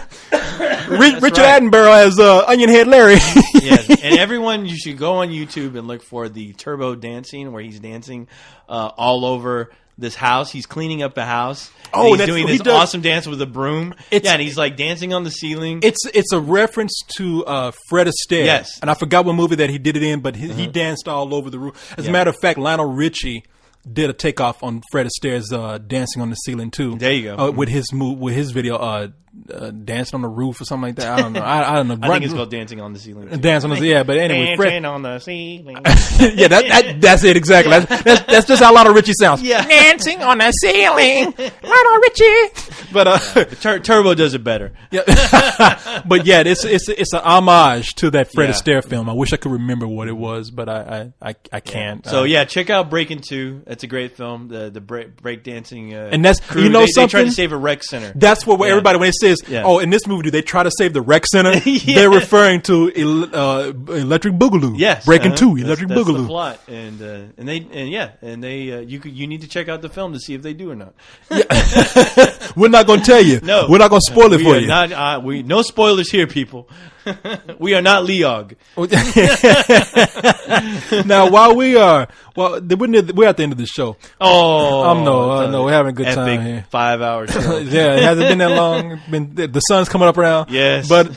Richard Attenborough as Onion Head Larry. Yes, and everyone, you should go on YouTube and look for the Turbo dancing, where he's dancing all over this house. He's cleaning up the house. Oh, and he's doing this awesome dance with a broom. And he's like dancing on the ceiling. It's a reference to Fred Astaire. Yes, and I forgot what movie that he did it in, but he danced all over the room. As a matter of fact, Lionel Richie did a takeoff on Fred Astaire's dancing on the ceiling too. There you go. With his video dancing on the roof or something like that. I don't know. I don't know. I think it's called Dancing on the Ceiling. too. Dance on the yeah, but anyway, Dancing on the ceiling. yeah, that's it exactly. That's just how Lionel Richie sounds. Yeah. Dancing on the ceiling, Lionel Richie. But Turbo does it better. yeah, but yeah, it's an homage to that Fred Yeah. Astaire film. I wish I could remember what it was, but I can't. So yeah, check out Breaking 2. That's a great film. The break dancing. And that's crew, you know they something. try to save a rec center. That's what everybody when it says, Yeah. "Oh, in this movie, do they try to save the rec center?" Yeah. They're referring to Electric Boogaloo. Yes, Breaking 2, that's Electric the Boogaloo. plot, and you need to check out the film to see if they do or not. We're not going to tell you. No, we're not going to spoil it We for are you. Not, no spoilers here, people. We are not Leog. Now, while we're at the end of the show. Oh, no, we're having a good time epic here. 5 hours. Show. Yeah, it hasn't been that long. The sun's coming up around. Yes. But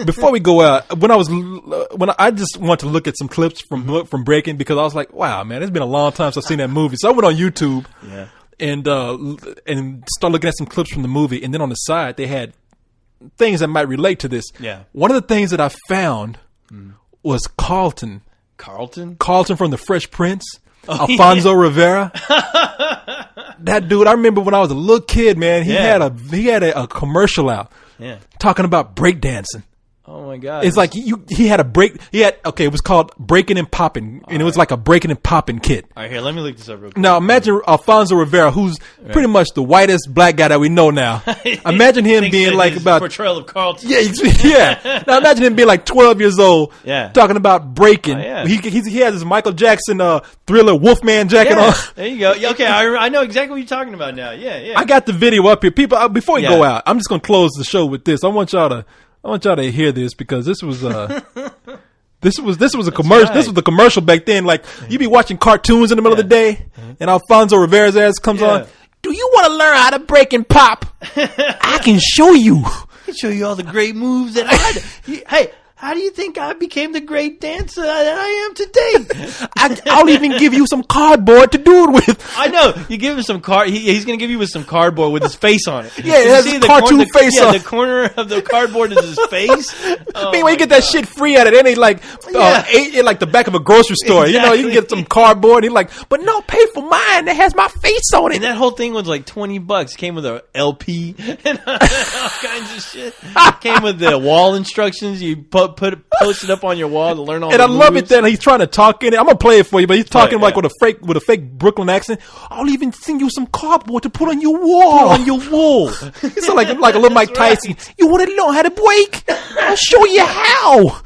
before we go out, I just want to look at some clips from Breaking because I was like, wow, man, it's been a long time since I've seen that movie. So I went on YouTube. Yeah. And start looking at some clips from the movie, and then on the side they had things that might relate to this. Yeah. One of the things that I found was Carlton from The Fresh Prince, Alfonso Rivera. That dude, I remember when I was a little kid, man. He had a commercial out, talking about breakdancing. Oh my God! It's like he had it was called Breaking and Popping, and it was like a breaking and popping kit. All right, here, let me look this up real quick. Now imagine Alfonso Rivera, who's pretty much the whitest black guy that we know now. Imagine him being like his about portrayal of Carlton. yeah. Now imagine him being like 12 years old, talking about breaking. Oh, yeah. He has his Michael Jackson Thriller Wolfman jacket on. There you go. Okay, I know exactly what you're talking about now. Yeah. I got the video up here. People, before we Yeah. go out, I'm just gonna close the show with this. I want y'all to hear this because this was this was a commercial. right. This was the commercial back then. Like you be watching cartoons in the middle of the day, and Alfonso Rivera's ass comes on. Do you want to learn how to break and pop? I can show you. I can show you all the great moves that Hey, how do you think I became the great dancer that I am today? I'll even give you some cardboard to do it with. I know. You give him some card. He's going to give you with some cardboard with his face on it. Yeah, it has a cartoon face on it. The corner of the cardboard is his face. I mean, when you get that shit free at it, ain't like like the back of a grocery store. Exactly. You know, you can get some cardboard. He's like, but no, pay for mine that has my face on it. And that whole thing was like $20. Came with a LP and all kinds of shit. Came with the wall instructions. You post it up on your wall to learn all. And the I love moves. it that he's trying to talk in it. I'm gonna play it for you, but he's talking Right, like with a fake Brooklyn accent. I'll even send you some cardboard to put on your wall. on your wall. It's like a little Mike Tyson. right. You want to know how to break? I'll show you how.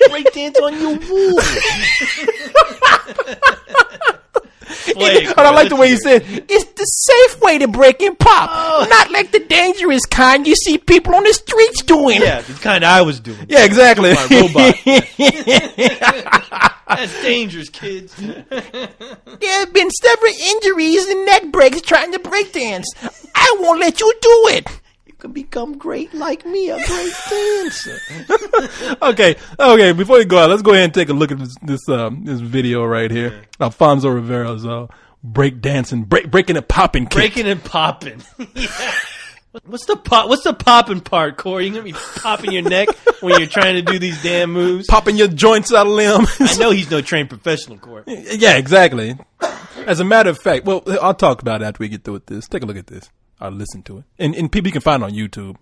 Break dance on your wall. And I like the way he said, it's the safe way to break and pop, not like the dangerous kind you see people on the streets doing. Yeah, the kind I was doing. Yeah, exactly. My robot. That's dangerous, kids. There have been several injuries and neck breaks trying to break dance. I won't let you do it. You can become great like me, a great dancer. Okay. Before we go out, let's go ahead and take a look at this video right here. Alfonso Rivera's breaking and popping kit. Breaking and popping. Yeah. What's the popping part, Corey? You gonna be popping your neck when you're trying to do these damn moves? Popping your joints out of limb. I know he's no trained professional, Corey. Yeah, exactly. As a matter of fact, well, I'll talk about it after we get through with this. Take a look at this. I'll listen to it. And people you can find on YouTube.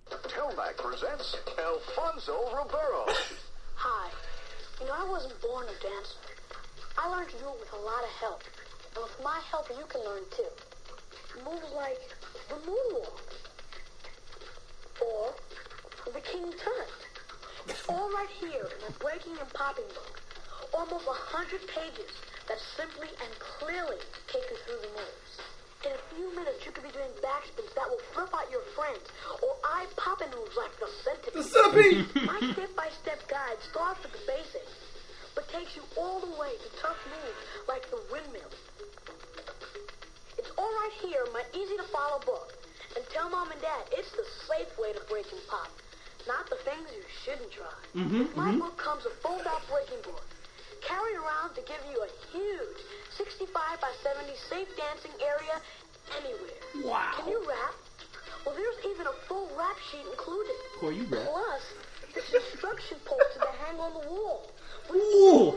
Telmac presents Alfonso Rivera. Hi. You know, I wasn't born a dancer. I learned to do it with a lot of help. And with my help, you can learn too. Moves like the moonwalk. Or the king turn. It's all right here in the Breaking and Popping book. Almost 100 pages that simply and clearly take you through the moves. In a few minutes, you could be doing backspins that will flip out your friends, or eye-popping moves like the centipede. My step-by-step guide starts with the basics, but takes you all the way to tough moves like the windmill. It's all right here in my easy-to-follow book. And tell Mom and Dad it's the safe way to break and pop, not the things you shouldn't try. My book comes a fold-out breaking board, carried around to give you a huge 65 by 70 safe dancing area anywhere. Wow. Can you rap? Well, there's even a full rap sheet included. Corey, you rap. Plus, this instruction poster to hang on the wall. Whoa!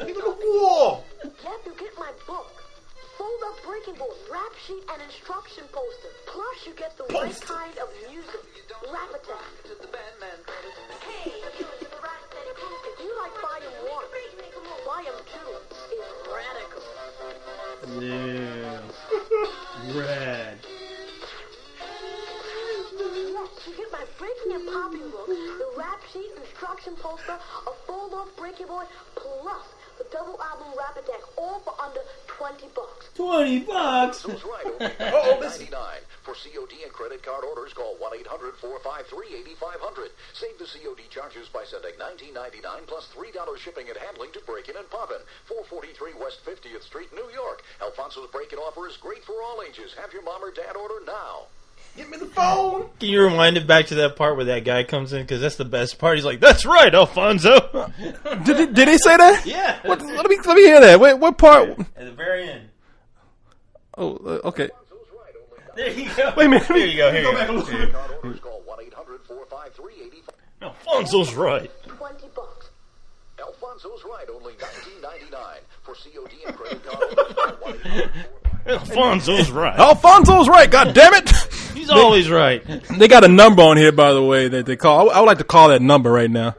Even a wall! Jeff, you get my book. Fold up breaking board, rap sheet, and instruction poster. Plus, you get the right kind of music. Rap attack. Hey, if you like volume 1, volume 2 is radical. Yeah. Rad. Yes, you get my breaking and popping book, the rap sheet, instruction poster, a fold-off breaking board, plus the double album Rap Attack, all for under $20. $20. Those right, only $99. For COD and credit card orders, call 1-800-453-8500. Save the COD charges by sending $19.99 plus $3 shipping and handling to Breakin' and Poppin', 443 West 50th Street, New York. Alfonso's Breakin' offer is great for all ages. Have your mom or dad order now. Give me the phone. Can you rewind it back to that part where that guy comes in? Because that's the best part. He's like, "That's right, Alfonso." Did he say that? Yeah. Let me hear that. Wait, what part? At the very end. Oh, okay. There you go. Wait a minute. Here you go. Here you Card go. orders, call 1-800-453-8500. Alfonso's right. $20. Alfonso's right, only $19.99. For COD and credit card orders, call 1-800-453-8500. Alfonso's right. Alfonso's right. God damn it! He's always right. They got a number on here, by the way, that they call. I would like to call that number right now.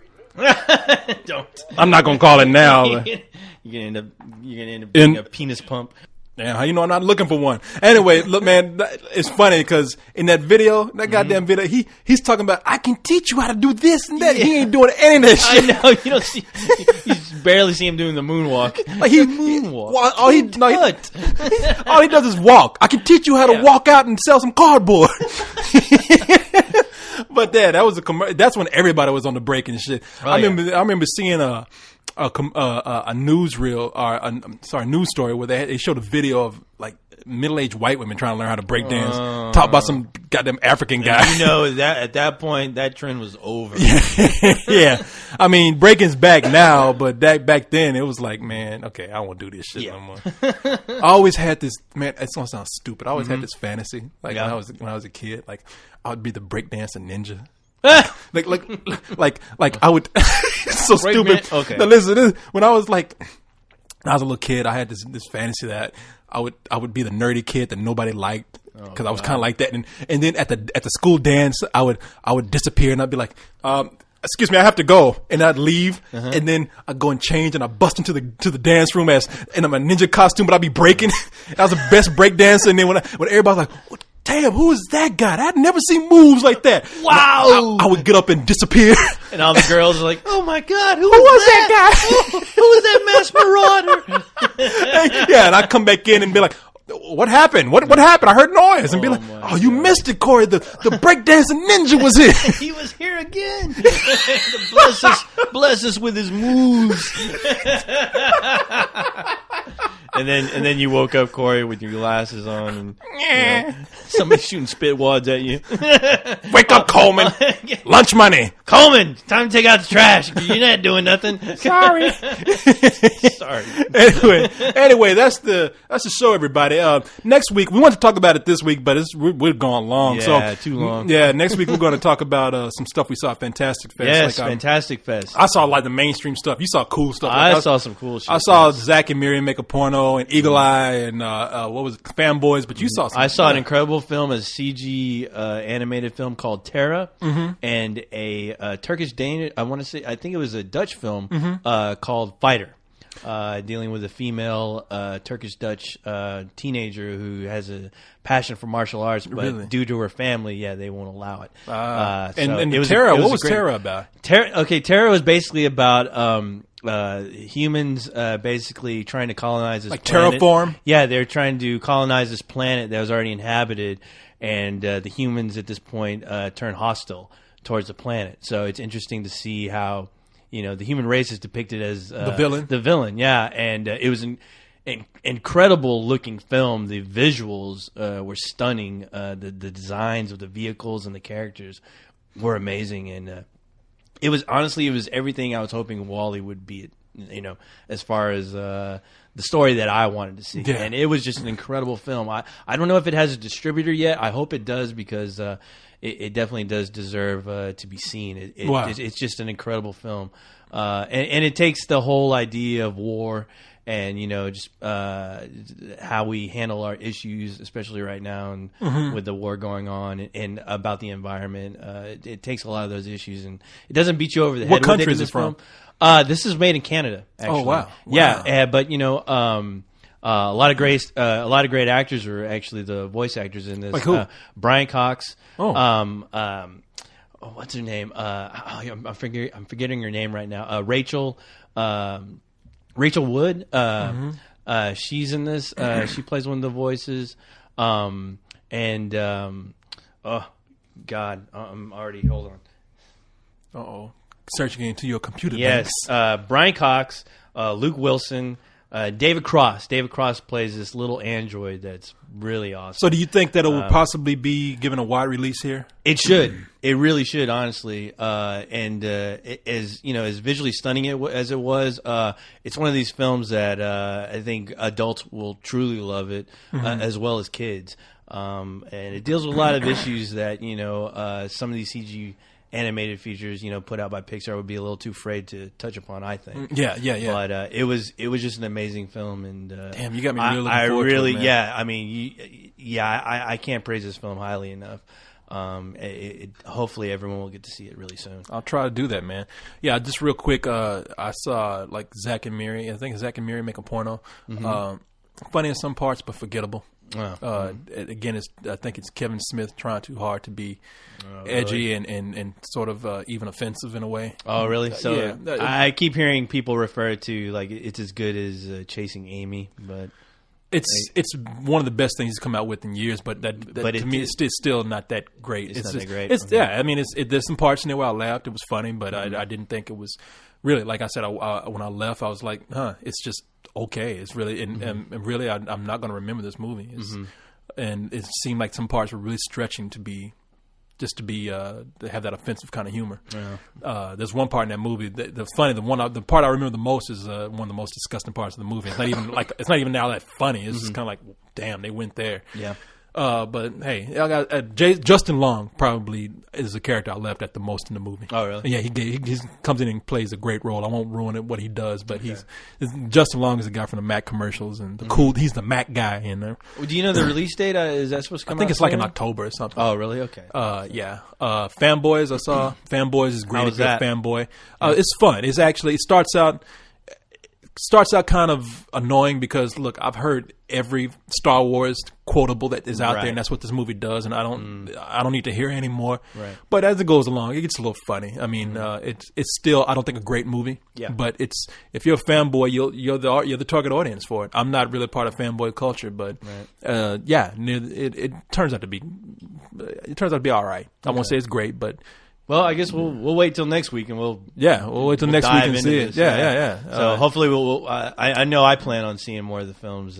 Don't. I'm not gonna call it now. You're gonna end up being a penis pump. Damn, how you know I'm not looking for one? Anyway, look, man, it's funny because in that video, that goddamn video, he's talking about, I can teach you how to do this and that. Yeah. He ain't doing any of that shit. I know. You don't see. You barely see him doing the moonwalk. Like he moonwalk. Well, all he does is walk. I can teach you how to walk out and sell some cardboard. But yeah, that was that's when everybody was on the break and shit. I remember seeing a newsreel or a news story where they showed a video of like middle-aged white women trying to learn how to break dance, talk about some goddamn African guy. You know that at that point that trend was over. Yeah, I mean breaking's back now, but back then it was like, man, okay, I don't want to do this shit no more. I always had this, man. It's gonna sound stupid. I always had this fantasy, like when I was a kid, like I would be the breakdancer ninja. like I would. It's so Break stupid. man. Okay. Now listen, when I was a little kid, I had this fantasy that I would be the nerdy kid that nobody liked because I was kind of like that, and then at the school dance, I would disappear and I'd be like, excuse me, I have to go, and I'd leave, and then I'd go and change, and I bust into the dance room in my ninja costume, but I'd be breaking. I was the best break dancer, and then when everybody's like, what? Damn, who is that guy? I'd never seen moves like that. Wow. I would get up and disappear. And all the girls are like, "Oh my God, who was that that guy? Who was that mass marauder?" Yeah, and I'd come back in and be like, what happened? What happened? I heard noise. And be like, oh, you missed it, Corey. The breakdancing ninja was here. He was here again. bless us with his moves. And then you woke up, Corey, with your glasses on, and somebody shooting spit wads at you. Wake up, Coleman! Lunch money, Coleman. Time to take out the trash. You're not doing nothing. Sorry. Sorry. Anyway, that's the show, everybody. Next week we want to talk about it this week, but we're gone long. Yeah, so too long. Yeah, next week we're going to talk about some stuff we saw at Fantastic Fest. Yes, Fantastic Fest. I saw like the mainstream stuff. You saw cool stuff. I saw some cool shit. I saw Zach and Miriam make a porno, and Eagle Eye, and what was it, Fanboys. But you saw some. I saw an incredible film, a CG animated film called Terra, and a Turkish Danish. I think it was a Dutch film called Fighter. Dealing with a female Turkish Dutch teenager who has a passion for martial arts, but due to her family, they won't allow it. And Terra, what was Terra about? Terra was basically about humans basically trying to colonize this planet. Terraform? Yeah, they're trying to colonize this planet that was already inhabited, and the humans at this point turn hostile towards the planet. So it's interesting to see how the human race is depicted as the villain. The villain, yeah, and it was an incredible looking film. The visuals were stunning. The designs of the vehicles and the characters were amazing, and it was everything I was hoping WALL-E would be as far as the story that I wanted to see. Yeah. And it was just an incredible film. I don't know if it has a distributor yet. I hope it does, because it definitely does deserve to be seen. Wow. It's just an incredible film. And it takes the whole idea of war and, just how we handle our issues, especially right now and with the war going on, and about the environment. It takes a lot of those issues, and it doesn't beat you over the head. What country with is it film. from? This is made in Canada, actually. Oh, wow. Yeah, but a lot of great actors are actually the voice actors in this. Like who? Brian Cox. Oh. What's her name? I'm forgetting her name right now. Rachel Wood. She's in this. She plays one of the voices. Oh God, I'm already. Hold on. Uh-oh. Searching into your computer. Yes, banks. Brian Cox, Luke Wilson, David Cross. David Cross plays this little android that's really awesome. So do you think that it will possibly be given a wide release here? It should. It really should, honestly. As visually stunning as it was, it's one of these films that I think adults will truly love it, as well as kids. And it deals with a lot of issues that some of these CG animated features, put out by Pixar would be a little too afraid to touch upon, I think. Yeah. But it was just an amazing film, and damn, you got me really looking forward to it, man. Yeah. I mean, I can't praise this film highly enough. Hopefully, everyone will get to see it really soon. I'll try to do that, man. Yeah, just real quick, I saw like Zack and Miri. I think Zack and Miri make a porno. Funny in some parts, but forgettable. Again, I think it's Kevin Smith trying too hard to be edgy and sort of even offensive in a way. Oh, really? So yeah. I keep hearing people refer to like it's as good as Chasing Amy, but it's one of the best things he's come out with in years. But to me, it's still not that great. It's not that great. Yeah. I mean, there's some parts in there where I laughed. It was funny, but I didn't think it was really. Like I said, when I left, I was like, it's just okay. It's really and really, I'm not going to remember this movie. And it seemed like some parts were really stretching to have that offensive kind of humor. Yeah. There's one part in that movie. The part I remember the most is one of the most disgusting parts of the movie. It's not even now that funny. It's just kind of like, damn, they went there. Yeah. But hey, I got Justin Long probably is the character I left at the most in the movie. Oh, really? Yeah, he comes in and plays a great role. I won't ruin it what he does, but Justin Long is the guy from the Mac commercials and he's the Mac guy in there. Do you know the release date? Is that supposed to come out? I think it's like in October or something. Oh, really? Okay. Yeah. Fanboys, I saw. Fanboys is great. How was that? Fanboy. It's fun. It starts out kind of annoying because look, I've heard every Star Wars quotable that is out there, and that's what this movie does, and I don't need to hear any more. Right. But as it goes along, it gets a little funny. I mean, it's still, I don't think, a great movie. Yeah. But if you're a fanboy, you're the target audience for it. I'm not really part of fanboy culture, but it turns out to be all right. I won't say it's great, but. Well, I guess we'll wait till next week and we'll wait till next week and see it. Yeah. So hopefully I know I plan on seeing more of the films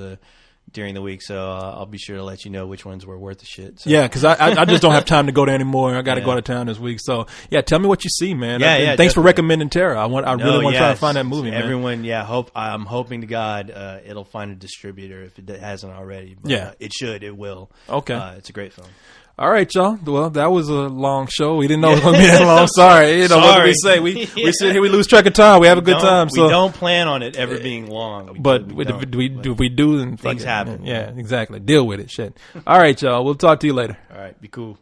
during the week, so I'll be sure to let you know which ones were worth the shit. So. Yeah, because I just don't have time to go there anymore. I got to go out of town this week. So yeah, tell me what you see, man. Thanks for recommending Terror. I really want to try to find that movie, man. Everyone, I'm hoping to God it'll find a distributor if it hasn't already. But, it should. It will. Okay, it's a great film. All right, y'all. Well, that was a long show. We didn't know it was going to be that long. Sorry. What do we say? We sit here, we lose track of time. We have a good time. So we don't plan on it ever being long. We do, then things happen. Yeah, exactly. Deal with it. Shit. All right, y'all. We'll talk to you later. All right. Be cool.